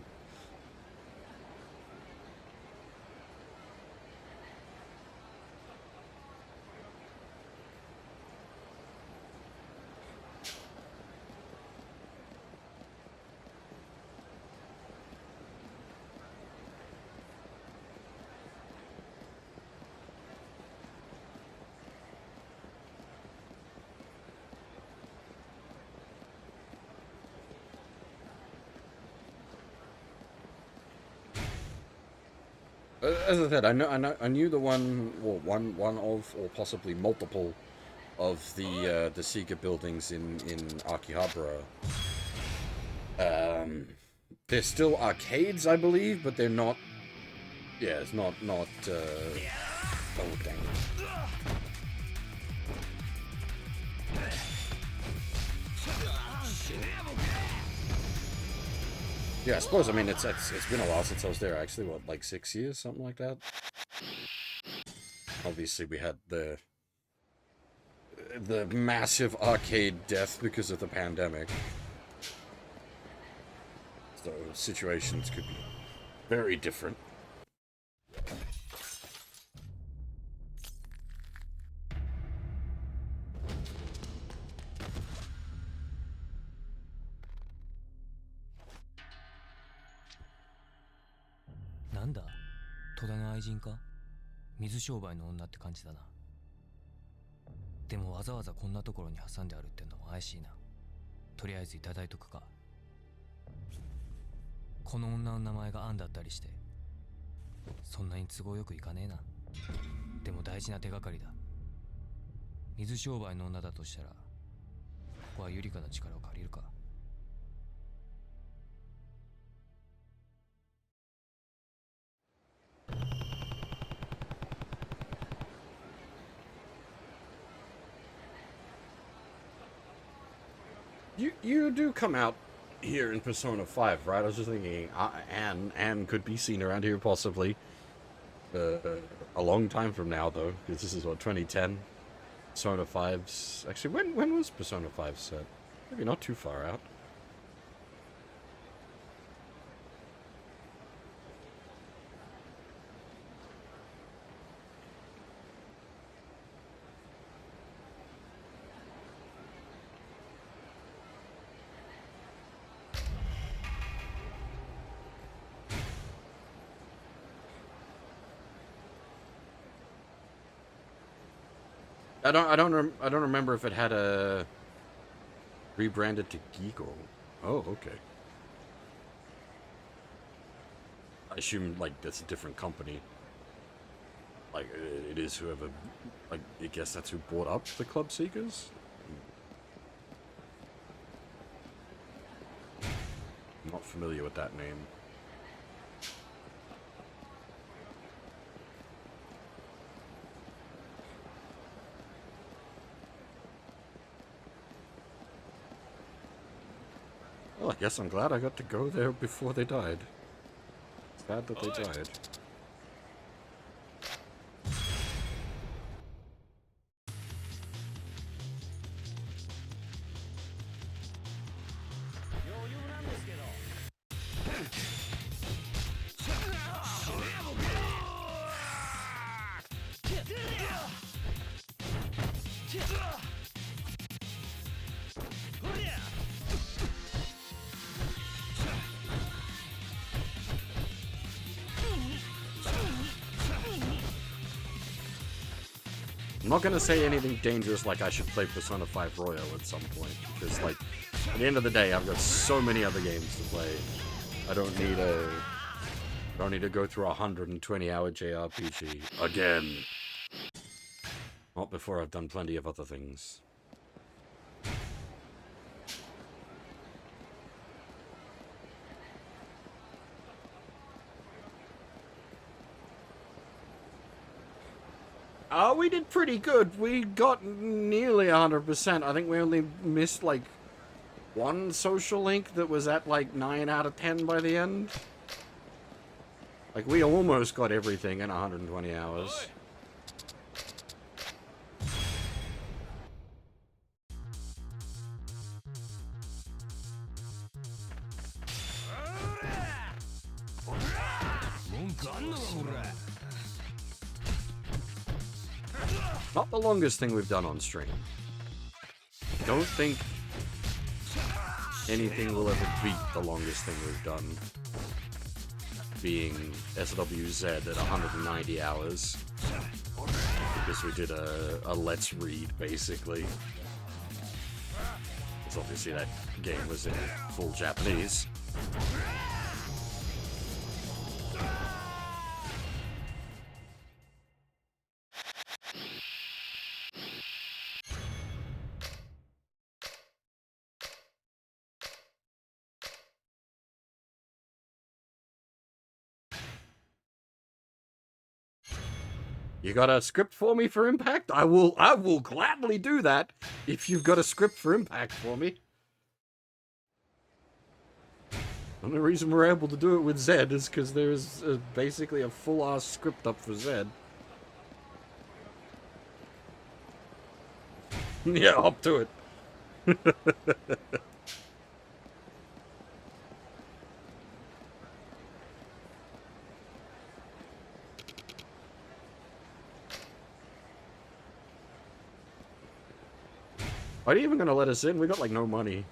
As I said, I knew the one, or one of, or possibly multiple of the Sega buildings in Akihabara. They're still arcades, I believe, but they're not. Yeah, it's not. Oh dang it. Yeah, I suppose. I mean, it's been a while since I was there. Actually, what, like 6 years, something like that. Obviously, we had the massive arcade death because of the pandemic, so situations could be very different. Nanda? 戸田の愛人か？水商売の女って感じだな。でもわざわざこんなところに挟んであるってのも怪しいな。とりあえずいただいとくか。この女の名前がアンだったりして、そんなに都合よくいかねえな。でも大事な手がかりだ。水商売の女だとしたら、ここはユリカの力を借りるか。You do come out here in Persona 5, right? I was just thinking, Anne could be seen around here possibly. A long time from now, though, because this is, what, 2010? Persona 5's... Actually, when was Persona 5 set? Maybe not too far out. I don't remember if it had a rebranded to Geeko. Oh, okay. I assume like that's a different company. Like it is whoever. Like I guess that's who bought up the Club Seekers. I'm not familiar with that name. Well, I guess I'm glad I got to go there before they died. Sad that they died. I'm not gonna say anything dangerous like I should play Persona 5 Royal at some point, because like, at the end of the day, I've got so many other games to play. I don't need to go through a 120-hour JRPG again. Not before I've done plenty of other things. Oh, we did pretty good. We got nearly 100%. I think we only missed, like, one social link that was at, like, 9 out of 10 by the end. Like, we almost got everything in 120 hours. Not the longest thing we've done on stream. Don't think anything will ever beat the longest thing we've done. Being SWZ at 190 hours. Because we did a let's read, basically. Because obviously that game was in full Japanese. You got a script for me for Impact? I will gladly do that if you've got a script for Impact for me. The only reason we're able to do it with Zed is because there's basically a full-ass script up for Zed. Yeah, up to it. Are you even gonna let us in? We got like no money.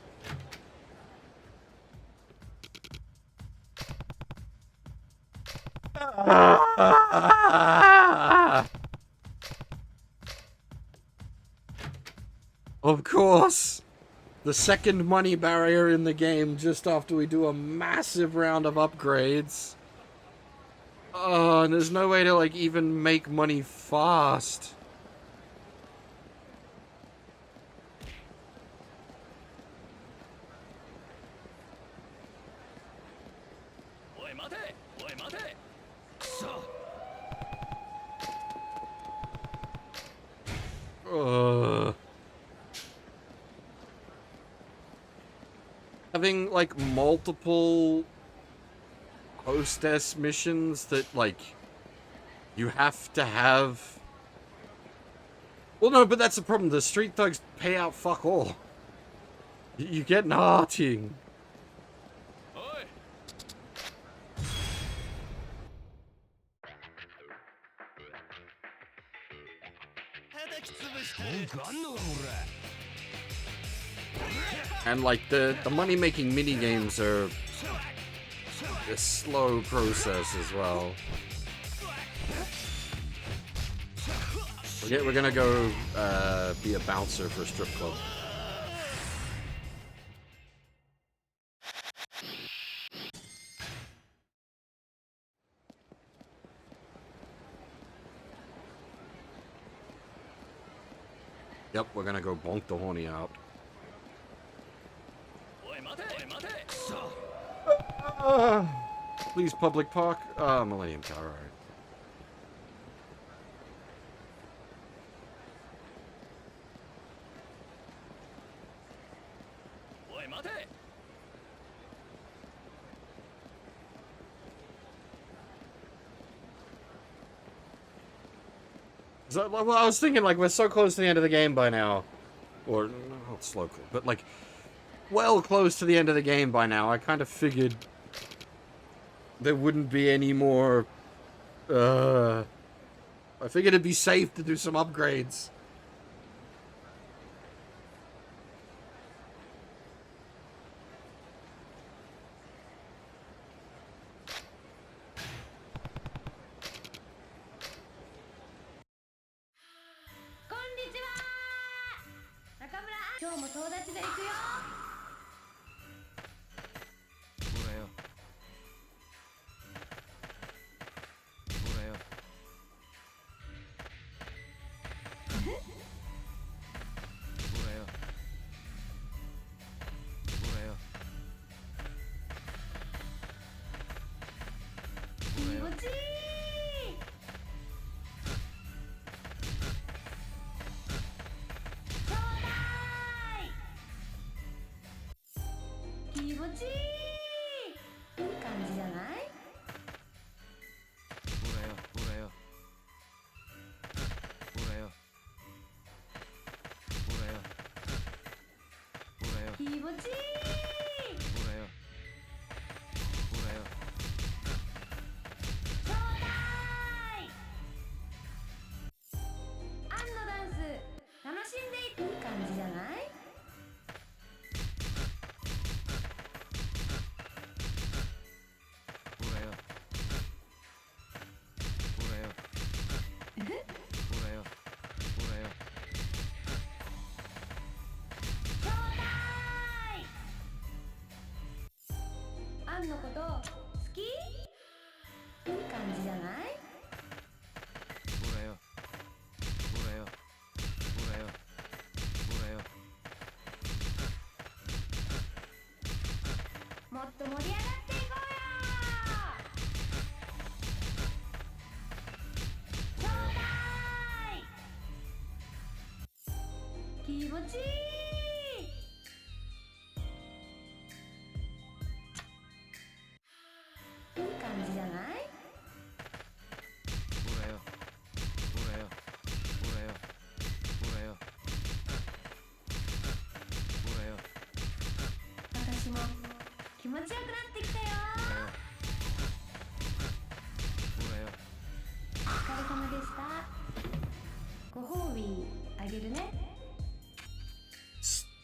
Of course! The second money barrier in the game just after we do a massive round of upgrades. Oh, and there's no way to like even make money fast. Having like multiple hostess missions that like you have to have. Well, no, but that's the problem. The street thugs pay out fuck all. You get nothing. And like the money-making mini-games are a slow process as well. We're gonna go be a bouncer for a strip club. Yep, we're gonna go bonk the horny out. Please, public park. Millennium Tower. All right. So, well, I was thinking, like, we're so close to the end of the game by now. Or, not slow, but, like, well close to the end of the game by now. I kind of figured there wouldn't be any more, I figured it'd be safe to do some upgrades.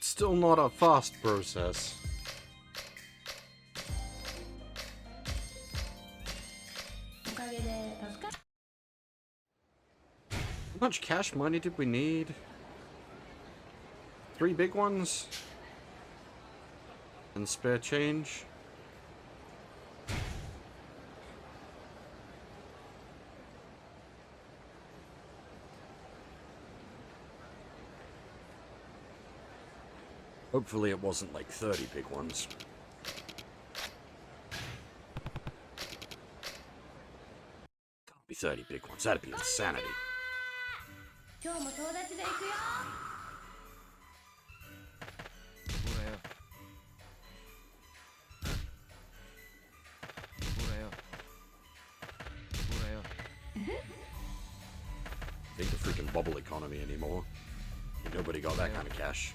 Still not a fast process. How much cash money did we need? 3 big ones? And spare change? Hopefully it wasn't like 30 big ones. Can't be 30 big ones, that'd be insanity. Ain't the freaking bubble economy anymore. Nobody got that kind of cash.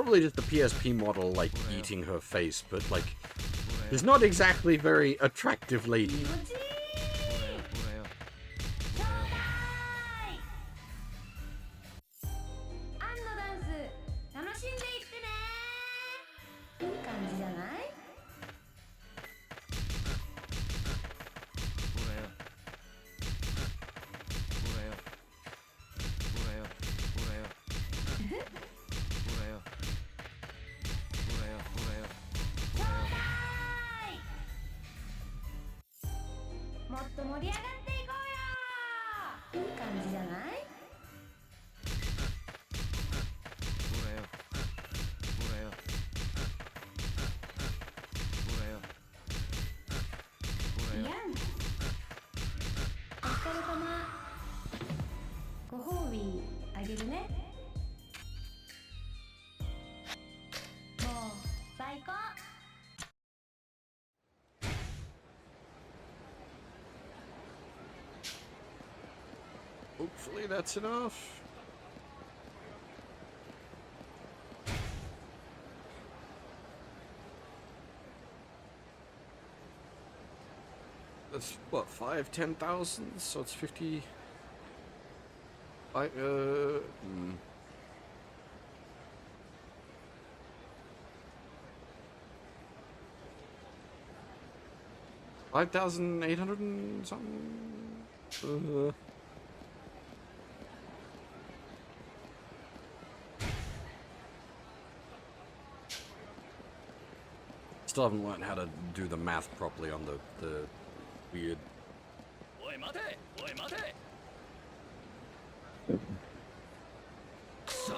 probably just the PSP model, like, eating her face, but, like, she's not exactly very attractive lady. Hopefully that's enough. That's what, 10,000? So it's 50. $5,800 and something. Still haven't learned how to do the math properly on the weird. It's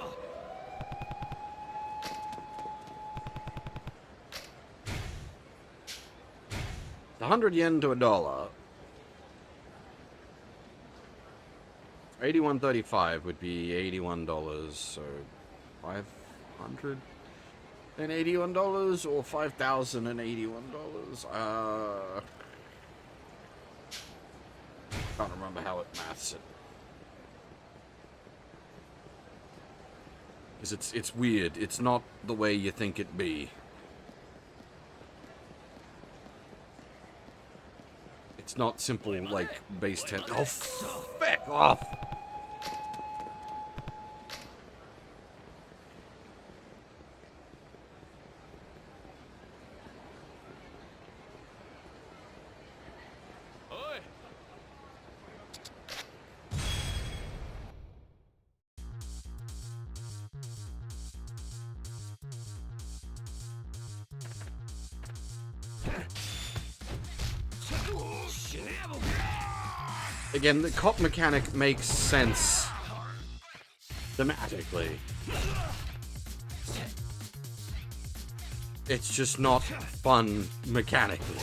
100 yen to $1. 81.35 would be $81, so $581 or $5,081. Can't remember how it maths it. Because it's weird. It's not the way you think it'd be. It's not simple like base 10. Oh, feck off! Again, the cop mechanic makes sense thematically. It's just not fun mechanically.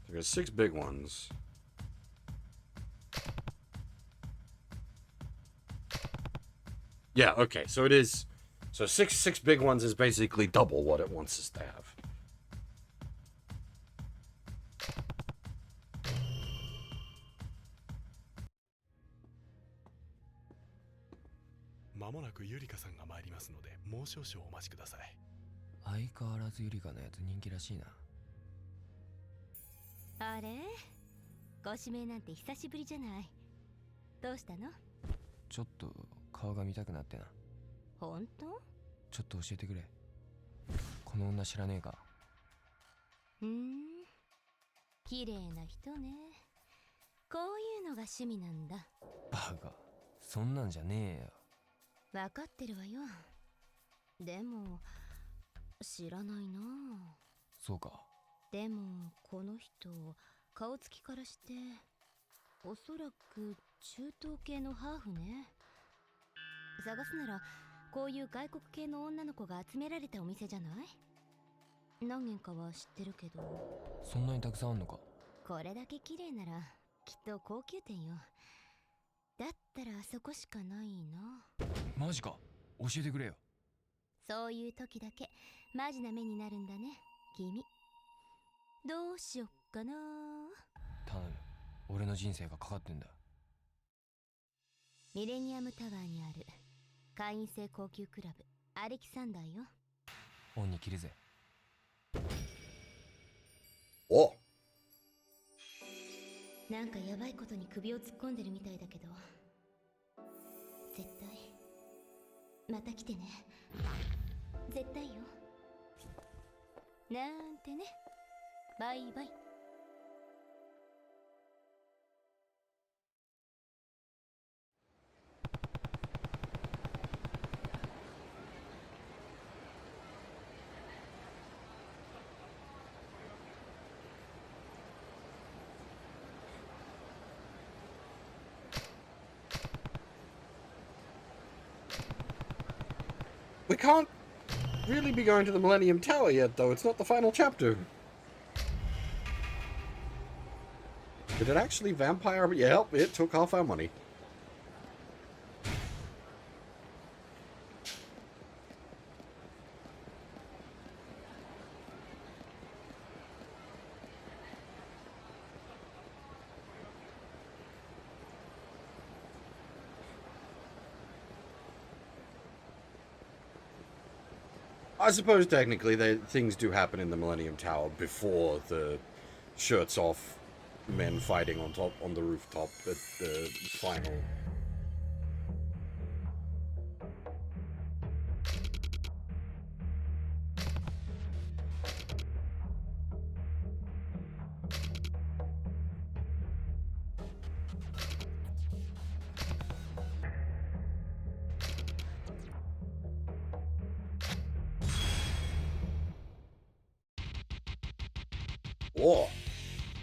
There's 6 big ones. Yeah, okay, so it is. So six big ones is basically double what it wants us to have.あれご指名なんて久しぶりじゃない。どうしたの？ちょっと顔が見たくなってな。本当？ちょっと教えてくれ。この女知らねえか？綺麗な人ね。こういうのが趣味なんだ。バカ、そんなんじゃねえよ。わかってるわよ。でも知らないな。そうか。でもこの人顔つきからしておそらく中東系のハーフね。探すならこういう外国系の女の子が集められたお店じゃない？何軒かは知ってるけど。そんなにたくさんあんのか？これだけ綺麗ならきっと高級店よ。だったらあそこしかないな。マジか、教えてくれよ。そういう時だけマジな目になるんだね君。どうしよっかな。頼む、俺の人生がかかってんだ。ミレニアムタワーにある会員制高級クラブアレキサンダーよ。恩に切るぜ。お、なんかヤバいことに首を突っ込んでるみたいだけど、絶対また来てね。絶対よ。なんてね。バイバイ。We can't really be going to the Millennium Tower yet, though. It's not the final chapter. Did it actually vampire? Yeah, it took half our money. I suppose technically things do happen in the Millennium Tower before the shirts off men fighting on the rooftop at the final. Oh,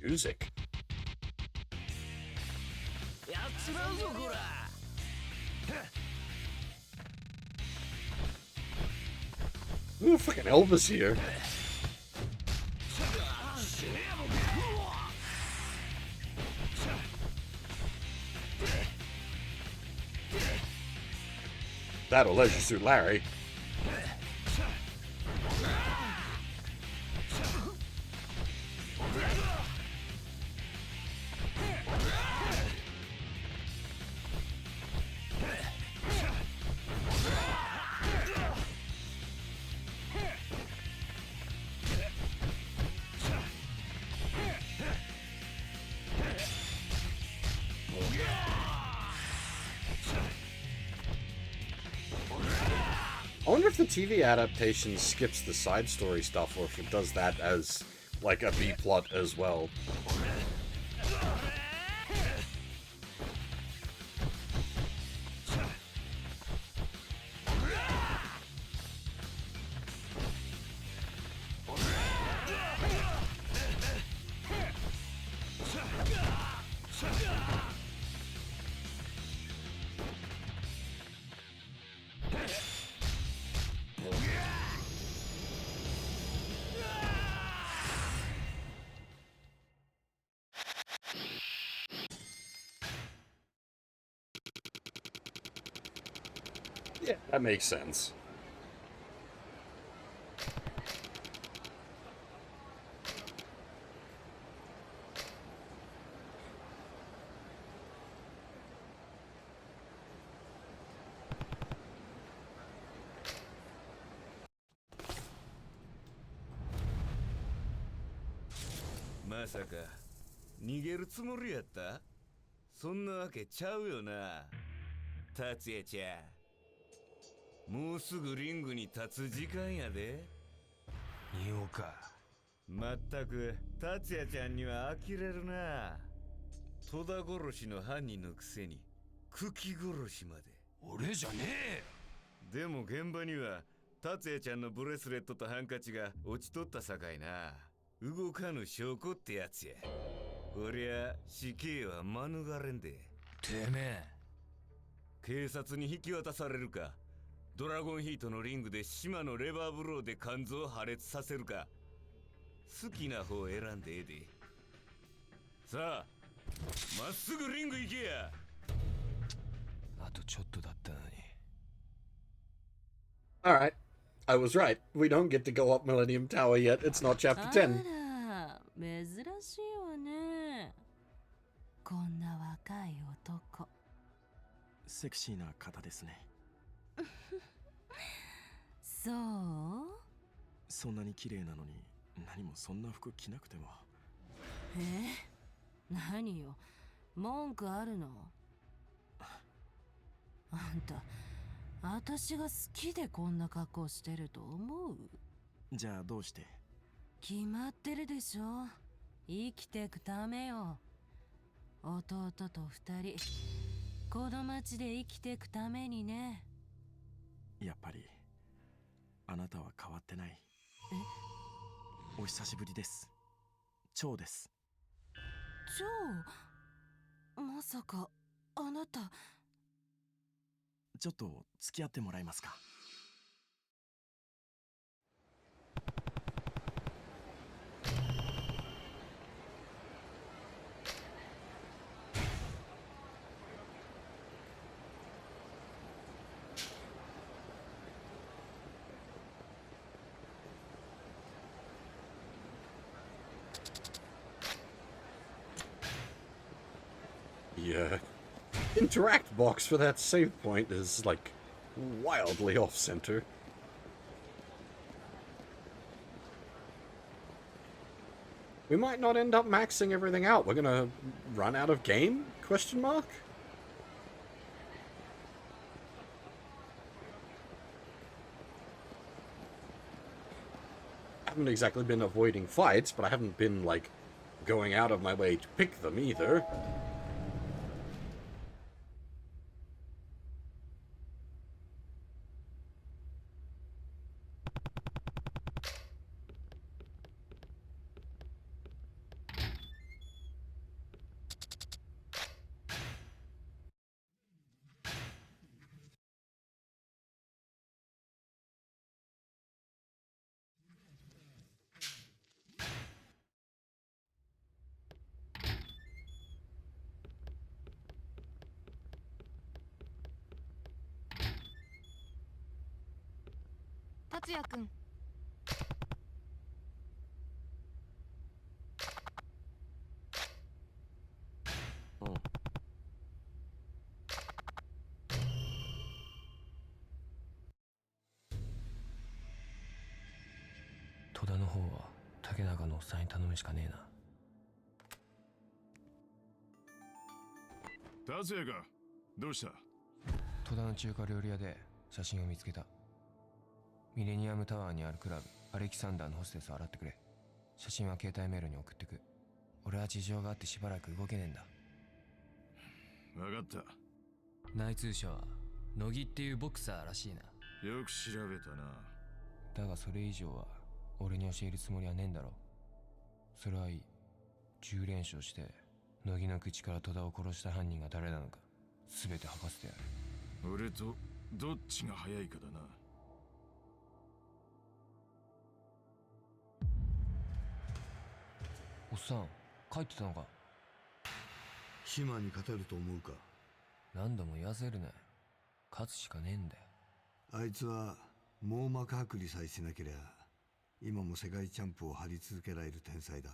music. Ooh, fucking Elvis here. That'll Leisure Suit Larry. I wonder if the TV adaptation skips the side story stuff, or if it does that as, like, a B-plot as well. Yeah, that makes sense. Masaka, 逃げるつもりやった？そんなわけちゃうよな、達也ちゃん。もうすぐリングに立つ時間やで。言おうか。まったく達也ちゃんには呆れるな。戸田殺しの犯人のくせに茎殺しまで。俺じゃねえ。でも現場には達也ちゃんのブレスレットとハンカチが落ちとったさかいな。動かぬ証拠ってやつや。こりゃ死刑は免れんで。てめえ。警察に引き渡されるか、ドラゴンヒートのリングで島のレバーブローで肝臓を破裂させるか、好きな方を選んでええで。さあ、まっすぐリング行けや。あとちょっとだったのに。Alright. I was right. We don't get to go up Millennium Tower yet. It's not chapter 10. あら、珍しいわね。こんな若い男。セクシーな方ですね。そう？そんなに綺麗なのに何もそんな服着なくても。何よ、文句あるの？あんた、私が好きでこんな格好してると思う？じゃあどうして？決まってるでしょ。生きてくためよ。弟と二人、この町で生きてくためにね。やっぱりあなたは変わってない。お久しぶりです。蝶です。蝶？まさかあなた。ちょっと付き合ってもらえますか？The interact box for that save point is, like, wildly off-center. We might not end up maxing everything out. We're gonna run out of game? Question mark? I haven't exactly been avoiding fights, but I haven't been, like, going out of my way to pick them either. Tatsuya-kun。戸田の方は竹中のおっさんに頼むしかねえな。達也がどうした？戸田の中華料理屋で写真を見つけた。ミレニアムタワーにあるクラブアレキサンダーのホステスを洗ってくれ。写真は携帯メールに送ってく。俺は事情があってしばらく動けねえんだ。分かった。内通者は乃木っていうボクサーらしいな。よく調べたな。だがそれ以上は俺に教えるつもりはねえんだろ。それはいい。10連勝して乃木の口から戸田を殺した犯人が誰なのか全て吐かせてやる。俺とどっちが早いかだな。おっさん帰ってたのか？島に勝てると思うか？何度も言わせるな。勝つしかねえんだよ。あいつは網膜剥離さえしなけりゃ今も世界チャンプを張り続けられる天才だ。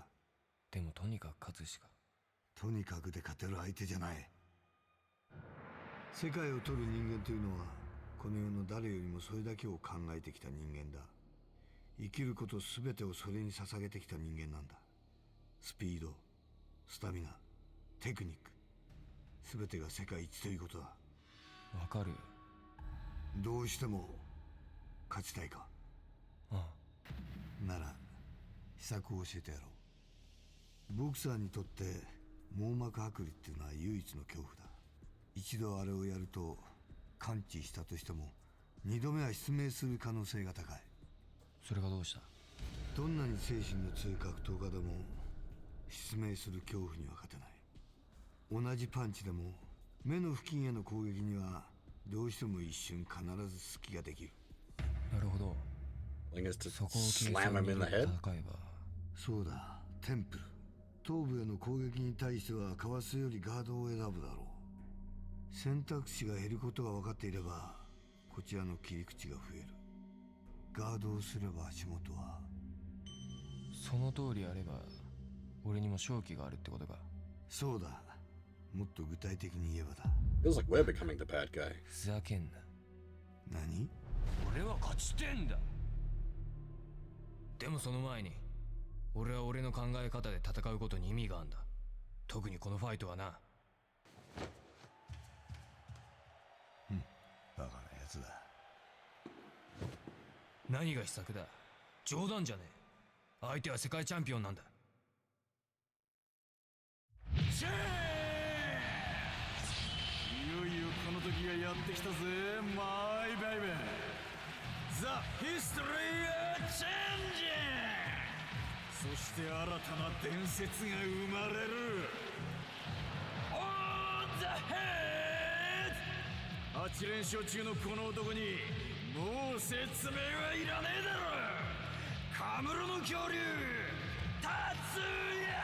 でもとにかく勝つしか。とにかくで勝てる相手じゃない。世界を取る人間というのはこの世の誰よりもそれだけを考えてきた人間だ。生きること全てをそれに捧げてきた人間なんだ。スピード、スタミナ、テクニック、全てが世界一ということだ。わかるよ。どうしても勝ちたいか？ああ。なら秘策を教えてやろう。ボクサーにとって網膜剥離っていうのは唯一の恐怖だ。一度あれをやると完治したとしても二度目は失明する可能性が高い。それがどうした？どんなに精神の強い格闘家でも失明する恐怖には勝てない。同じパンチでも目の付近への攻撃にはどうしても一瞬必ず隙ができる。なるほど。 そこをslam him in the head? そうだ、テンプル。頭部への攻撃に対してはかわすよりガードを選ぶだろう。選択肢が減ることが分かっていればこちらの切り口が増える。ガードをすれば足元は。その通りやれば俺にも勝機があるってことか。そうだ、もっと具体的に言えばだ。 Feels like we're becoming the bad guy. ふざけんな。何？俺は勝ちてんだ。でもその前に俺は俺の考え方で戦うことに意味があるんだ。特にこのファイトはな。バカなやつだ。何が秘策だ。冗談じゃねえ。相手は世界チャンピオンなんだ。シェーいよいよこの時がやってきたぜ、マイベイベー。ザ・ヒストリー・チェンジ。そして新たな伝説が生まれる。オン・ザ・ヘッド。8連勝中のこの男にもう説明はいらねえだろ。カムロの恐竜達也。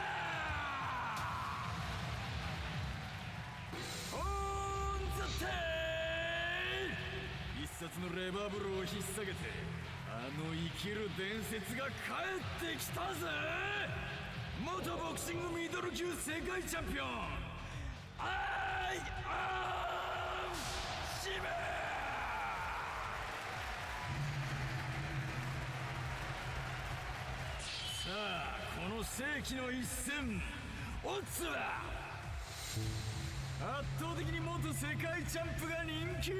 オン・ザ・テイル。必殺のレバーブローを引っ提げて生きる伝説が帰ってきたぜ。元ボクシングミドル級世界チャンピオンアイアンシメ。さあこの世紀の一戦、オッズは圧倒的に元世界チャンプが人気。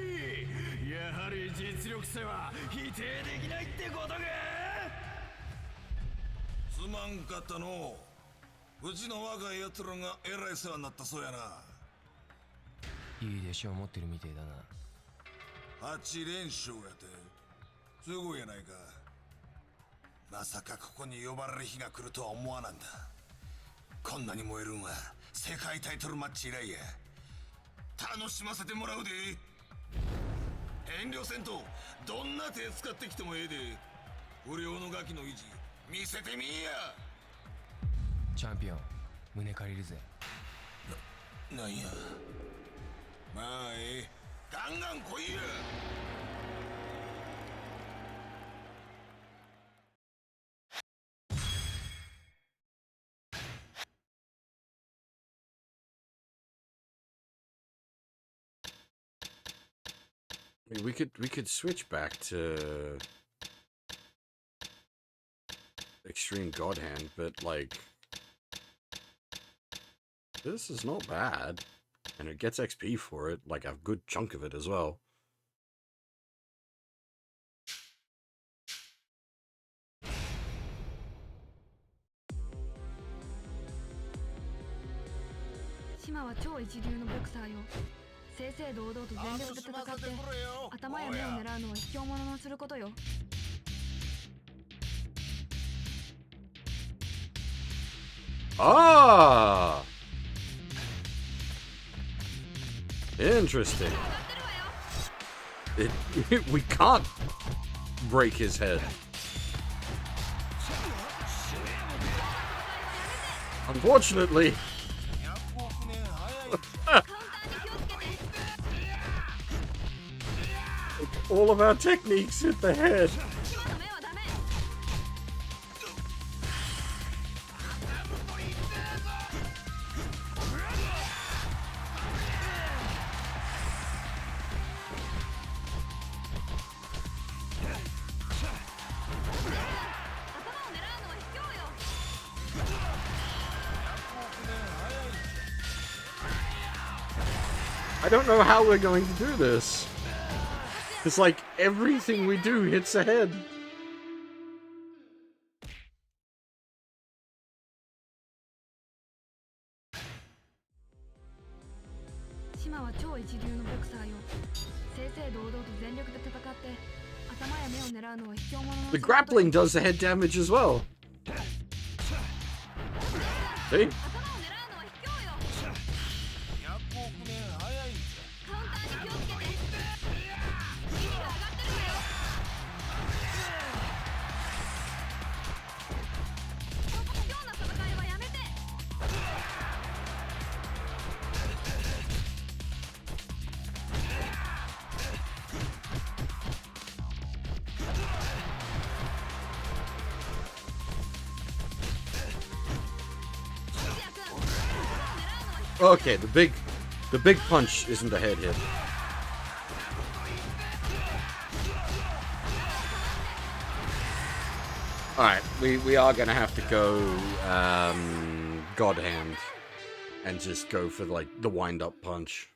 やはり実力差は否定できないってことか。すまんかったのう。うちの若いやつらがえらい世話になったそうやな。いい弟子を持ってるみてえだな。8連勝やてすごいやないか。まさかここに呼ばれる日が来るとは思わなんだ。こんなに燃えるんは世界タイトルマッチ以来や。楽しませてもらうで。遠慮せんとどんな手使ってきてもええで。不良のガキの意地見せてみいや。チャンピオン胸借りるぜ。なんや。まあええ、ガンガン来いや。I mean, we could switch back to Extreme God Hand, but like this is not bad, and it gets XP for it, like a good chunk of it as well. Shimaは超一流のボクサーよ。正々堂々と全力で戦って頭や目を狙うのは卑怯者のすることよ。Ah! Interesting. We can't break his head. Unfortunately. All of our techniques hit the head. I don't know how we're going to do this. It's like everything we do hits a head. Shima は超一流のボクサーよ。正々堂々と全力で戦って頭や目を狙うのは卑怯者の。 The grappling does the head damage as well. See? Okay, the big punch isn't a head hit. Alright, we are gonna have to go God Hand and just go for like the wind up punch.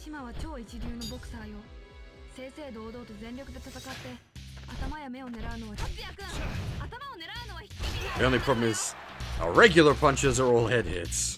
島は超一流のボクサーよ。正々堂々と全力で戦って頭や目を狙うのは達也くん。頭を狙うのは引き気味だ。 The only problem is our regular punches are all head hits.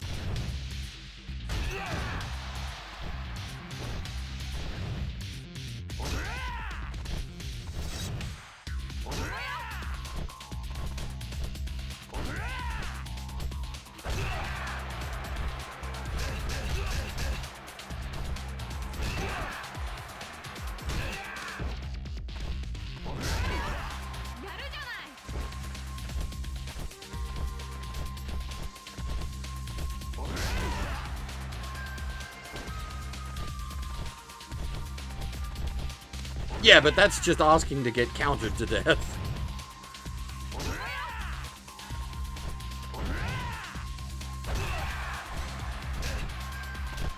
Yeah, but that's just asking to get countered to death.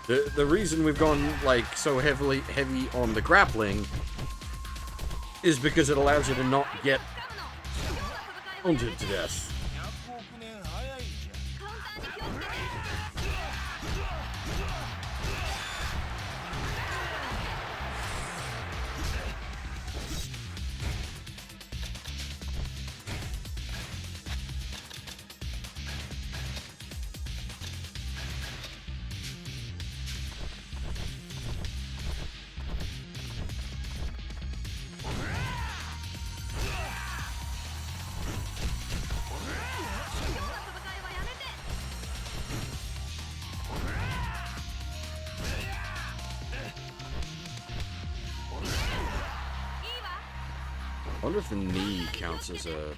The reason we've gone like so heavy on the grappling is because it allows you to not get countered to death. I wonder if the knee counts as a...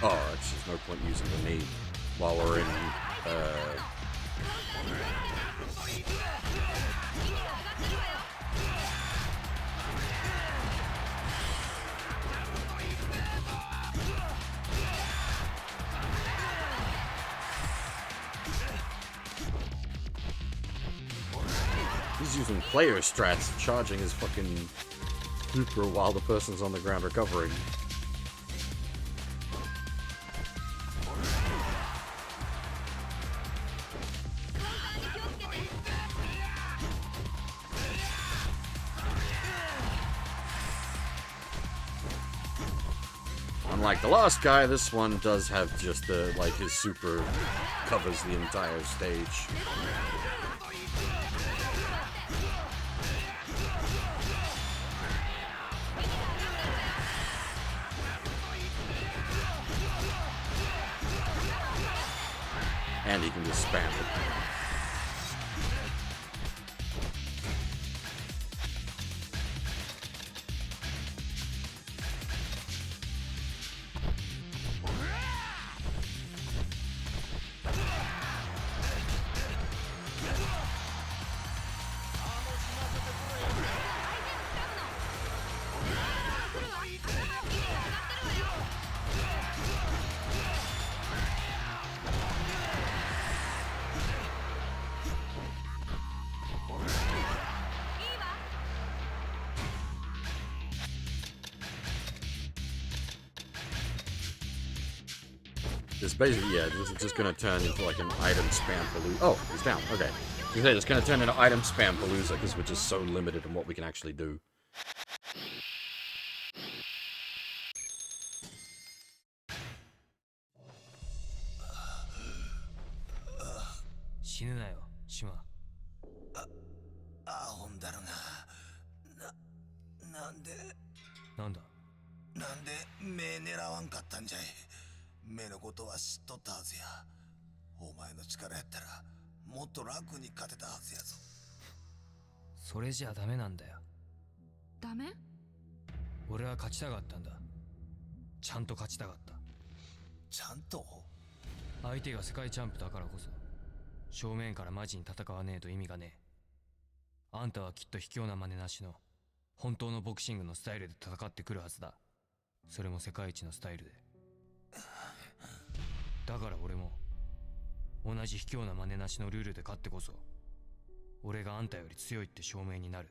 Oh, it's just no point using the knee while we're in, He's using player strats, charging his fucking super while the person's on the ground recovering. Unlike the last guy, this one does have just the, like, his super covers the entire stage. And he can just spam it. It's basically, yeah, this is just gonna turn into like an item spam palooza. Oh, he's down, okay. It's gonna turn into item spam palooza because we're just so limited in what we can actually do. 死ぬなよ、島。アホんだろな。なんでなんだ。なんで目狙わんかったんじゃい。目のことは知っとったはずや。お前の力やったらもっと楽に勝てたはずやぞ。それじゃダメなんだよ。ダメ？俺は勝ちたかったんだ。ちゃんと勝ちたかった。ちゃんと？相手が世界チャンプだからこそ正面からマジに戦わねえと意味がねえ。あんたはきっと卑怯な真似なしの本当のボクシングのスタイルで戦ってくるはずだ。それも世界一のスタイルで。だから俺も同じ卑怯な真似なしのルールで勝ってこそ俺があんたより強いって証明になる。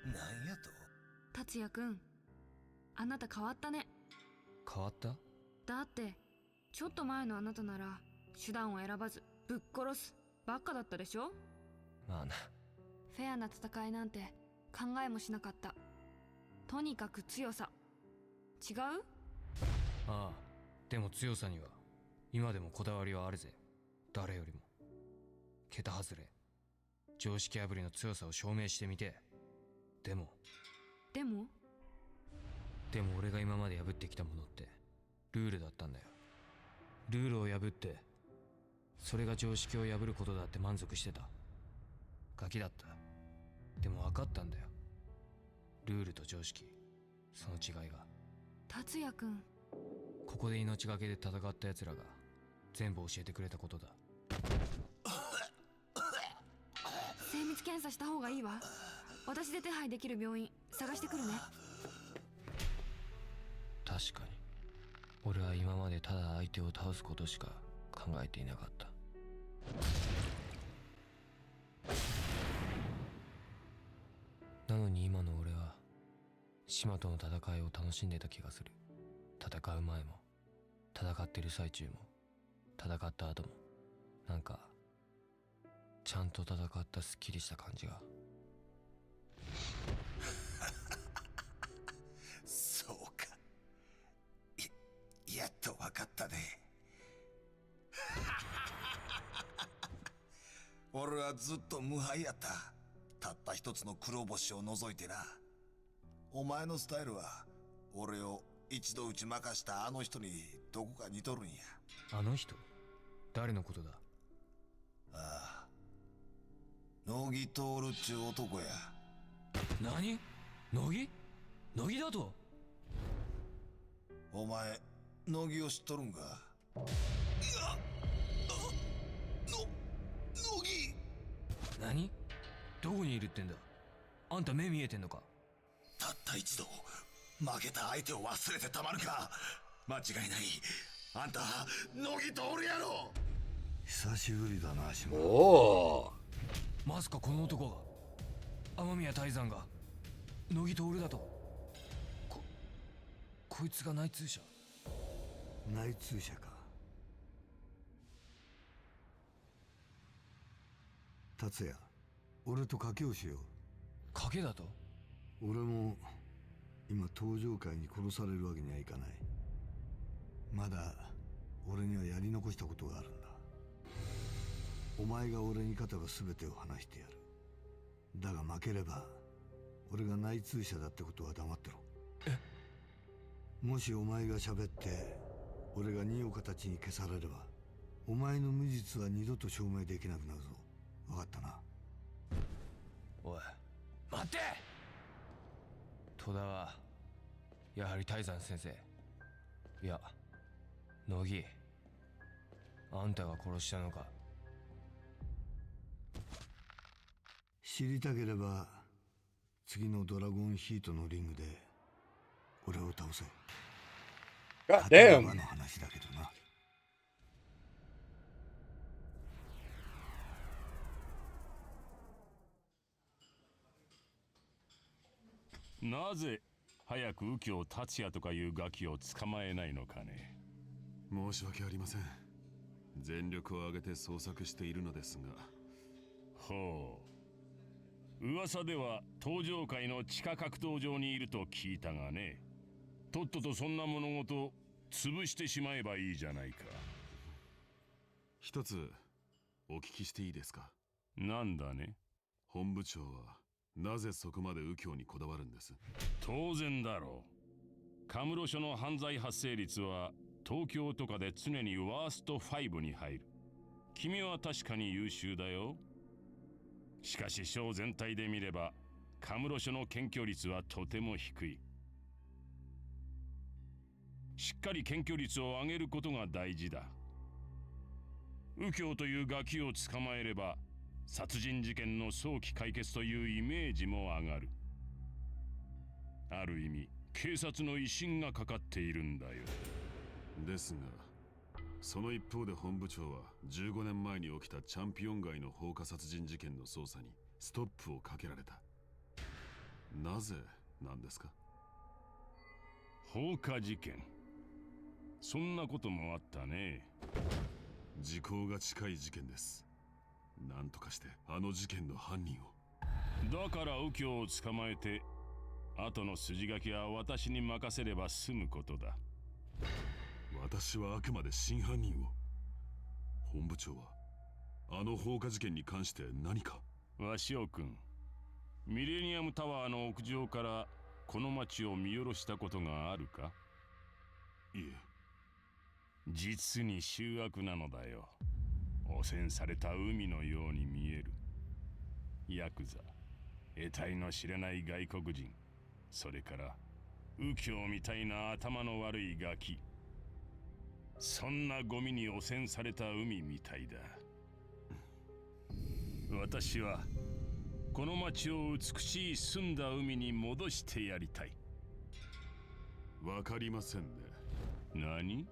なんやと？達也くん、あなた変わったね。変わった？だってちょっと前のあなたなら手段を選ばずぶっ殺すばっかだったでしょ。まあな。フェアな戦いなんて考えもしなかった。とにかく強さ。違う？ああ、でも強さには今でもこだわりはあるぜ。誰よりも。桁外れ常識破りの強さを証明してみて。でも俺が今まで破ってきたものってルールだったんだよ。ルールを破ってそれが常識を破ることだって満足してた。ガキだった。でも分かったんだよ、ルールと常識、その違いが。達也くん、ここで命がけで戦った奴らが全部教えてくれたことだ。精密検査した方がいいわ。私で手配できる病院探してくるね。確かに俺は今までただ相手を倒すことしか考えていなかった。なのに今の俺は島との戦いを楽しんでた気がする。戦う前も戦ってる最中も戦った後もなんかちゃんと戦ったすっきりした感じが。そうか。やっと分かったね。俺はずっと無敗やった。たった一つの黒星を除いてな。お前のスタイルは俺を一度打ち負かしたあの人にどこか似とるんや。あの人？誰のことだ？ああ、乃木徹っちゅう男や。何？乃木だと？お前乃木を知っとるんか？乃木？何？どこにいるってんだ？あんた目見えてんのか？たった一度負けた相手を忘れてたまるか。間違いない、あんた乃木徹やろ。久しぶりだな、島。おお、まさかこの男が雨宮泰山が乃木徹だと？こいつが内通者？内通者か。達也、俺と賭けをしよう。賭けだと？俺も今登場界に殺されるわけにはいかない。まだ俺にはやり残したことがあるんだ。お前が俺に勝てば全てを話してやる。だが負ければ俺が内通者だってことは黙ってろ。もしお前が喋って俺が二岡たちに消されればお前の無実は二度と証明できなくなるぞ。分かったな？おい待って。戸田はやはり泰山先生、いや乃木、あんたが殺したのか？知りたければ次のドラゴンヒートのリングで俺を倒せ。 God damn。 の話だけどな。なぜ早く右京達也とかいうガキを捕まえないのかね。申し訳ありません。全力を挙げて捜索しているのですが。ほう、噂では登場界の地下格闘場にいると聞いたがね。とっととそんな物事潰してしまえばいいじゃないか。一つお聞きしていいですか？なんだね。本部長はなぜそこまで右京にこだわるんです？当然だろう。カムロ署の犯罪発生率は東京とかで常にワースト5に入る。君は確かに優秀だよ。しかし省全体で見ればカムロ署の検挙率はとても低い。しっかり検挙率を上げることが大事だ。右京というガキを捕まえれば殺人事件の早期解決というイメージも上がる。ある意味警察の威信がかかっているんだよ。ですがその一方で本部長は15年前に起きたチャンピオン街の放火殺人事件の捜査にストップをかけられた。なぜなんですか？放火事件、そんなこともあったね。時効が近い事件です。なんとかしてあの事件の犯人を。だから右京を捕まえて後の筋書きは私に任せれば済むことだ。私はあくまで真犯人を。本部長はあの放火事件に関して何か。鷲尾君、ミレニアムタワーの屋上からこの町を見下ろしたことがあるか？いえ。実に醜悪なのだよ。汚染された海のように見える。ヤクザ、得体の知れない外国人、それから右京みたいな頭の悪いガキ。そんなゴミに汚染された海みたいだ。私はこの町を美しい澄んだ海に戻してやりたい。わかりませんね。何？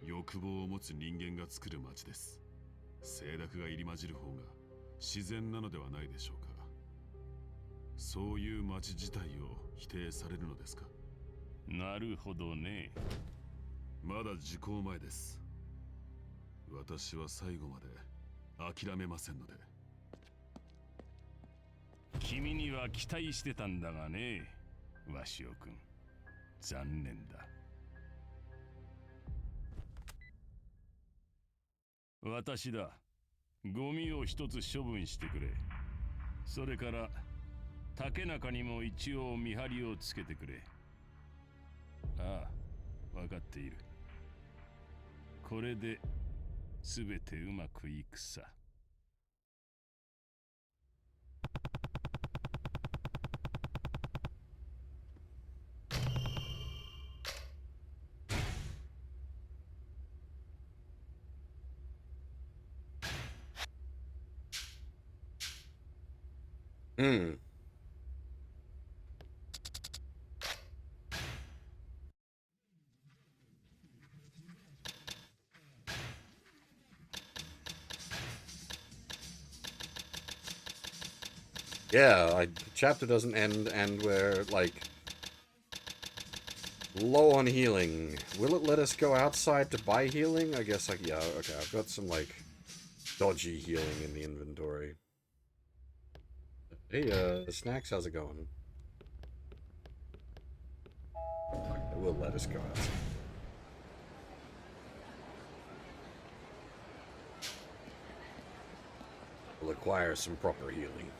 欲望を持つ人間が作る町です。清濁が入り混じる方が自然なのではないでしょうか。そういう町自体を否定されるのですか？なるほどね。まだ時効前です。私は最後まで諦めませんので。君には期待してたんだがね、鷲尾君。残念だ。私だ。ゴミを一つ処分してくれ。それから竹中にも一応見張りをつけてくれ。ああ、分かっている。これで全てうまくいくさ。Hmm. Yeah, like the chapter doesn't end where like low on healing. Will it let us go outside to buy healing? I guess like yeah, okay, I've got some like dodgy healing in the inventory. Hey, Snacks, how's it going? It will let us go outside. Will acquire some proper healing.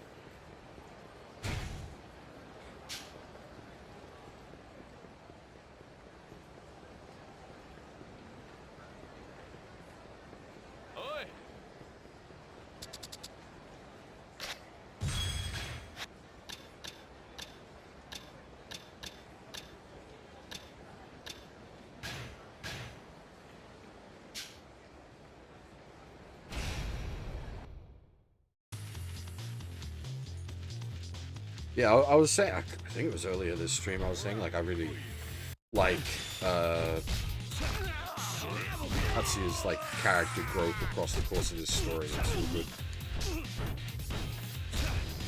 Yeah, I was saying, I think it was earlier this stream, I was saying, like, I really like, Hatsu's, like, character growth across the course of his story. It's really good.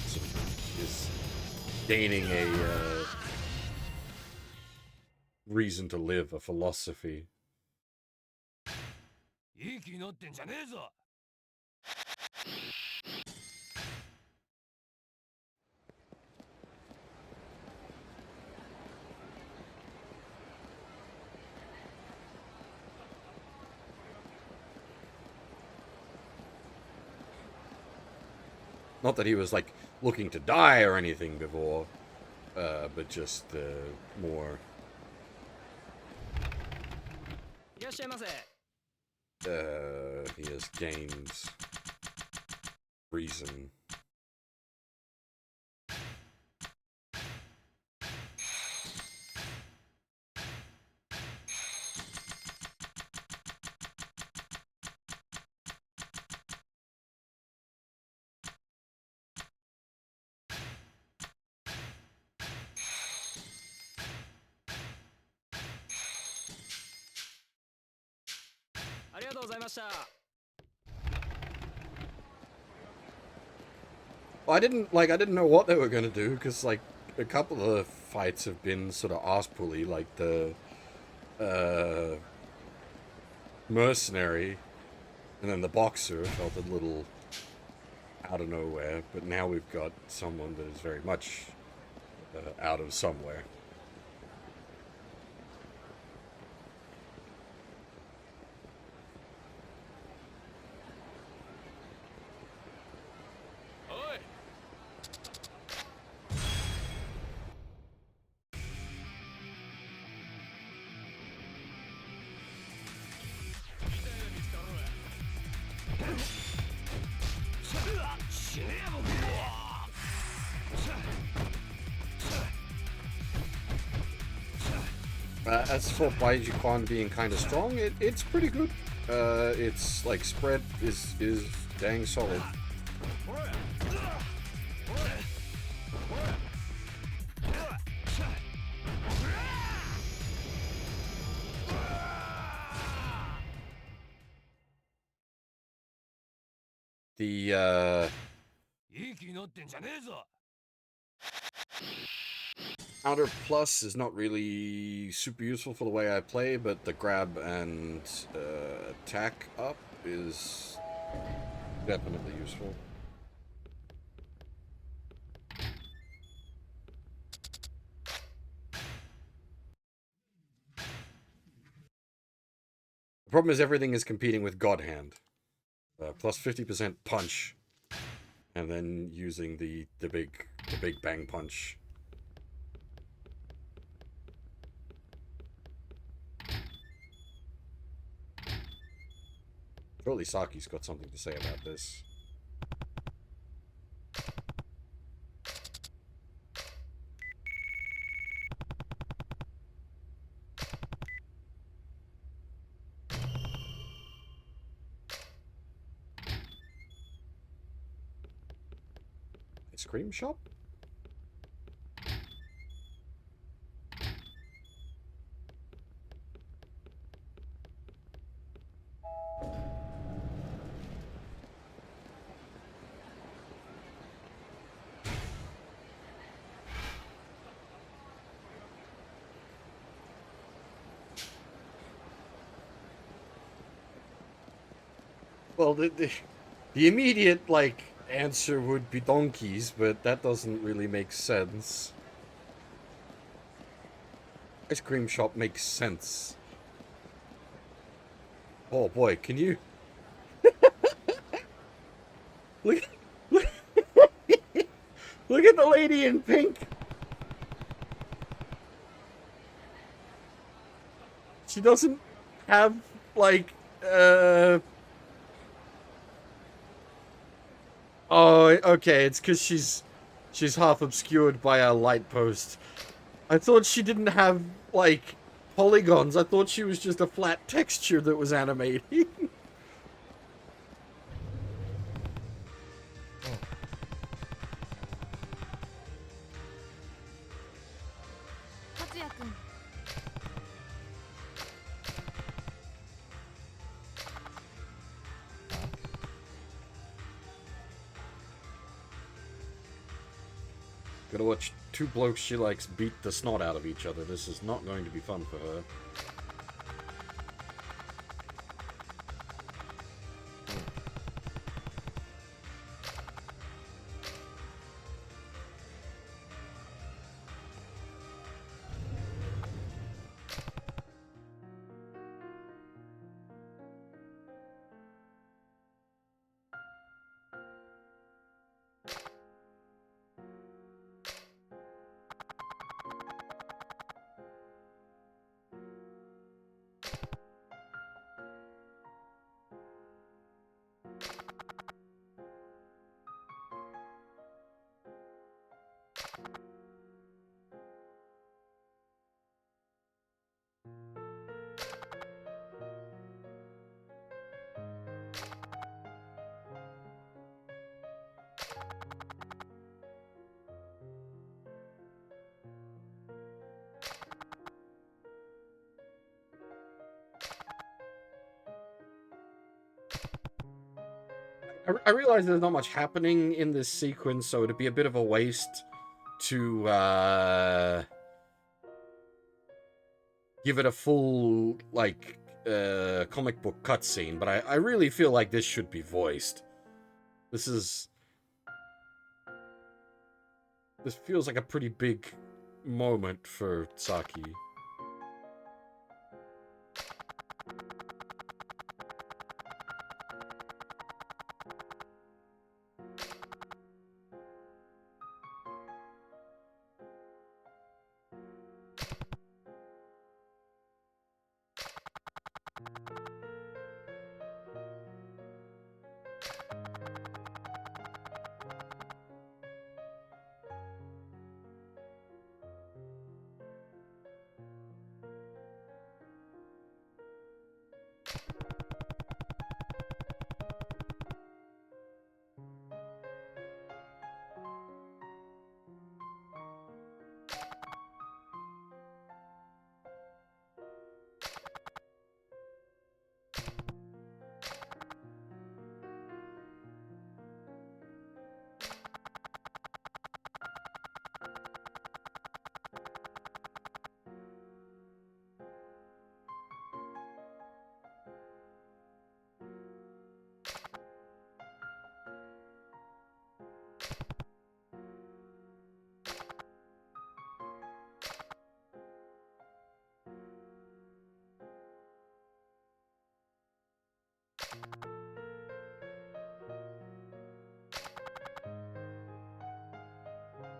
So he's gaining a, reason to live, a philosophy. Not that he was, like, looking to die or anything before, but just, more... he has gained reason. がとうございました。 Well, I didn't know what they were gonna do, because, like, a couple of the fights have been sort of ass-pully, like the, mercenary, and then the boxer felt a little out of nowhere, but now we've got someone that is very much out of somewhere. As for Baiji-Kwan being kind of strong, it's pretty good. Its like spread is dang solid. The Counter Plus is not really super useful for the way I play, but the grab and attack up is definitely useful. The problem is everything is competing with God Hand. Plus 50% punch, and then using the big bang punch. Surely Saki's got something to say about this. Ice cream shop? Well, the immediate, like, answer would be donkeys, but that doesn't really make sense. Ice cream shop makes sense. Oh boy, can you... look, look, look at the lady in pink! She doesn't have, like, oh, okay, it's because she's half obscured by a light post. I thought she didn't have, like, polygons. I thought she was just a flat texture that was animating. Gotta watch two blokes she likes beat the snot out of each other. This is not going to be fun for her. I realize there's not much happening in this sequence, so it'd be a bit of a waste to give it a full, like, comic book cutscene, but I really feel like this should be voiced. This feels like a pretty big moment for Saki.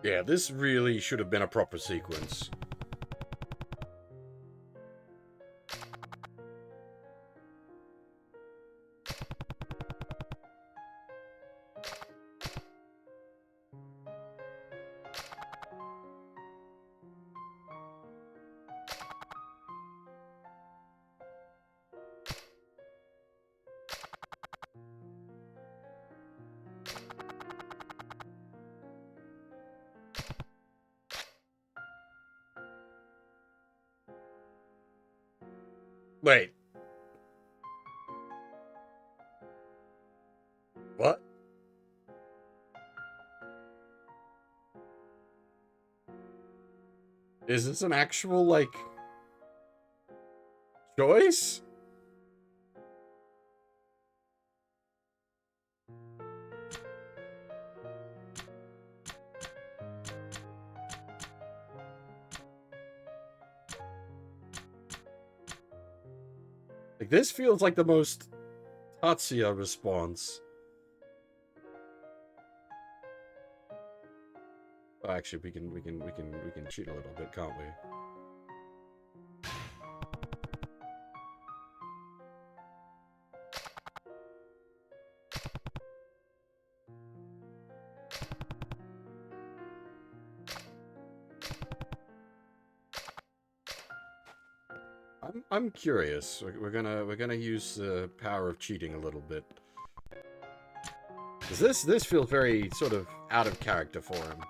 Yeah, this really should have been a proper sequence. Wait. What? Is this an actual, like, choice? Like, this feels like the most Tatsuya response. Oh, actually, we can cheat a little bit, can't we? I'm curious. We're gonna use the power of cheating a little bit. 'Cause this feels very sort of out of character for him.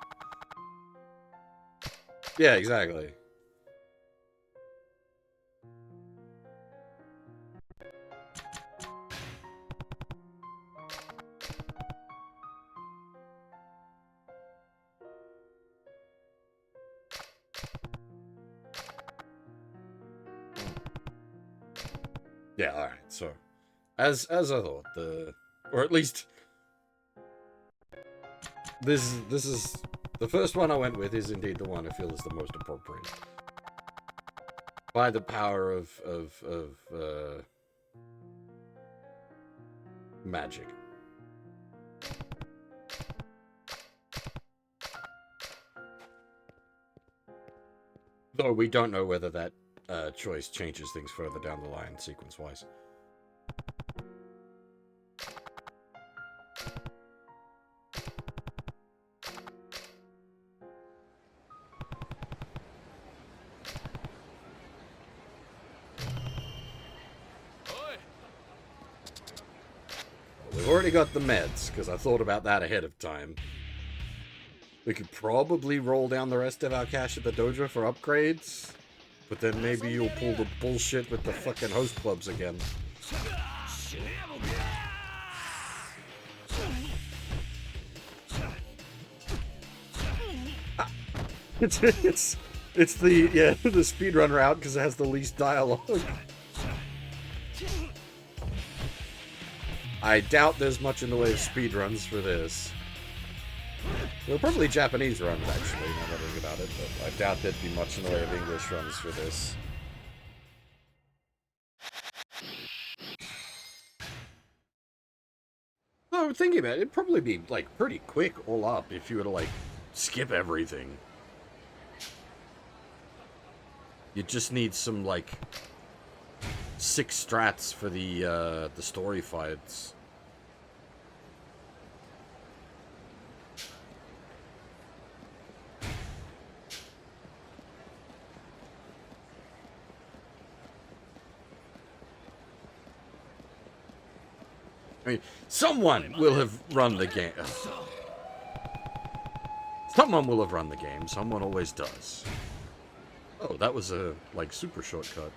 Yeah, exactly. Yeah, alright, so as I thought, or at least this is the first one I went with is indeed the one I feel is the most appropriate. By the power of magic. Though we don't know whether that choice changes things further down the line, sequence-wise. We've already got the meds, because I thought about that ahead of time. We could probably roll down the rest of our cash at the dojo for upgrades, but then maybe you'll pull the bullshit with the fucking host clubs again. It's the the speedrun route because it has the least dialogue. I doubt there's much in the way of speedruns for this. There are probably Japanese runs actually, now that I think about it, but I doubt there'd be much in the way of English runs for this. Well, I'm thinking about it, it'd probably be like pretty quick all up if you were to like skip everything. You just need some like 6 strats for the story fights. I mean, someone will have run the game. Someone will have run the game. Someone always does. Oh, that was a, like, super shortcut.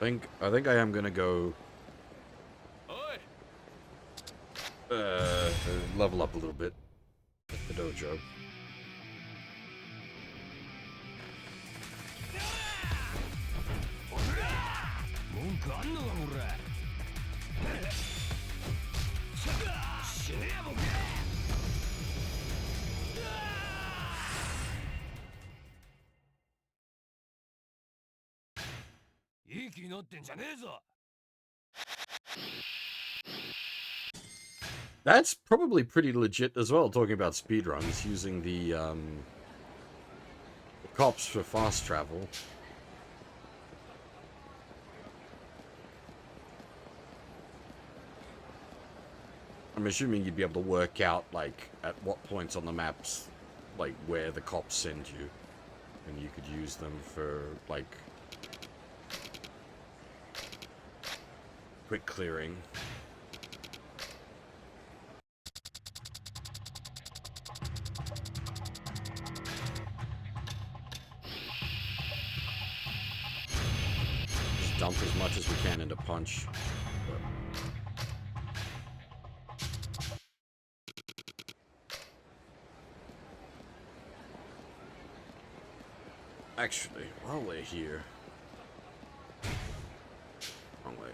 I think I am gonna go... level up a little bit at the dojo. That's probably pretty legit as well, talking about speedruns, using the cops for fast travel. I'm assuming you'd be able to work out, like, at what points on the maps, like, where the cops send you. And you could use them for, like, quick clearing. Just dump as much as we can into punch. Actually, while we're here... Wrong way.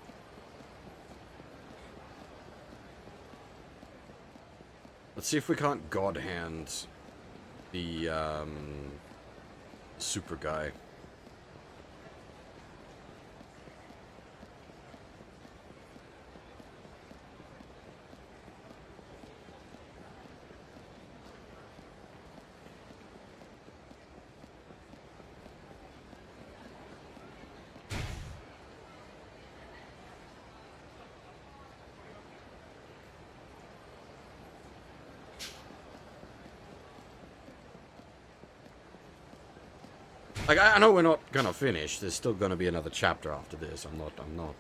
Let's see if we can't God Hand the, super guy. Like, I know we're not gonna finish. There's still gonna be another chapter after this. I'm not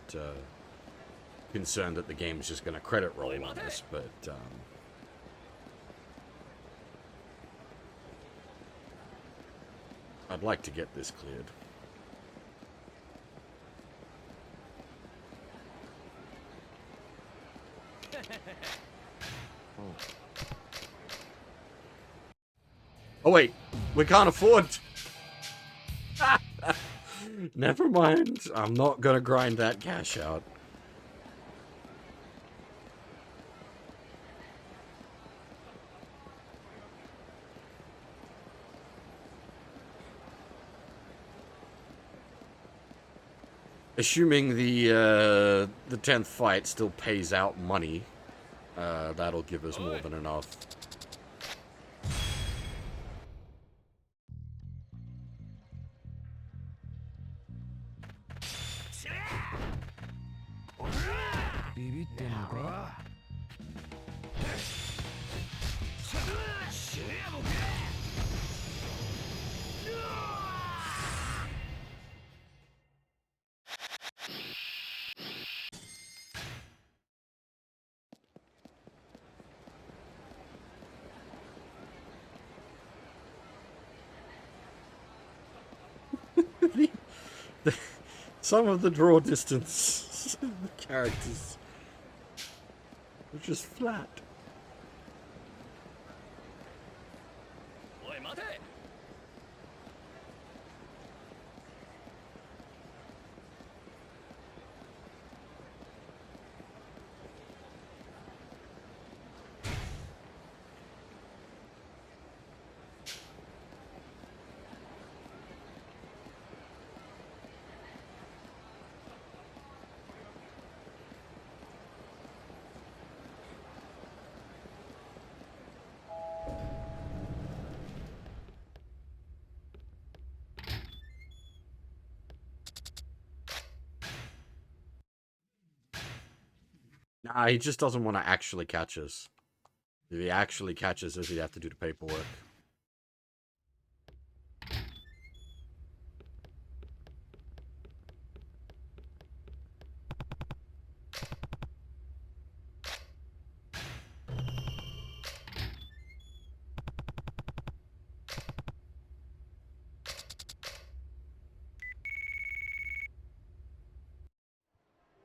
concerned that the game's just gonna credit roll on us, but I'd like to get this cleared. Oh wait, we can't afford. Never mind. I'm not gonna grind that cash out. Assuming the 10th fight still pays out money, that'll give us more than enough. Some of the draw distance, the characters are just flat. Nah, he just doesn't want to actually catch us. If he actually catches us, he'd have to do the paperwork.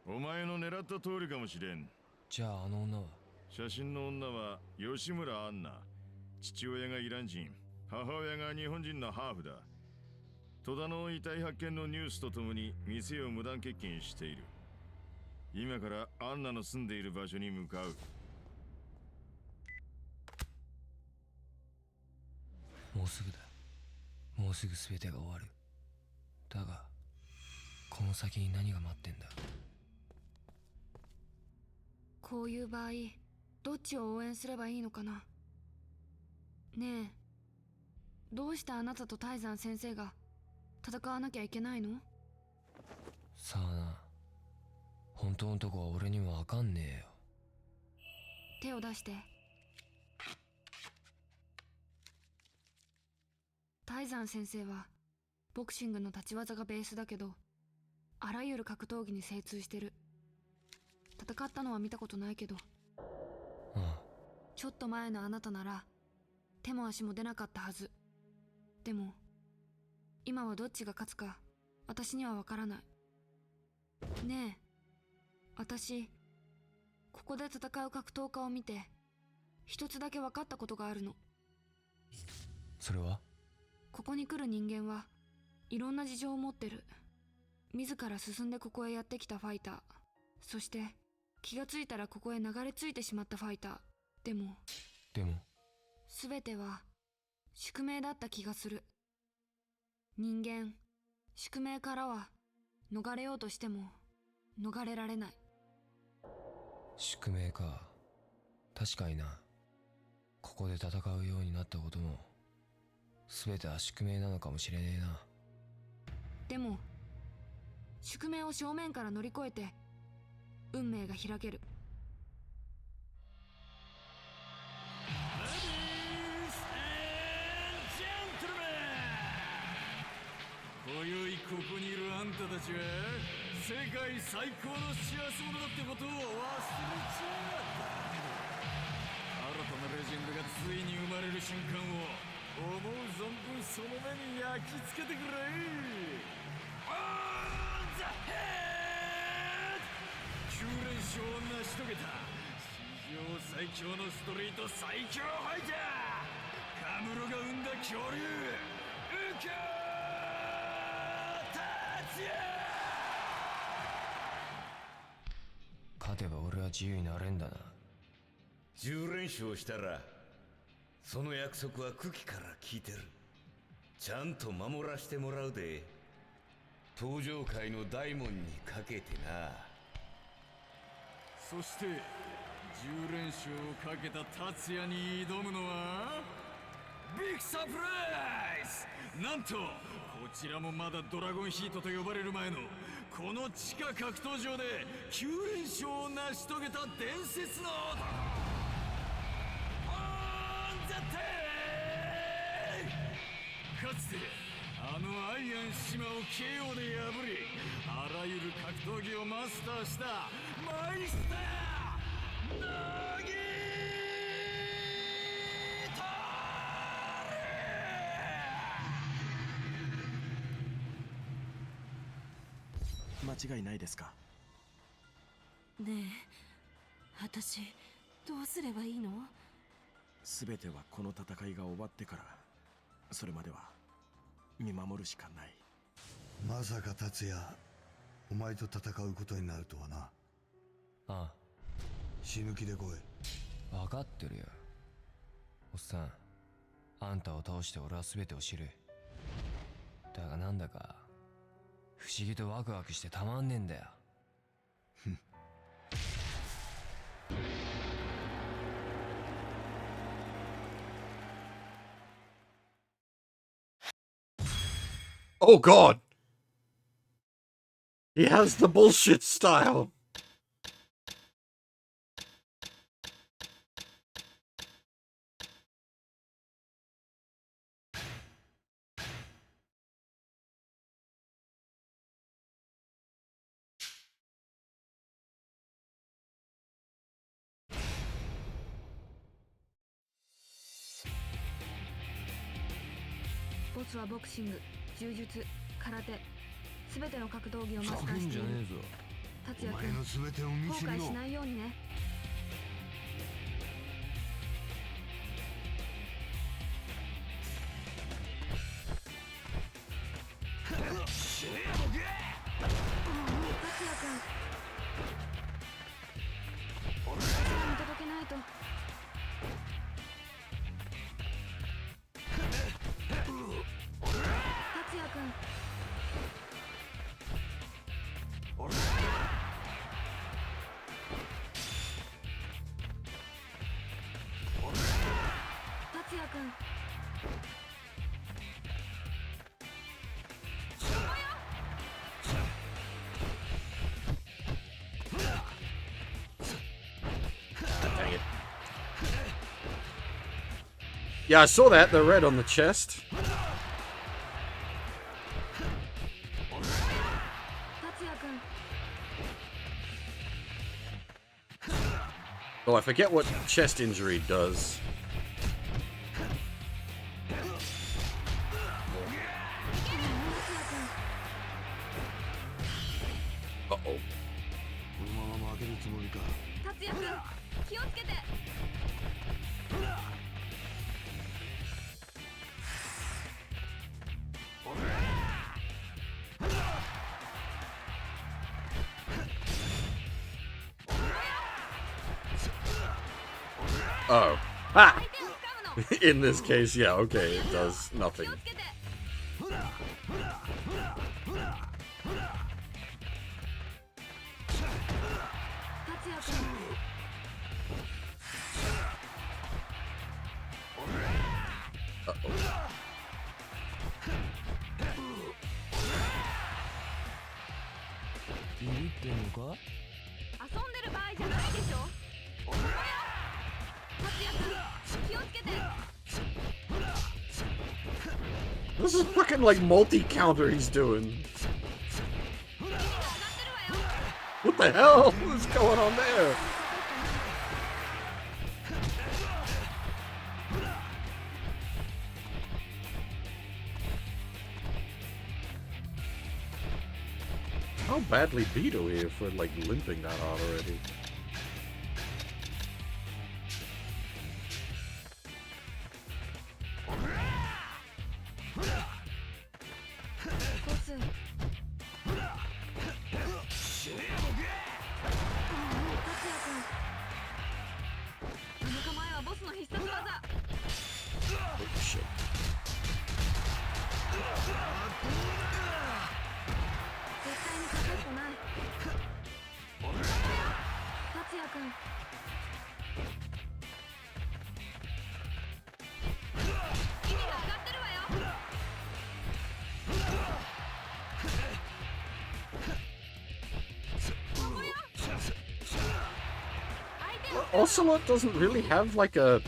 お前の狙った通りかもしれん。じゃああの女は？写真の女は吉村アンナ。父親がイラン人、母親が日本人のハーフだ。戸田の遺体発見のニュースとともに店を無断欠勤している。今からアンナの住んでいる場所に向かう。もうすぐだ。もうすぐ全てが終わる。だがこの先に何が待ってんだ。こういう場合、どっちを応援すればいいのかな。ねえ、どうしてあなたと泰山先生が戦わなきゃいけないの？さあな、本当のとこは俺にもわかんねえよ。手を出して。泰山先生はボクシングの立ち技がベースだけど、あらゆる格闘技に精通してる。戦ったのは見たことないけど、ちょっと前のあなたなら手も足も出なかったはず。でも今はどっちが勝つか私にはわからない。ねえ、私ここで戦う格闘家を見て一つだけ分かったことがあるの。それは？ここに来る人間はいろんな事情を持ってる。自ら進んでここへやってきたファイター、そして気がついたらここへ流れ着いてしまったファイター。でも全ては宿命だった気がする。人間、宿命からは逃れようとしても逃れられない。宿命か。確かにな。ここで戦うようになったことも全ては宿命なのかもしれねえな。でも宿命を正面から乗り越えて運命が開ける。今宵ここにいるあんたたちは世界最高の幸せ者だってことを忘れちゃった。新たなレジェンドがついに生まれる瞬間を思う存分その目に焼き付けてくれ。オンザヘッド！9連勝を成し遂げた史上最強のストリート最強ファイター、カムロが生んだ恐竜、ウキョー勝てば俺は自由になれんだな。10連勝したらその約束は久喜から聞いてる。ちゃんと守らしてもらうで。登場界の大門にかけてな。そして10連勝をかけた達也に挑むのはビッグサプライズ。なんとこちらもまだドラゴンヒートと呼ばれる前のこの地下格闘場で9連勝を成し遂げた伝説の男、オンザテイ。かつてあのアイアン島を KO で破り、あらゆる格闘技をマスターしたマイスターナギーター。間違いないですか？ねえ、私どうすればいいの？全てはこの戦いが終わってから。それまでは見守るしかない。まさか達也、お前と戦うことになるとはな。ああ、死ぬ気で来い。分かってるよ。おっさん、あんたを倒して俺は全てを知る。だがなんだか不思議とワクワクしてたまんねえんだよ。Oh god! He has the bullshit style! スはボクシング、柔術、空手、すべての格闘技をマスターしている。達也君、後悔しないようにね。Yeah, I saw that. The red on the chest. Oh, I forget what chest injury does. Uh-oh. Oh. Ah! In this case, yeah, okay, it does nothing. This is fucking like multi-counter he's doing. What the hell is going on there? How badly beat are we for like limping that hard already? Ocelot doesn't really have like a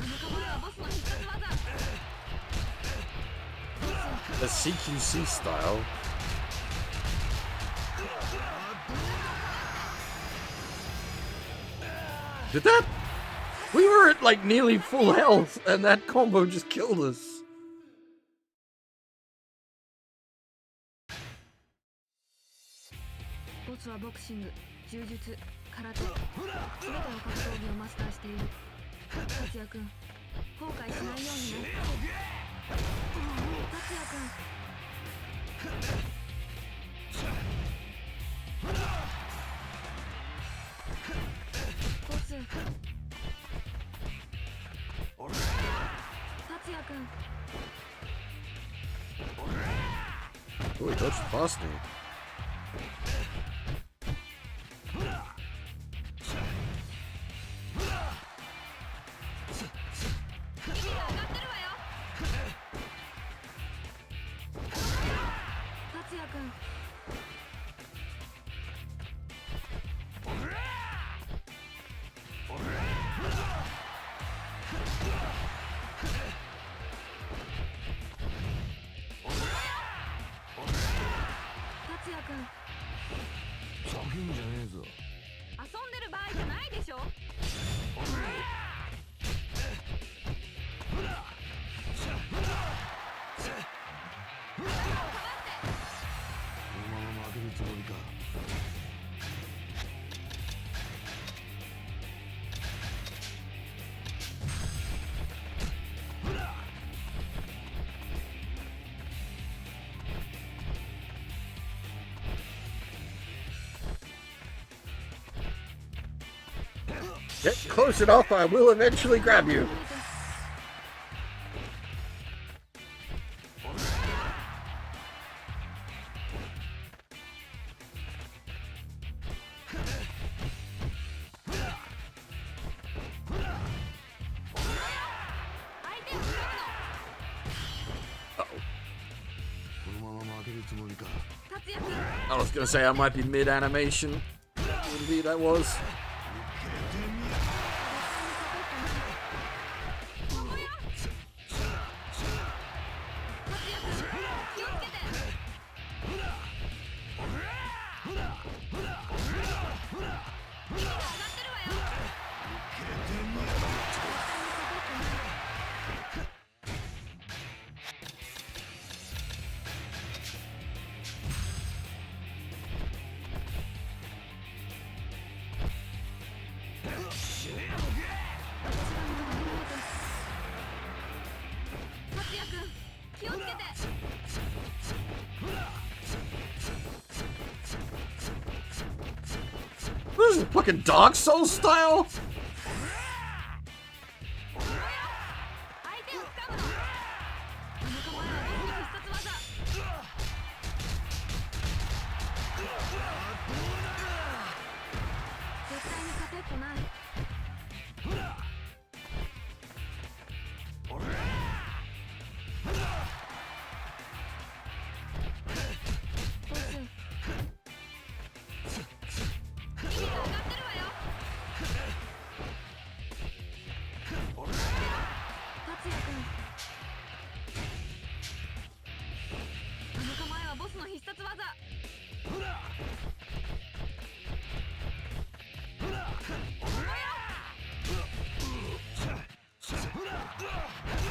CQC style. Did that? We were at like nearly full health and that combo just killed us. Boxing, jiu-jitsu, karate, すべての格闘技をマスターしている。達也君、後悔しないようにね。達也君。ボス。達也君。Oh, he dodged past me. Get close enough, I will eventually grab you. I was gonna say I might be mid-animation. Indeed I was. What is this, fucking Dark Souls style?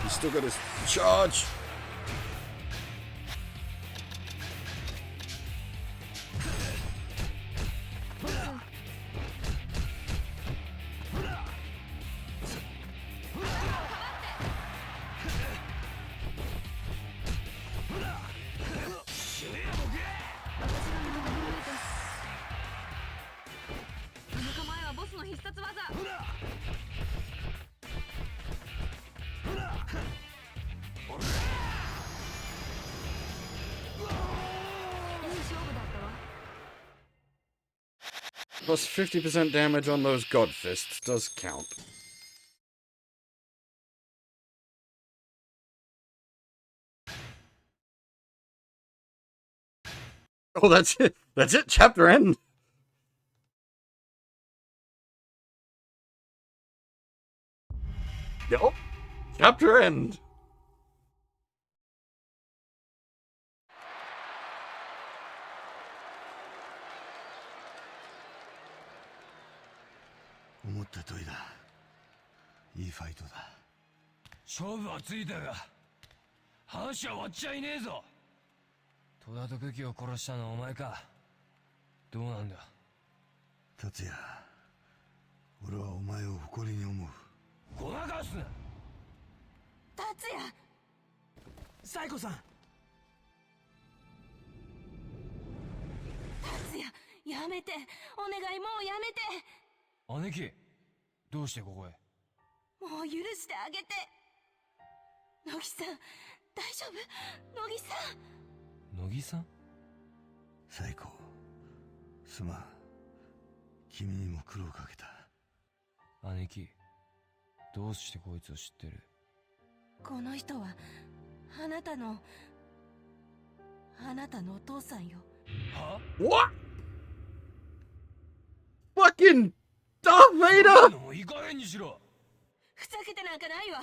He's still got his charge. Plus 50% damage on those God Fists does count. Oh, that's it. That's it. Chapter end. Yep. Chapter end. "勝負はついたが話は終わっちゃいねえぞ。戸田と久喜を殺したのはお前か。どうなんだ。達也、俺はお前を誇りに思う。ごまかすな。達也、サイコさん。達也、やめて、お願い、もうやめて。姉貴、どうしてここへ。もう許してあげて。乃木さん、大丈夫？乃木さん。乃木さん？サイコ、すまん。君にも苦労かけた。姉貴、どうしてこいつを知ってる？この人はあなたのお父さんよ。は？ What? Fucking Darth Vader! もういい加減にしろ。ふざけてなんかないわ。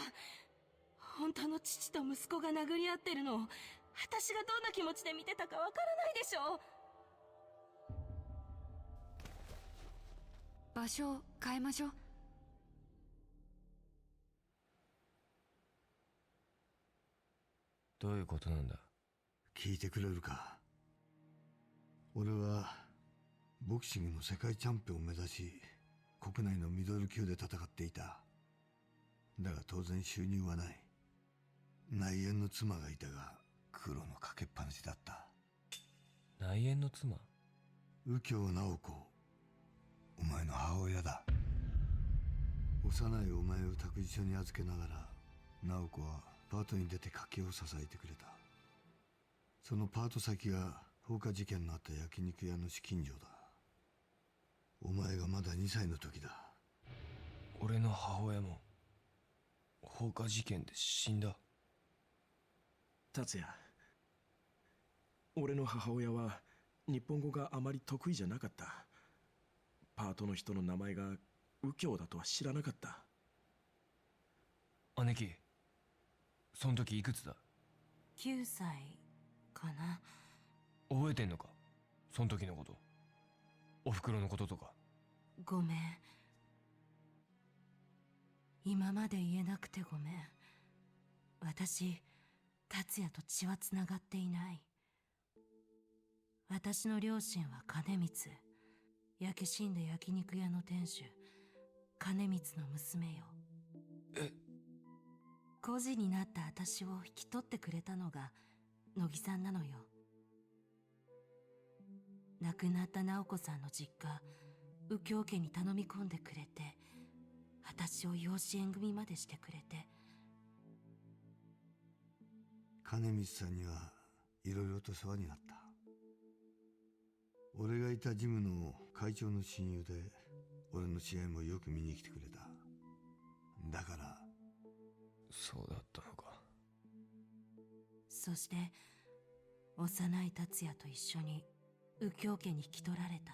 本当の父と息子が殴り合ってるのを私がどんな気持ちで見てたかわからないでしょ。場所を変えましょう。どういうことなんだ。聞いてくれるか。俺はボクシングの世界チャンピオンを目指し、国内のミドル級で戦っていた。だが当然収入はない。内縁の妻がいたが苦労のかけっぱなしだった。内縁の妻？右京直子、お前の母親だ。幼いお前を託児所に預けながら直子はパートに出て家計を支えてくれた。そのパート先が放火事件のあった焼肉屋の資金城だ。お前がまだ2歳の時だ。俺の母親も放火事件で死んだ。達也、俺の母親は日本語があまり得意じゃなかった。パートの人の名前が右京だとは知らなかった。姉貴、その時いくつだ？9歳かな。覚えてんのか、その時のこと、おふくろのこととか。ごめん、今まで言えなくてごめん。私、達也と血はつながっていない。私の両親は金光、焼け死んだ焼肉屋の店主金光の娘よ。孤児になった私を引き取ってくれたのが乃木さんなのよ。亡くなった直子さんの実家右京家に頼み込んでくれて、私を養子縁組までしてくれて。金光さんにはいろいろと世話になった。俺がいたジムの会長の親友で、俺の試合もよく見に来てくれた。だから。そうだったのか。そして幼い達也と一緒に右京家に引き取られた。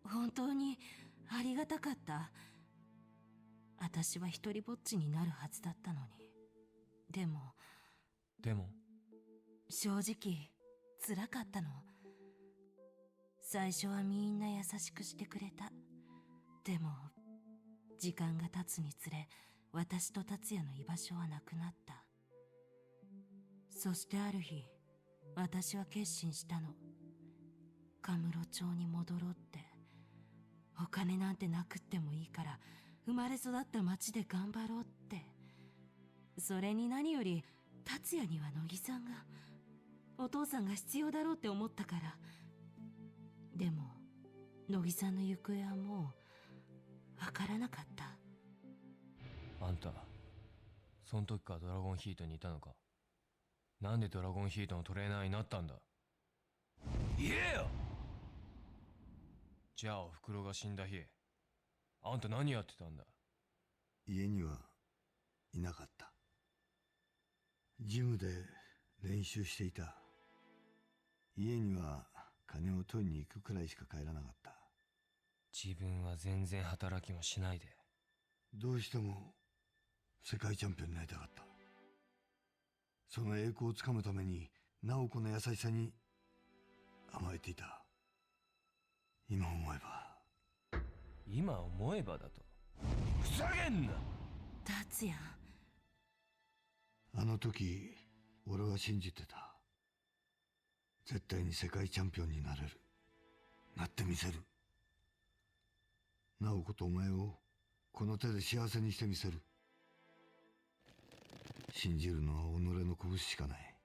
本当にありがたかった。私は一りぼっちになるはずだったのに。でも正直辛かったの。最初はみんな優しくしてくれた。でも時間が経つにつれ、私と達也の居場所はなくなった。そしてある日、私は決心したの。カムロ町に戻ろうって。お金なんてなくってもいいから生まれ育った町で頑張ろうって。それに何より達也には乃木さんが、お父さんが必要だろうって思ったから。でも乃木さんの行方はもうわからなかった。あんた、その時からドラゴンヒートにいたのか。なんでドラゴンヒートのトレーナーになったんだ。言えよ。じゃあおふくろが死んだ日、あんた何やってたんだ。家にはいなかった。ジムで練習していた。家には金を取りに行くくらいしか帰らなかった。自分は全然働きもしないで。どうしても世界チャンピオンになりたかった。その栄光をつかむために直子の優しさに甘えていた。今思えばだと。ふざけんな。達也、あの時俺は信じてた。絶対に世界チャンピオンになれる。なってみせる。直子とお前をこの手で幸せにしてみせる。信じるのは己の拳しかない。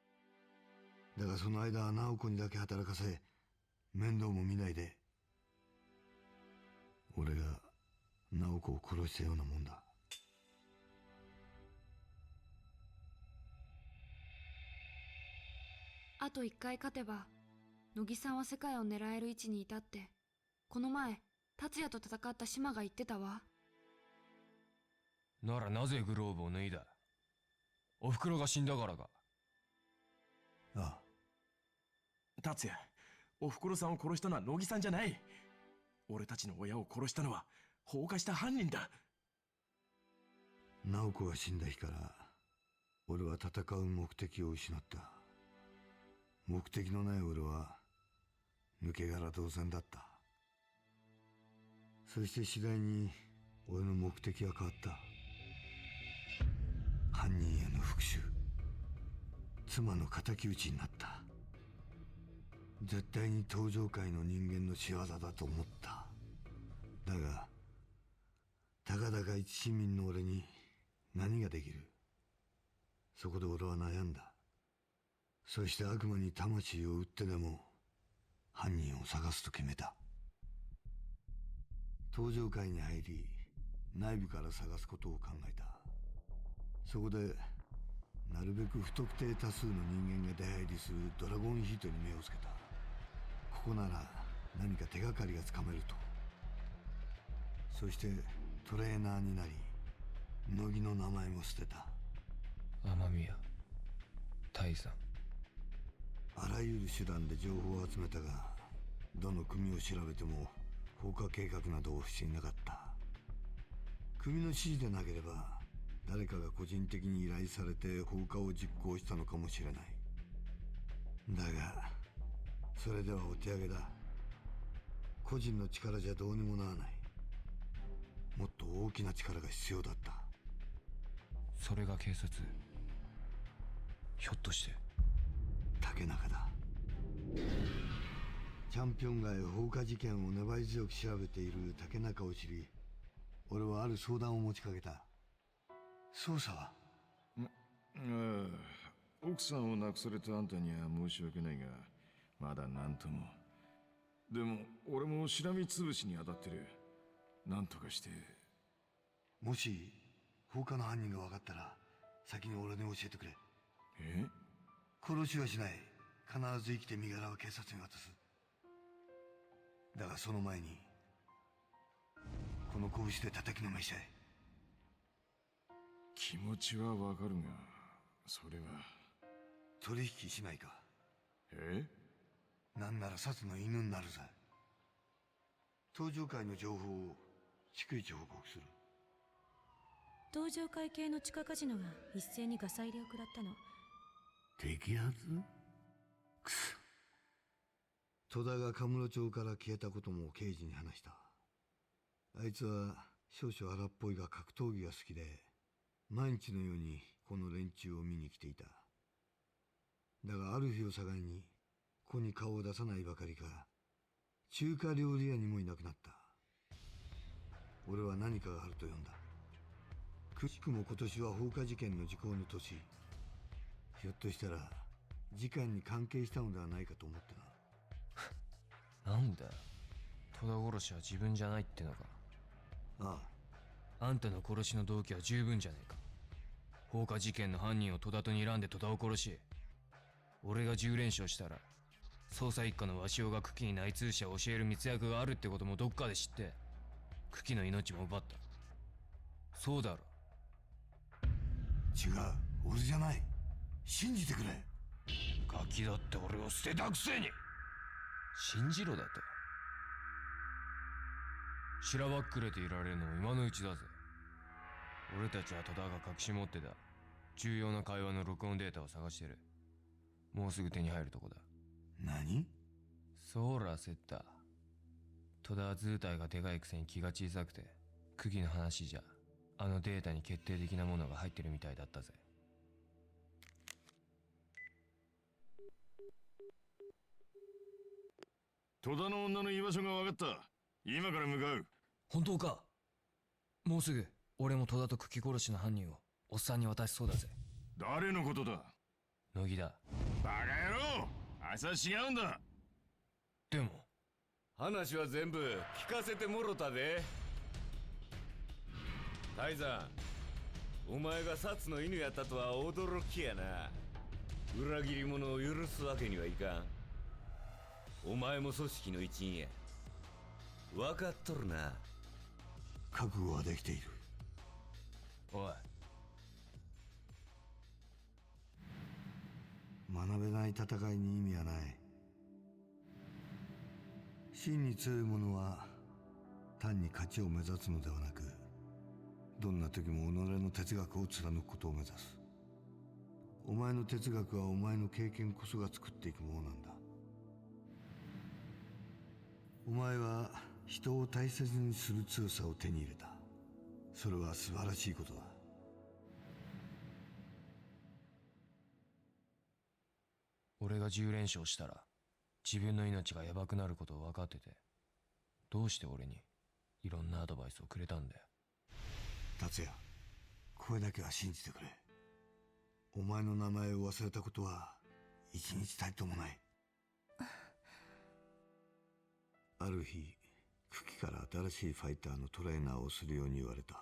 だがその間は直子にだけ働かせ、面倒も見ないで。俺が直子を殺したようなもんだ。あと1回勝てば乃木さんは世界を狙える位置にいたって、この前達也と戦った島が言ってたわ。ならなぜグローブを脱いだ。おふくろが死んだからか。ああ。達也、おふくろさんを殺したのは乃木さんじゃない。俺たちの親を殺したのは放火した犯人だ。直子が死んだ日から俺は戦う目的を失った。目的のない俺は抜け殻同然だった。そして次第に俺の目的は変わった。犯人への復讐、妻の敵討ちになった。絶対に登場界の人間の仕業だと思った。だがたかだか一市民の俺に何ができる。そこで俺は悩んだ。そして悪魔に魂を売ってでも犯人を探すと決めた。登場界に入り内部から探すことを考えた。そこでなるべく不特定多数の人間が出入りするドラゴンヒートに目をつけた。ここなら何か手がかりがつかめると。そしてトレーナーになり、乃木の名前も捨てた。雨宮大山。あらゆる手段で情報を集めたが、どの組を調べても放火計画などをしていなかった。組の指示でなければ誰かが個人的に依頼されて放火を実行したのかもしれない。だがそれではお手上げだ。個人の力じゃどうにもならない。もっと大きな力が必要だった。それが警察？ひょっとして竹中だ。チャンピオン街放火事件を粘り強く調べている竹中を知り、俺はある相談を持ちかけた。捜査は？奥さんを亡くされたあんたには申し訳ないが、まだ何とも。でも俺もしらみつぶしに当たってる。なんとかして。もし放火の犯人が分かったら先に俺に教えてくれ。え？殺しはしない。必ず生きて身柄は警察に渡す。だがその前にこの拳で叩きのめしたい。気持ちはわかるが、それは。取引しないか？え？なんなら殺の犬になるぜ。登場会の情報を逐一報告する。登場会系の地下カジノが一斉にガサ入れを食らったの。摘発？くそ。戸田がカムロ町から消えたことも刑事に話した。あいつは少々荒っぽいが格闘技が好きで、毎日のようにこの連中を見に来ていた。だがある日を境にここに顔を出さないばかりか、中華料理屋にもいなくなった。俺は何かがあると呼んだ。くしくも今年は放火事件の時効の年。ひょっとしたら事件に関係したのではないかと思ってな。なんだよ、戸田殺しは自分じゃないってのか。ああ。あんたの殺しの動機は十分じゃねえか。放火事件の犯人を戸田と睨んで戸田を殺し、俺が10連勝したら捜査一課の鷲尾が久喜に内通者を教える密約があるってこともどっかで知って久喜の命も奪った。そうだろ。違う、俺じゃない。信じてくれ。ガキだって俺を捨てたくせに信じろだと。しらばっくれていられるのも今のうちだぜ。俺たちは戸田が隠し持ってた重要な会話の録音データを探してる。もうすぐ手に入るとこだ。何？そらセッター。戸田は図体がでかいくせに気が小さくて、久喜の話じゃあのデータに決定的なものが入ってるみたいだったぜ。戸田の女の居場所が分かった。今から向かう。本当か？もうすぐ俺も戸田と久喜殺しの犯人をおっさんに渡しそうだぜ。誰のことだ？乃木だ。バカ野郎、あいつは違うんだ。でも話は全部聞かせてもろたで。泰山、お前が殺の犬やったとは驚きやな。裏切り者を許すわけにはいかん。お前も組織の一員や。分かっとるな。覚悟はできている。おい、学べない戦いに意味はない。真に強い者は単に勝ちを目指すのではなく、どんな時も己の哲学を貫くことを目指す。お前の哲学はお前の経験こそが作っていくものなんだ。お前は人を大切にする強さを手に入れた。それは素晴らしいことだ。俺が10連勝したら自分の命がヤバくなることを分かってて、どうして俺にいろんなアドバイスをくれたんだよ。達也、これだけは信じてくれ。お前の名前を忘れたことは一日たりともない。ある日久喜から新しいファイターのトレーナーをするように言われた。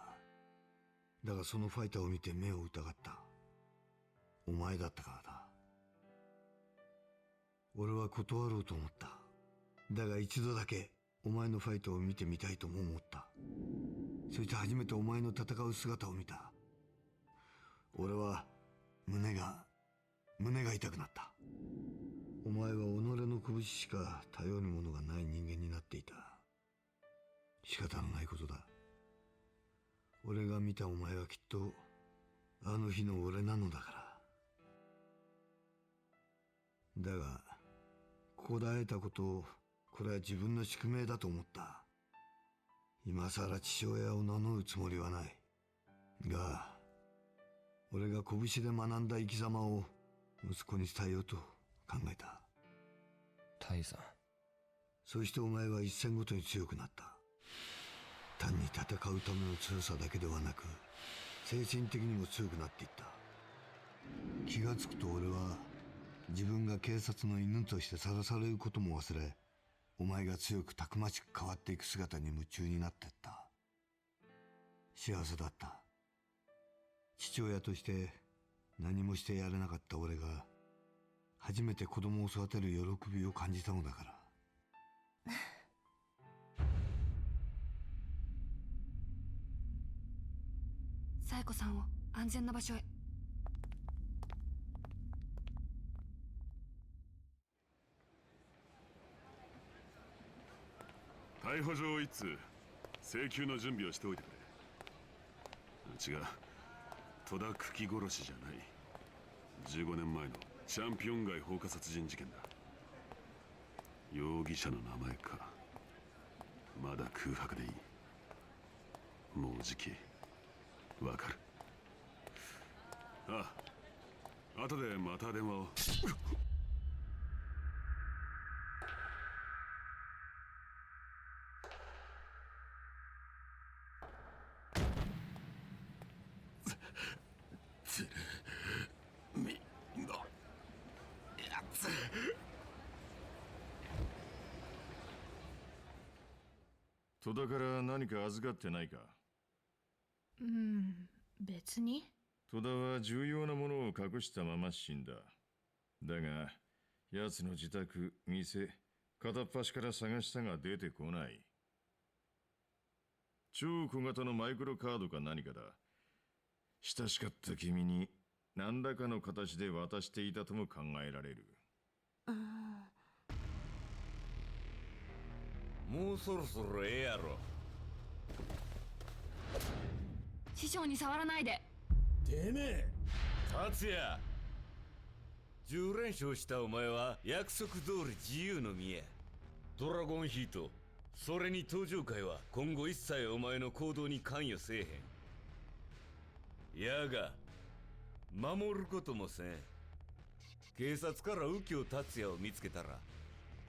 だがそのファイターを見て目を疑った。お前だったからだ。俺は断ろうと思った。だが一度だけお前のファイトを見てみたいとも思った。そして初めてお前の戦う姿を見た。俺は胸が痛くなった。お前は己の拳しか頼るものがない人間になっていた。仕方のないことだ。俺が見たお前はきっとあの日の俺なのだから。だがここで会えたことを、これは自分の宿命だと思った。今さら父親を名乗るつもりはない。が俺が拳で学んだ生き様を息子に伝えようと考えた。タイさん。そしてお前は一戦ごとに強くなった。単に戦うための強さだけではなく、精神的にも強くなっていった。気がつくと俺は自分が警察の犬としてさらされることも忘れ、お前が強くたくましく変わっていく姿に夢中になっていった。幸せだった。父親として何もしてやれなかった俺が初めて子供を育てる喜びを感じたのだから。紗恵子さんを安全な場所へ。逮捕状を一通請求の準備をしておいてくれ。違う、戸田久喜殺しじゃない。15年前のチャンピオン街放火殺人事件だ。容疑者の名前か。まだ空白でいい。もうじきわかる。ああ、後でまた電話を。戸田から何か預かってないか？別に。戸田は重要なものを隠したまま死んだ。だが奴の自宅、店、片っ端から探したが出てこない。超小型のマイクロカードか何かだ。親しかった君に何らかの形で渡していたとも考えられる。もうそろそろええやろ。師匠に触らないで。てめえ達也、10連勝したお前は約束通り自由の身や。ドラゴンヒート、それに登場会は今後一切お前の行動に関与せえへん。やが守ることもせん。警察から右京達也を見つけたら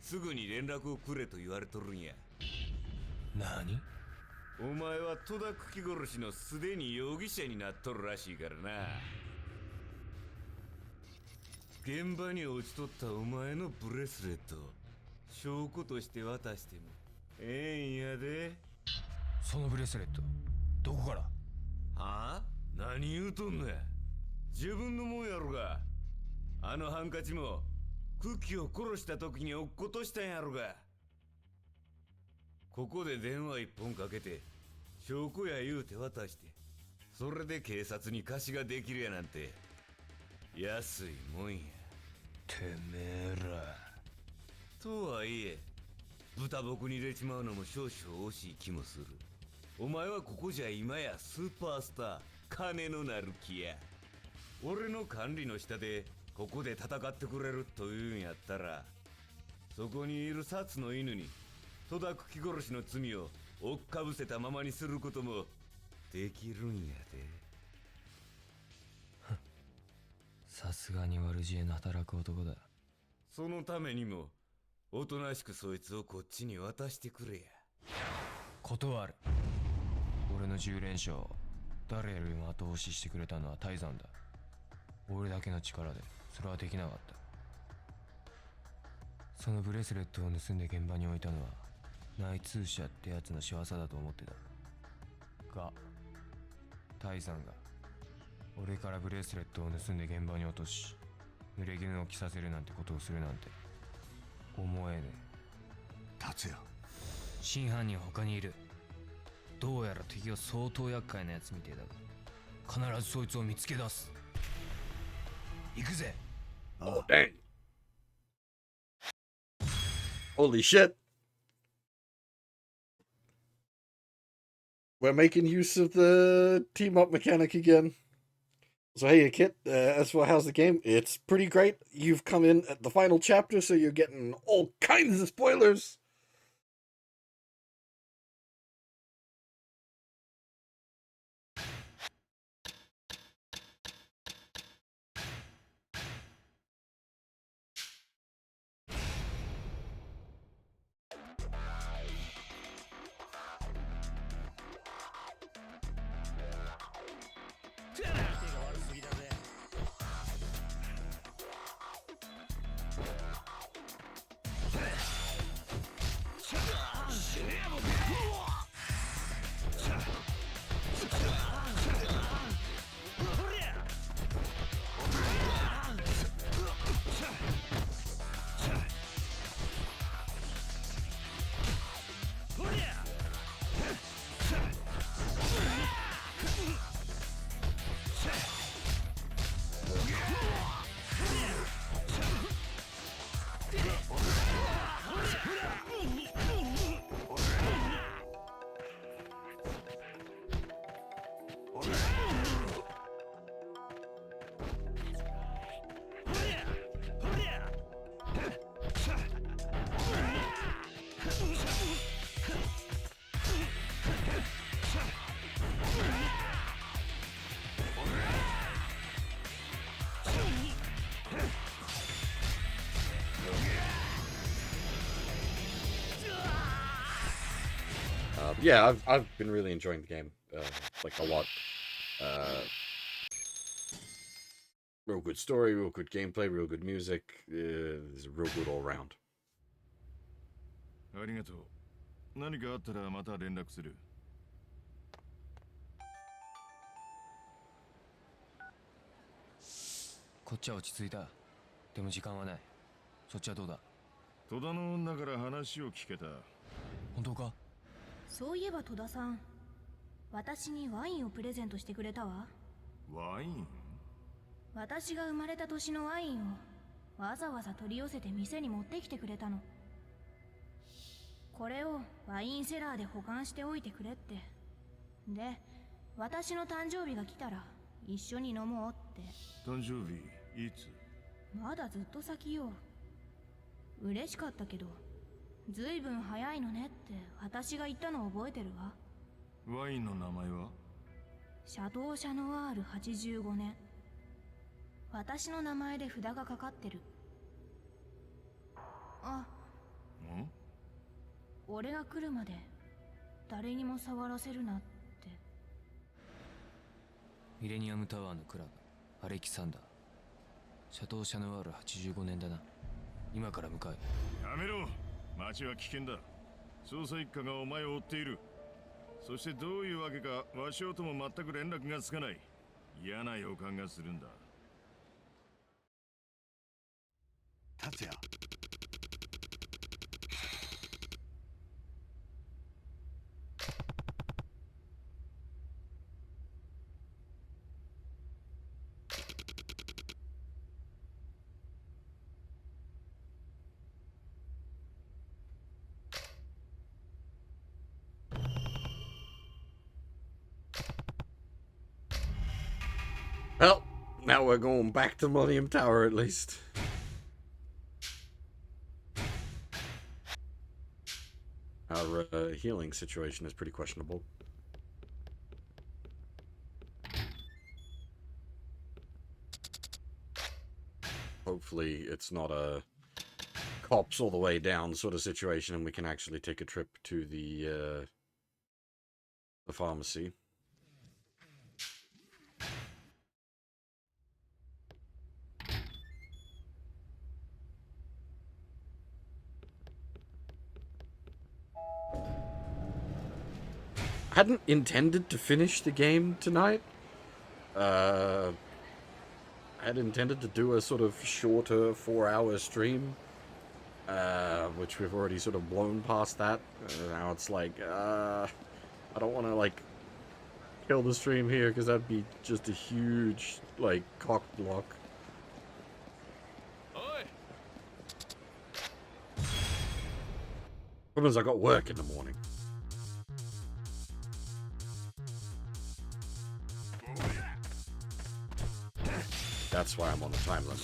すぐに連絡をくれと言われとるんや。何？お前は戸田久喜殺しのすでに容疑者になっとるらしいからな。現場に落ちとったお前のブレスレット証拠として渡してもええんやで。そのブレスレットどこから？はあ？何言うとんねん。自分のもんやろが。あのハンカチも久喜を殺した時に落っことしたんやろが。ここで電話一本かけて証拠や言うて渡して、それで警察に貸しができるやなんて安いもんや。てめえら。とはいえ豚僕に入れちまうのも少々惜しい気もする。お前はここじゃ今やスーパースター、金のなる木や。俺の管理の下でここで戦ってくれるというんやったら、そこにいる薩の犬に戸田久喜殺しの罪を追っかぶせたままにすることもできるんやで。さすがに悪知恵の働く男だ。そのためにもおとなしくそいつをこっちに渡してくれや。断る。俺の10連勝誰よりも後押ししてくれたのは泰山だ。俺だけの力でそれはできなかった。そのブレスレットを盗んで現場に置いたのは内通者ってやつの仕業だと思ってたが、タイさんが俺からブレスレットを盗んで現場に落とし濡れ衣を着させるなんてことをするなんて思えねえ。達也、真犯人は他にいる。どうやら敵は相当厄介なやつみてえだが、必ずそいつを見つけ出す。行くぜ。Oh, dang. Holy shit. We're making use of the team up mechanic again. So hey, Kit, as for how's the game? It's pretty great. You've come in at the final chapter, so you're getting all kinds of spoilers. Yeah, I've been really enjoying the game, like a lot. Real good story, real good gameplay, real good music. It's real good all around. ありがとう。何かあったらまた連絡する。こっちは落ち着いた。でも時間はない。そっちはどうだ？戸田の女から話を聞けた。本当か？そういえば戸田さん、私にワインをプレゼントしてくれたわ。ワイン？私が生まれた年のワインをわざわざ取り寄せて店に持ってきてくれたの。これをワインセラーで保管しておいてくれって。で、私の誕生日が来たら一緒に飲もうって。誕生日いつ？まだずっと先よ。嬉しかったけど、ずいぶん早いのねって私が言ったのを覚えてるわ。ワインの名前は？シャトー・シャノワール85年。私の名前で札がかかってる。あ、ん？俺が来るまで誰にも触らせるなって。ミレニアムタワーのクラブ、アレキサンダー。シャトー・シャノワール85年だな。今から向かえ。やめろ。町は危険だ。捜査一課がお前を追っている。そしてどういうわけかわしおとも全く連絡がつかない。嫌な予感がするんだ。達也、Well, now we're going back to Millennium Tower at least. Our healing situation is pretty questionable. Hopefully it's not a cops all the way down sort of situation and we can actually take a trip to the pharmacy. hadn't intended to finish the game tonight. I had intended to do a sort of shorter 4-hour stream, which we've already sort of blown past that. Now it's like, I don't want to, like, kill the stream here, because that'd be just a huge, like, cock block. Problem is, I got work in the morning. That's why I'm on the time limit.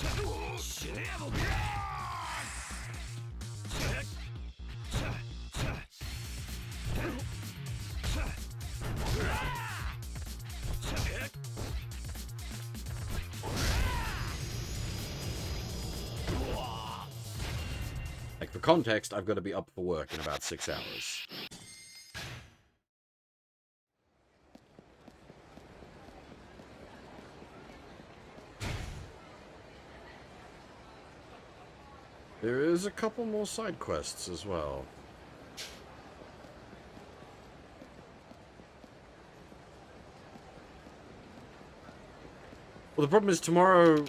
Like, for context, I've got to be up for work in about 6 hours. There is a couple more side quests as well. Well, the problem is tomorrow,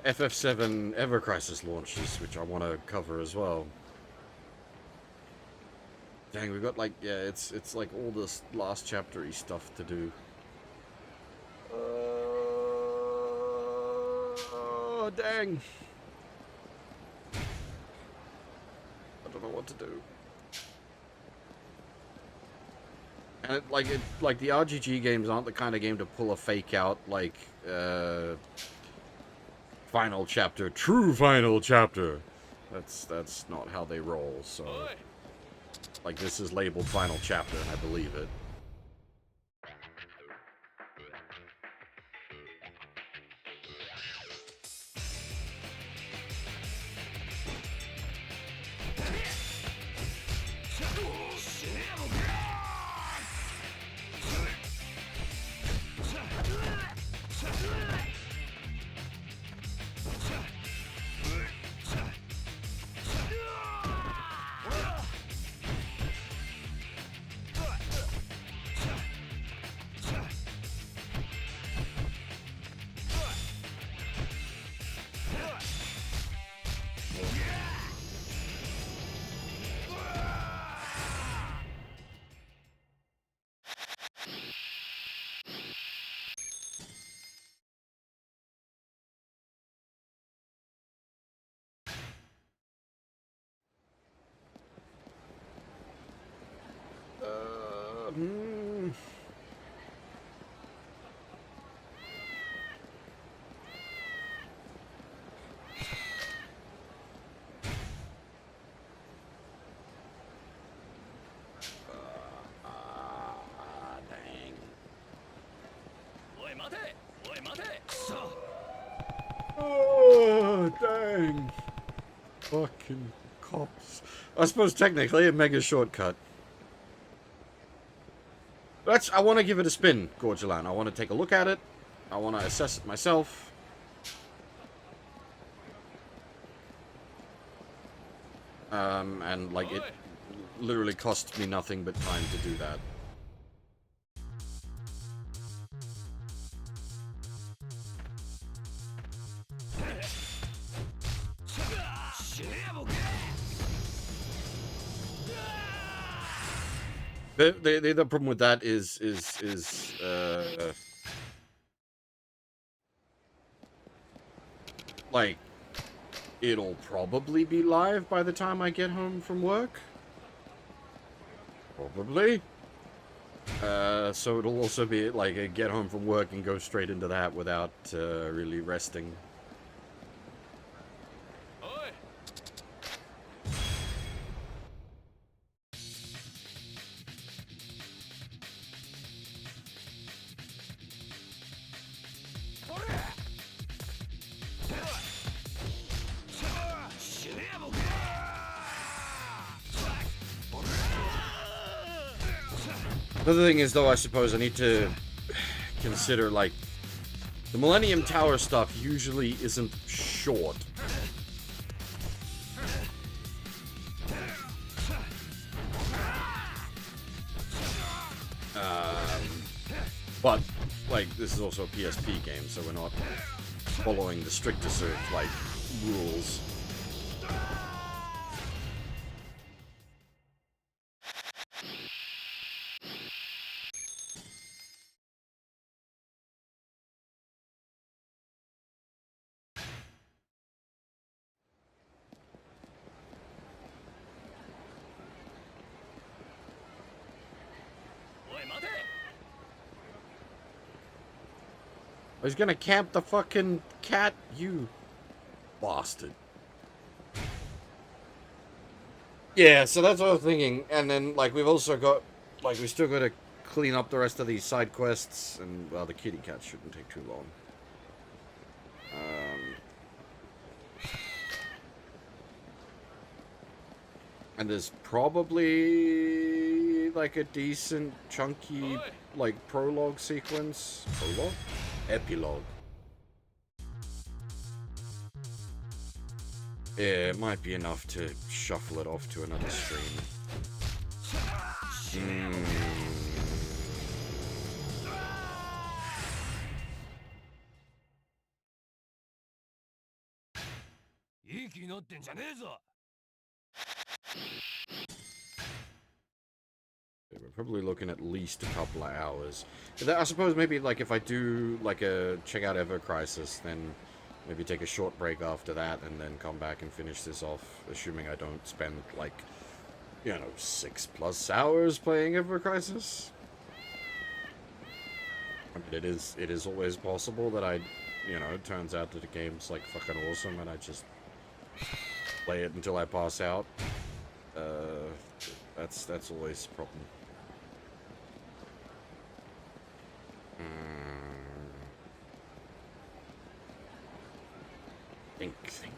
FF7 Ever Crisis launches, which I want to cover as well. Dang, we've got, like, yeah, it's like all this last chapter-y stuff to do. Oh, dang. I don't know what to do. And like the RGG games aren't the kind of game to pull a fake out, like, final chapter, true final chapter. That's not how they roll, so. Like, this is labeled final chapter, and I believe it. Oh, dang. Fucking cops. I suppose technically a mega shortcut. I want to give it a spin, Gorgelan. I want to take a look at it. I want to assess it myself. And, like, it literally costs me nothing but time to do that. The other problem with that is like, it'll probably be live by the time I get home from work. Probably. So it'll also be like a get home from work and go straight into that without really resting. Another thing is, though, I suppose I need to consider, like, the Millennium Tower stuff usually isn't short. But, like, this is also a PSP game, so we're not following the strictest of, like, rules. I was gonna camp the fucking cat, you bastard. Yeah, so that's what I was thinking. And then, like, we've also got, like, we still got to clean up the rest of these side quests. And, well, the kitty cat shouldn't take too long. And there's probably, like, a decent, chunky, like, prologue sequence. Prologue? Epilogue. Yeah, it might be enough to shuffle it off to another stream. We're probably looking at least a couple of hours. I suppose maybe, like, if I do, like, a check out Ever Crisis, then maybe take a short break after that and then come back and finish this off, assuming I don't spend, like, you know, 6+ hours playing Ever Crisis. I mean, it is always possible that you know, it turns out that the game's, like, fucking awesome and I just play it until I pass out. That's always a problem. Think. Think.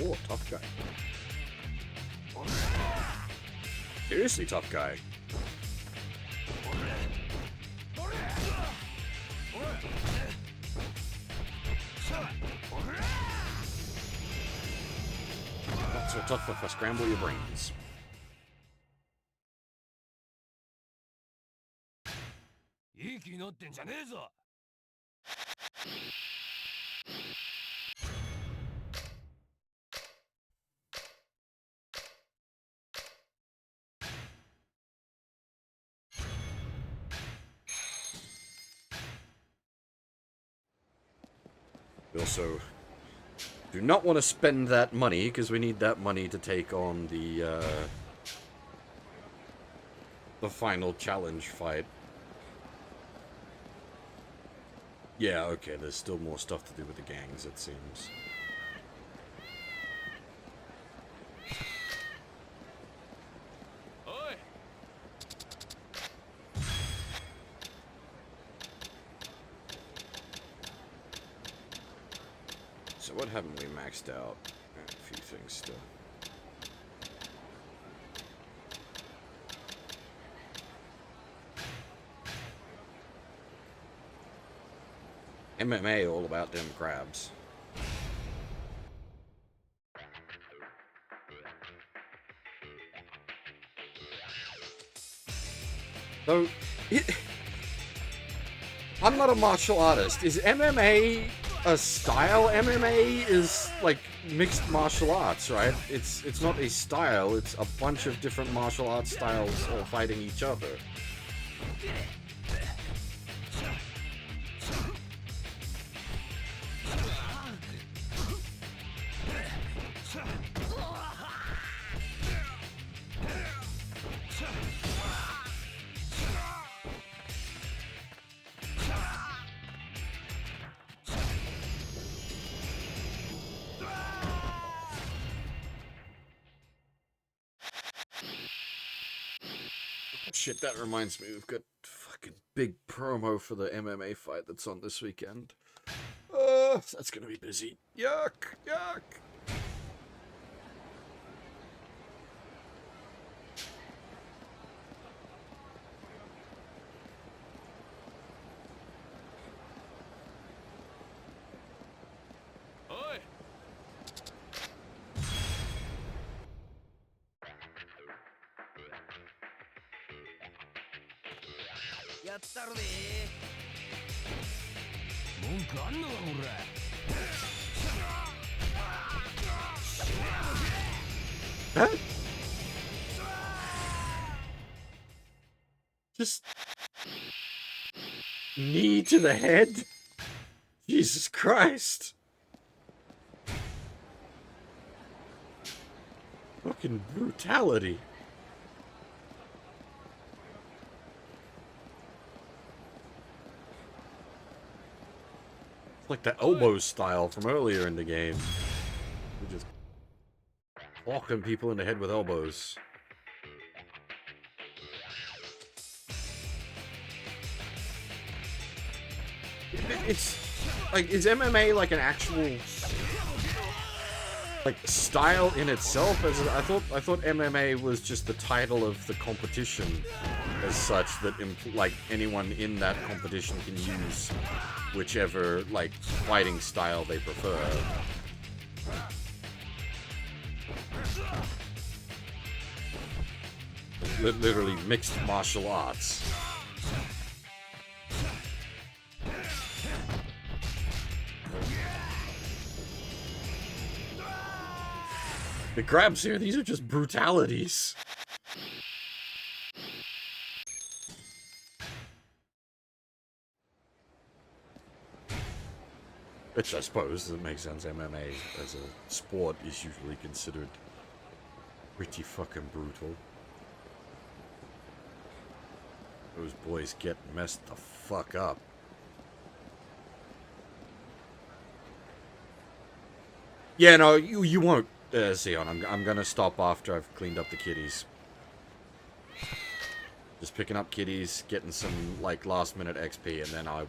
Oh, tough guy. Seriously tough guy. Not so tough if I scramble your brains. We also do not want to spend that money, because we need that money to take on the final challenge fight. Yeah, okay, there's still more stuff to do with the gangs, it seems. So what haven't we maxed out? A few things still. MMA all about them crabs. So, I'm not a martial artist. Is MMA a style? MMA is like mixed martial arts, right? It's not a style, it's a bunch of different martial arts styles all fighting each other. Shit, that reminds me, we've got fucking big promo for the MMA fight that's on this weekend. That's gonna be busy. Yuck. やったるで文句あんのかこら Huh? Just knee to the head? Jesus Christ. Fucking brutality. It's like the elbow style from earlier in the game. We're just walking people in the head with elbows. It's like, is MMA like an actual like style in itself? As I thought MMA was just the title of the competition as such, that like anyone in that competition can use whichever like fighting style they prefer. Literally mixed martial arts. The grabs here, these are just brutalities. Which I suppose it makes sense. MMA as a sport is usually considered pretty fucking brutal. Those boys get messed the fuck up. Yeah, no, you won't, Sion. I'm gonna stop after I've cleaned up the kitties. Just picking up kitties, getting some like last minute XP, and then I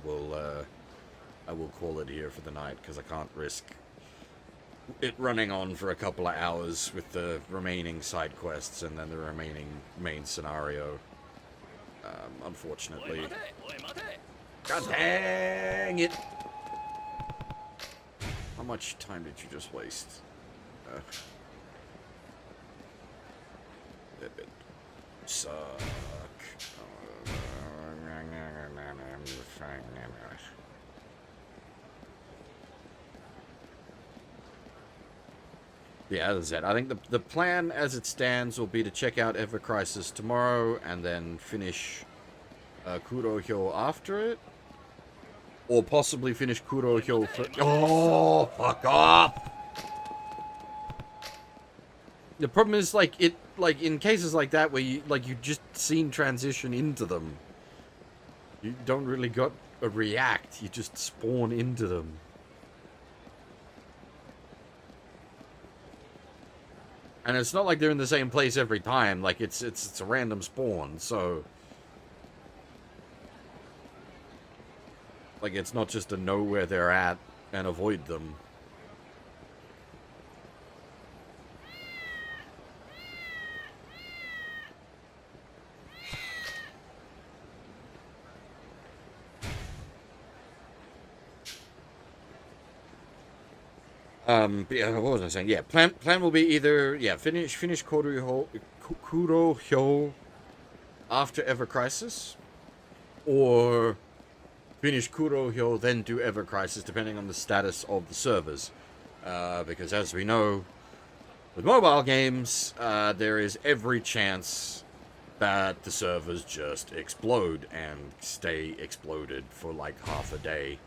will call it here for the night, because I can't risk it running on for a couple of hours with the remaining side quests and then the remaining main scenario. Unfortunately. God dang it! How much time did you just waste? It suck. Yeah, that's it. I think the plan as it stands will be to check out Ever Crisis tomorrow and then finish Kurohyou after it. Or possibly finish Kurohyou for... Oh, fuck off! The problem is, like, in cases like that where you just seen transition into them, you don't really got a react, you just spawn into them. And it's not like they're in the same place every time, like, it's a random spawn, so... Like, it's not just to know where they're at and avoid them. But yeah, what was I saying? Yeah, plan will be either, yeah, finish Kurohyou after Ever Crisis, or finish Kurohyou, then do Ever Crisis, depending on the status of the servers. Because as we know, with mobile games, there is every chance that the servers just explode and stay exploded for like half a day.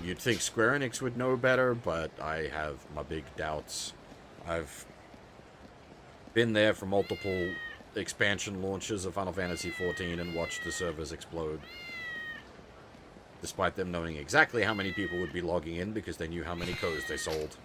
You'd think Square Enix would know better, but I have my big doubts. I've been there for multiple expansion launches of Final Fantasy XIV and watched the servers explode. Despite them knowing exactly how many people would be logging in because they knew how many codes they sold.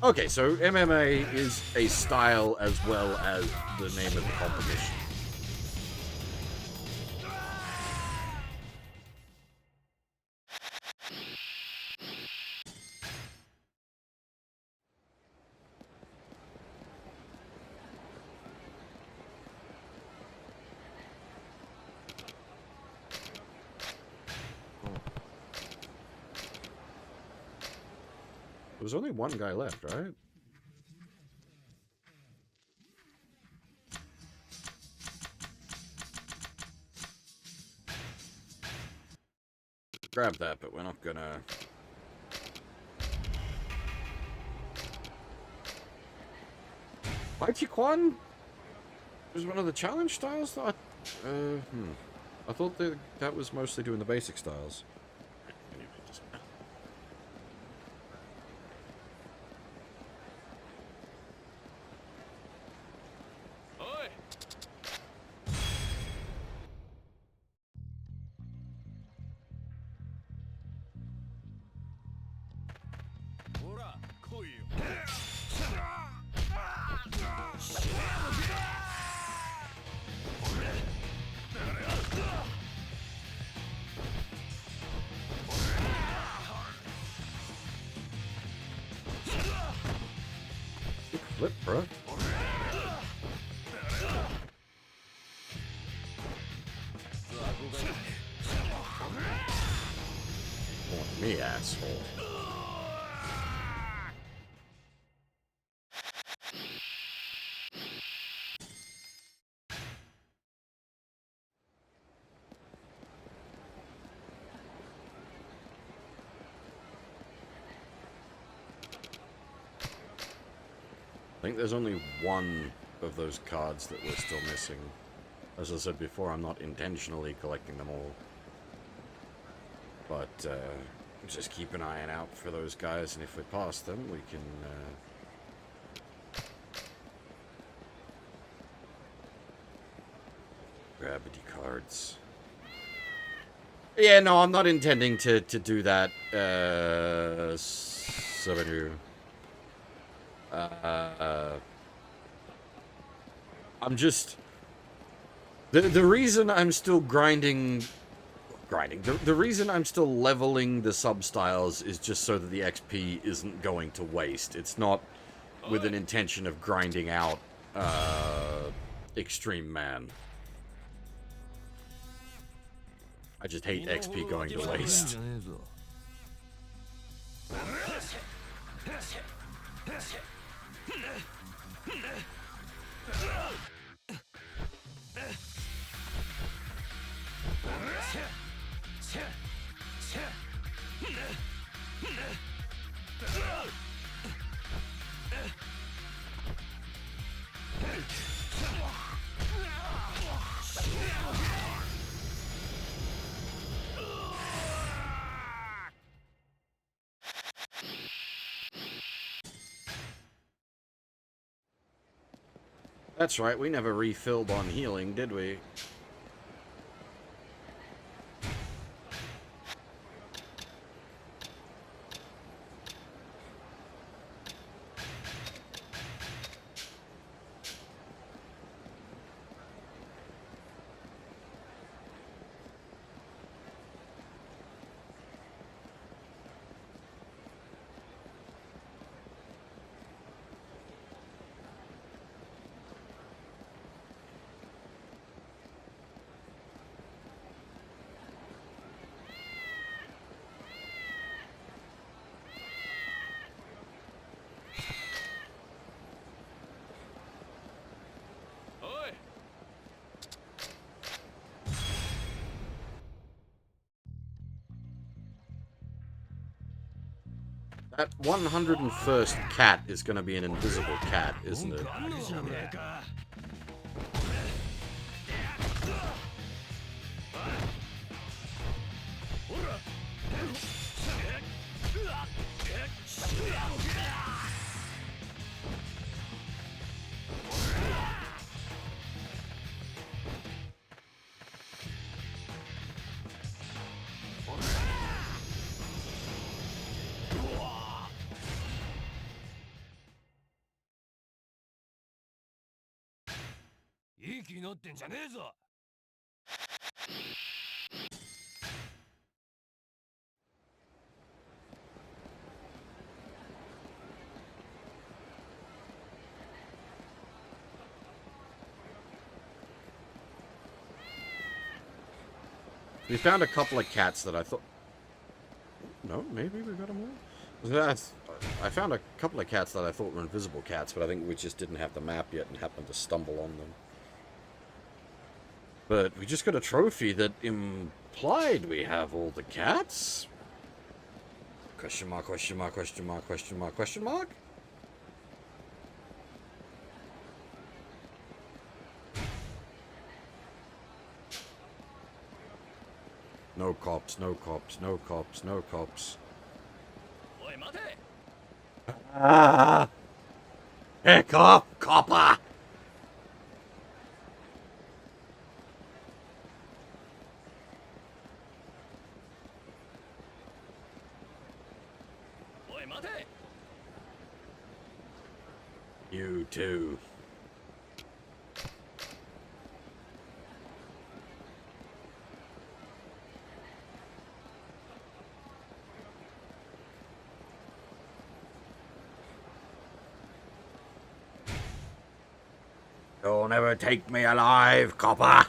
Okay, so MMA is a style as well as the name of the competition. was only one guy left, right? Grab that, but we're not gonna... Mighty Quan was one of the challenge styles, though? I thought that was mostly doing the basic styles. Anyway, it doesn't matter. Flip, bro. On me, asshole. I think there's only one of those cards that we're still missing. As I said before, I'm not intentionally collecting them all. But, just keep an eye out for those guys, and if we pass them, we can, grab the cards. Yeah, no, I'm not intending to do that, Savanu. I'm just... The reason I'm still grinding... The reason I'm still leveling the sub-styles is just so that the XP isn't going to waste. It's not with an intention of grinding out, Extreme Man. I just hate XP going to waste. That's right, we never refilled on healing, did we? That 101st cat is going to be an invisible cat, isn't it? We found a couple of cats that I thought... No, maybe we got them all? I found a couple of cats that I thought were invisible cats, but I think we just didn't have the map yet and happened to stumble on them. But we just got a trophy that implied we have all the cats? Question mark, question mark, question mark, question mark, question mark? No cops, no cops, no cops, no cops. Ah! Hey, cop! Copper! You too. You'll never take me alive, copper!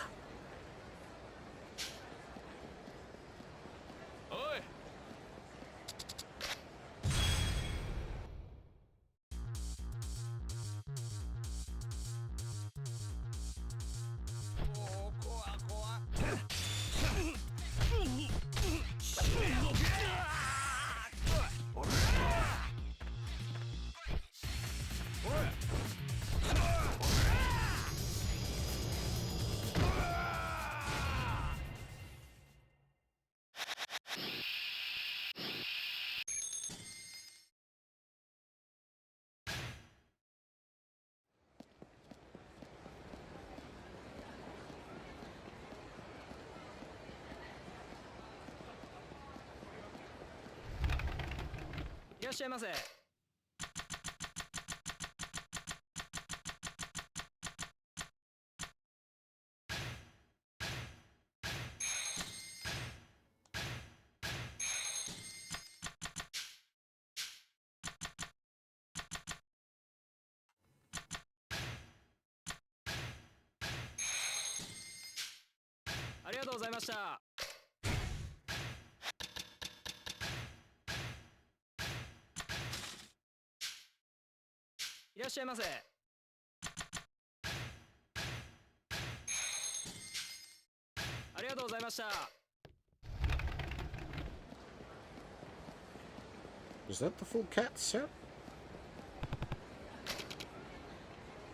Is that the full cat set?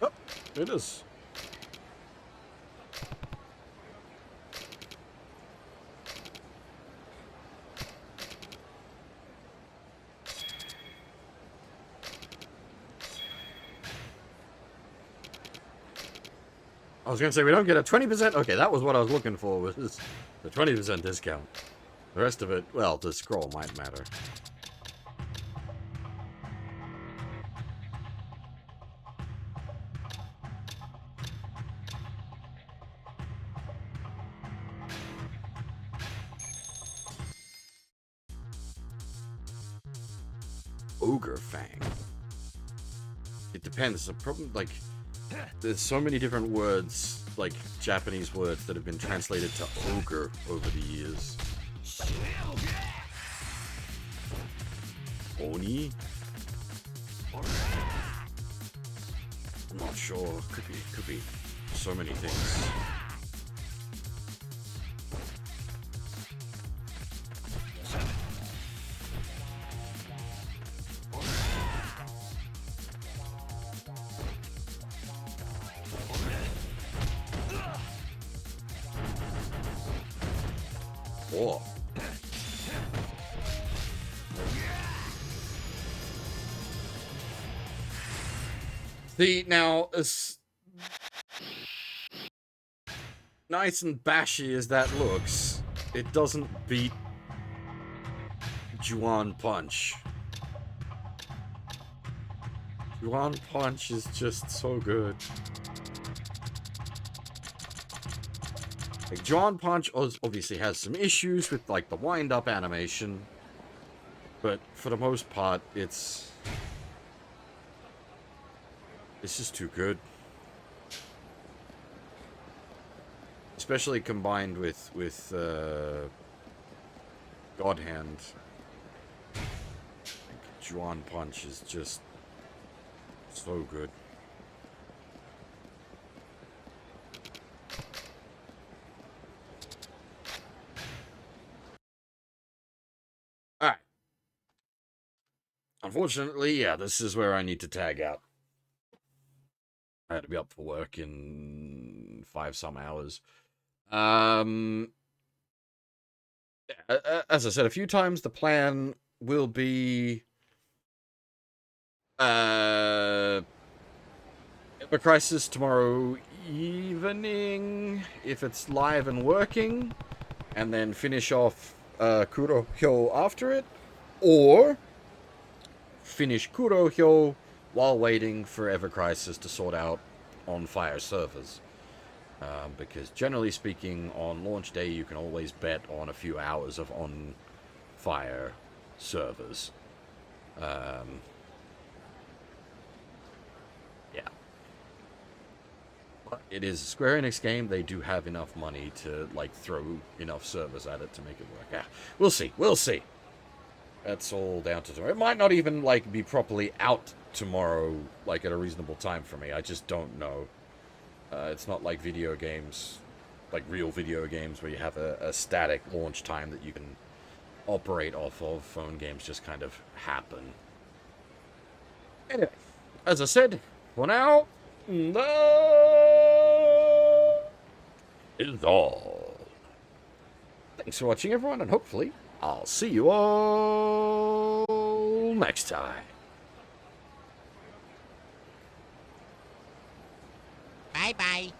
Oh, it is. I was going to say, we don't get a 20%? Okay, that was what I was looking for, was the 20% discount. The rest of it, well, the scroll might matter. Ogre Fang. It depends. The problem, like, there's so many different words, like Japanese words, that have been translated to ogre over the years. Oni? I'm not sure. Could be so many things. Oh. See, now, as nice and bashy as that looks, it doesn't beat Juan Punch. Juan Punch is just so good. Like, Juan Punch obviously has some issues with, like, the wind-up animation, but for the most part, it's just too good. Especially combined with God Hand. Juan Punch is just so good. Alright. Unfortunately, yeah, this is where I need to tag out. I had to be up for work in 5 some hours. As I said a few times, the plan will be Ever Crisis tomorrow evening, if it's live and working, and then finish off Kurohyou after it, or finish Kurohyou while waiting for Ever Crisis to sort out on Fire servers. Because generally speaking, on launch day, you can always bet on a few hours of on Fire servers. Yeah. But it is a Square Enix game. They do have enough money to, like, throw enough servers at it to make it work. Yeah, we'll see. We'll see. That's all down to tomorrow. It might not even, like, be properly out tomorrow, like, at a reasonable time for me. I just don't know. It's not like video games, like real video games, where you have a static launch time that you can operate off of. Phone games just kind of happen. Anyway, as I said, for now, that is all. Thanks for watching, everyone, and hopefully I'll see you all next time. Bye-bye.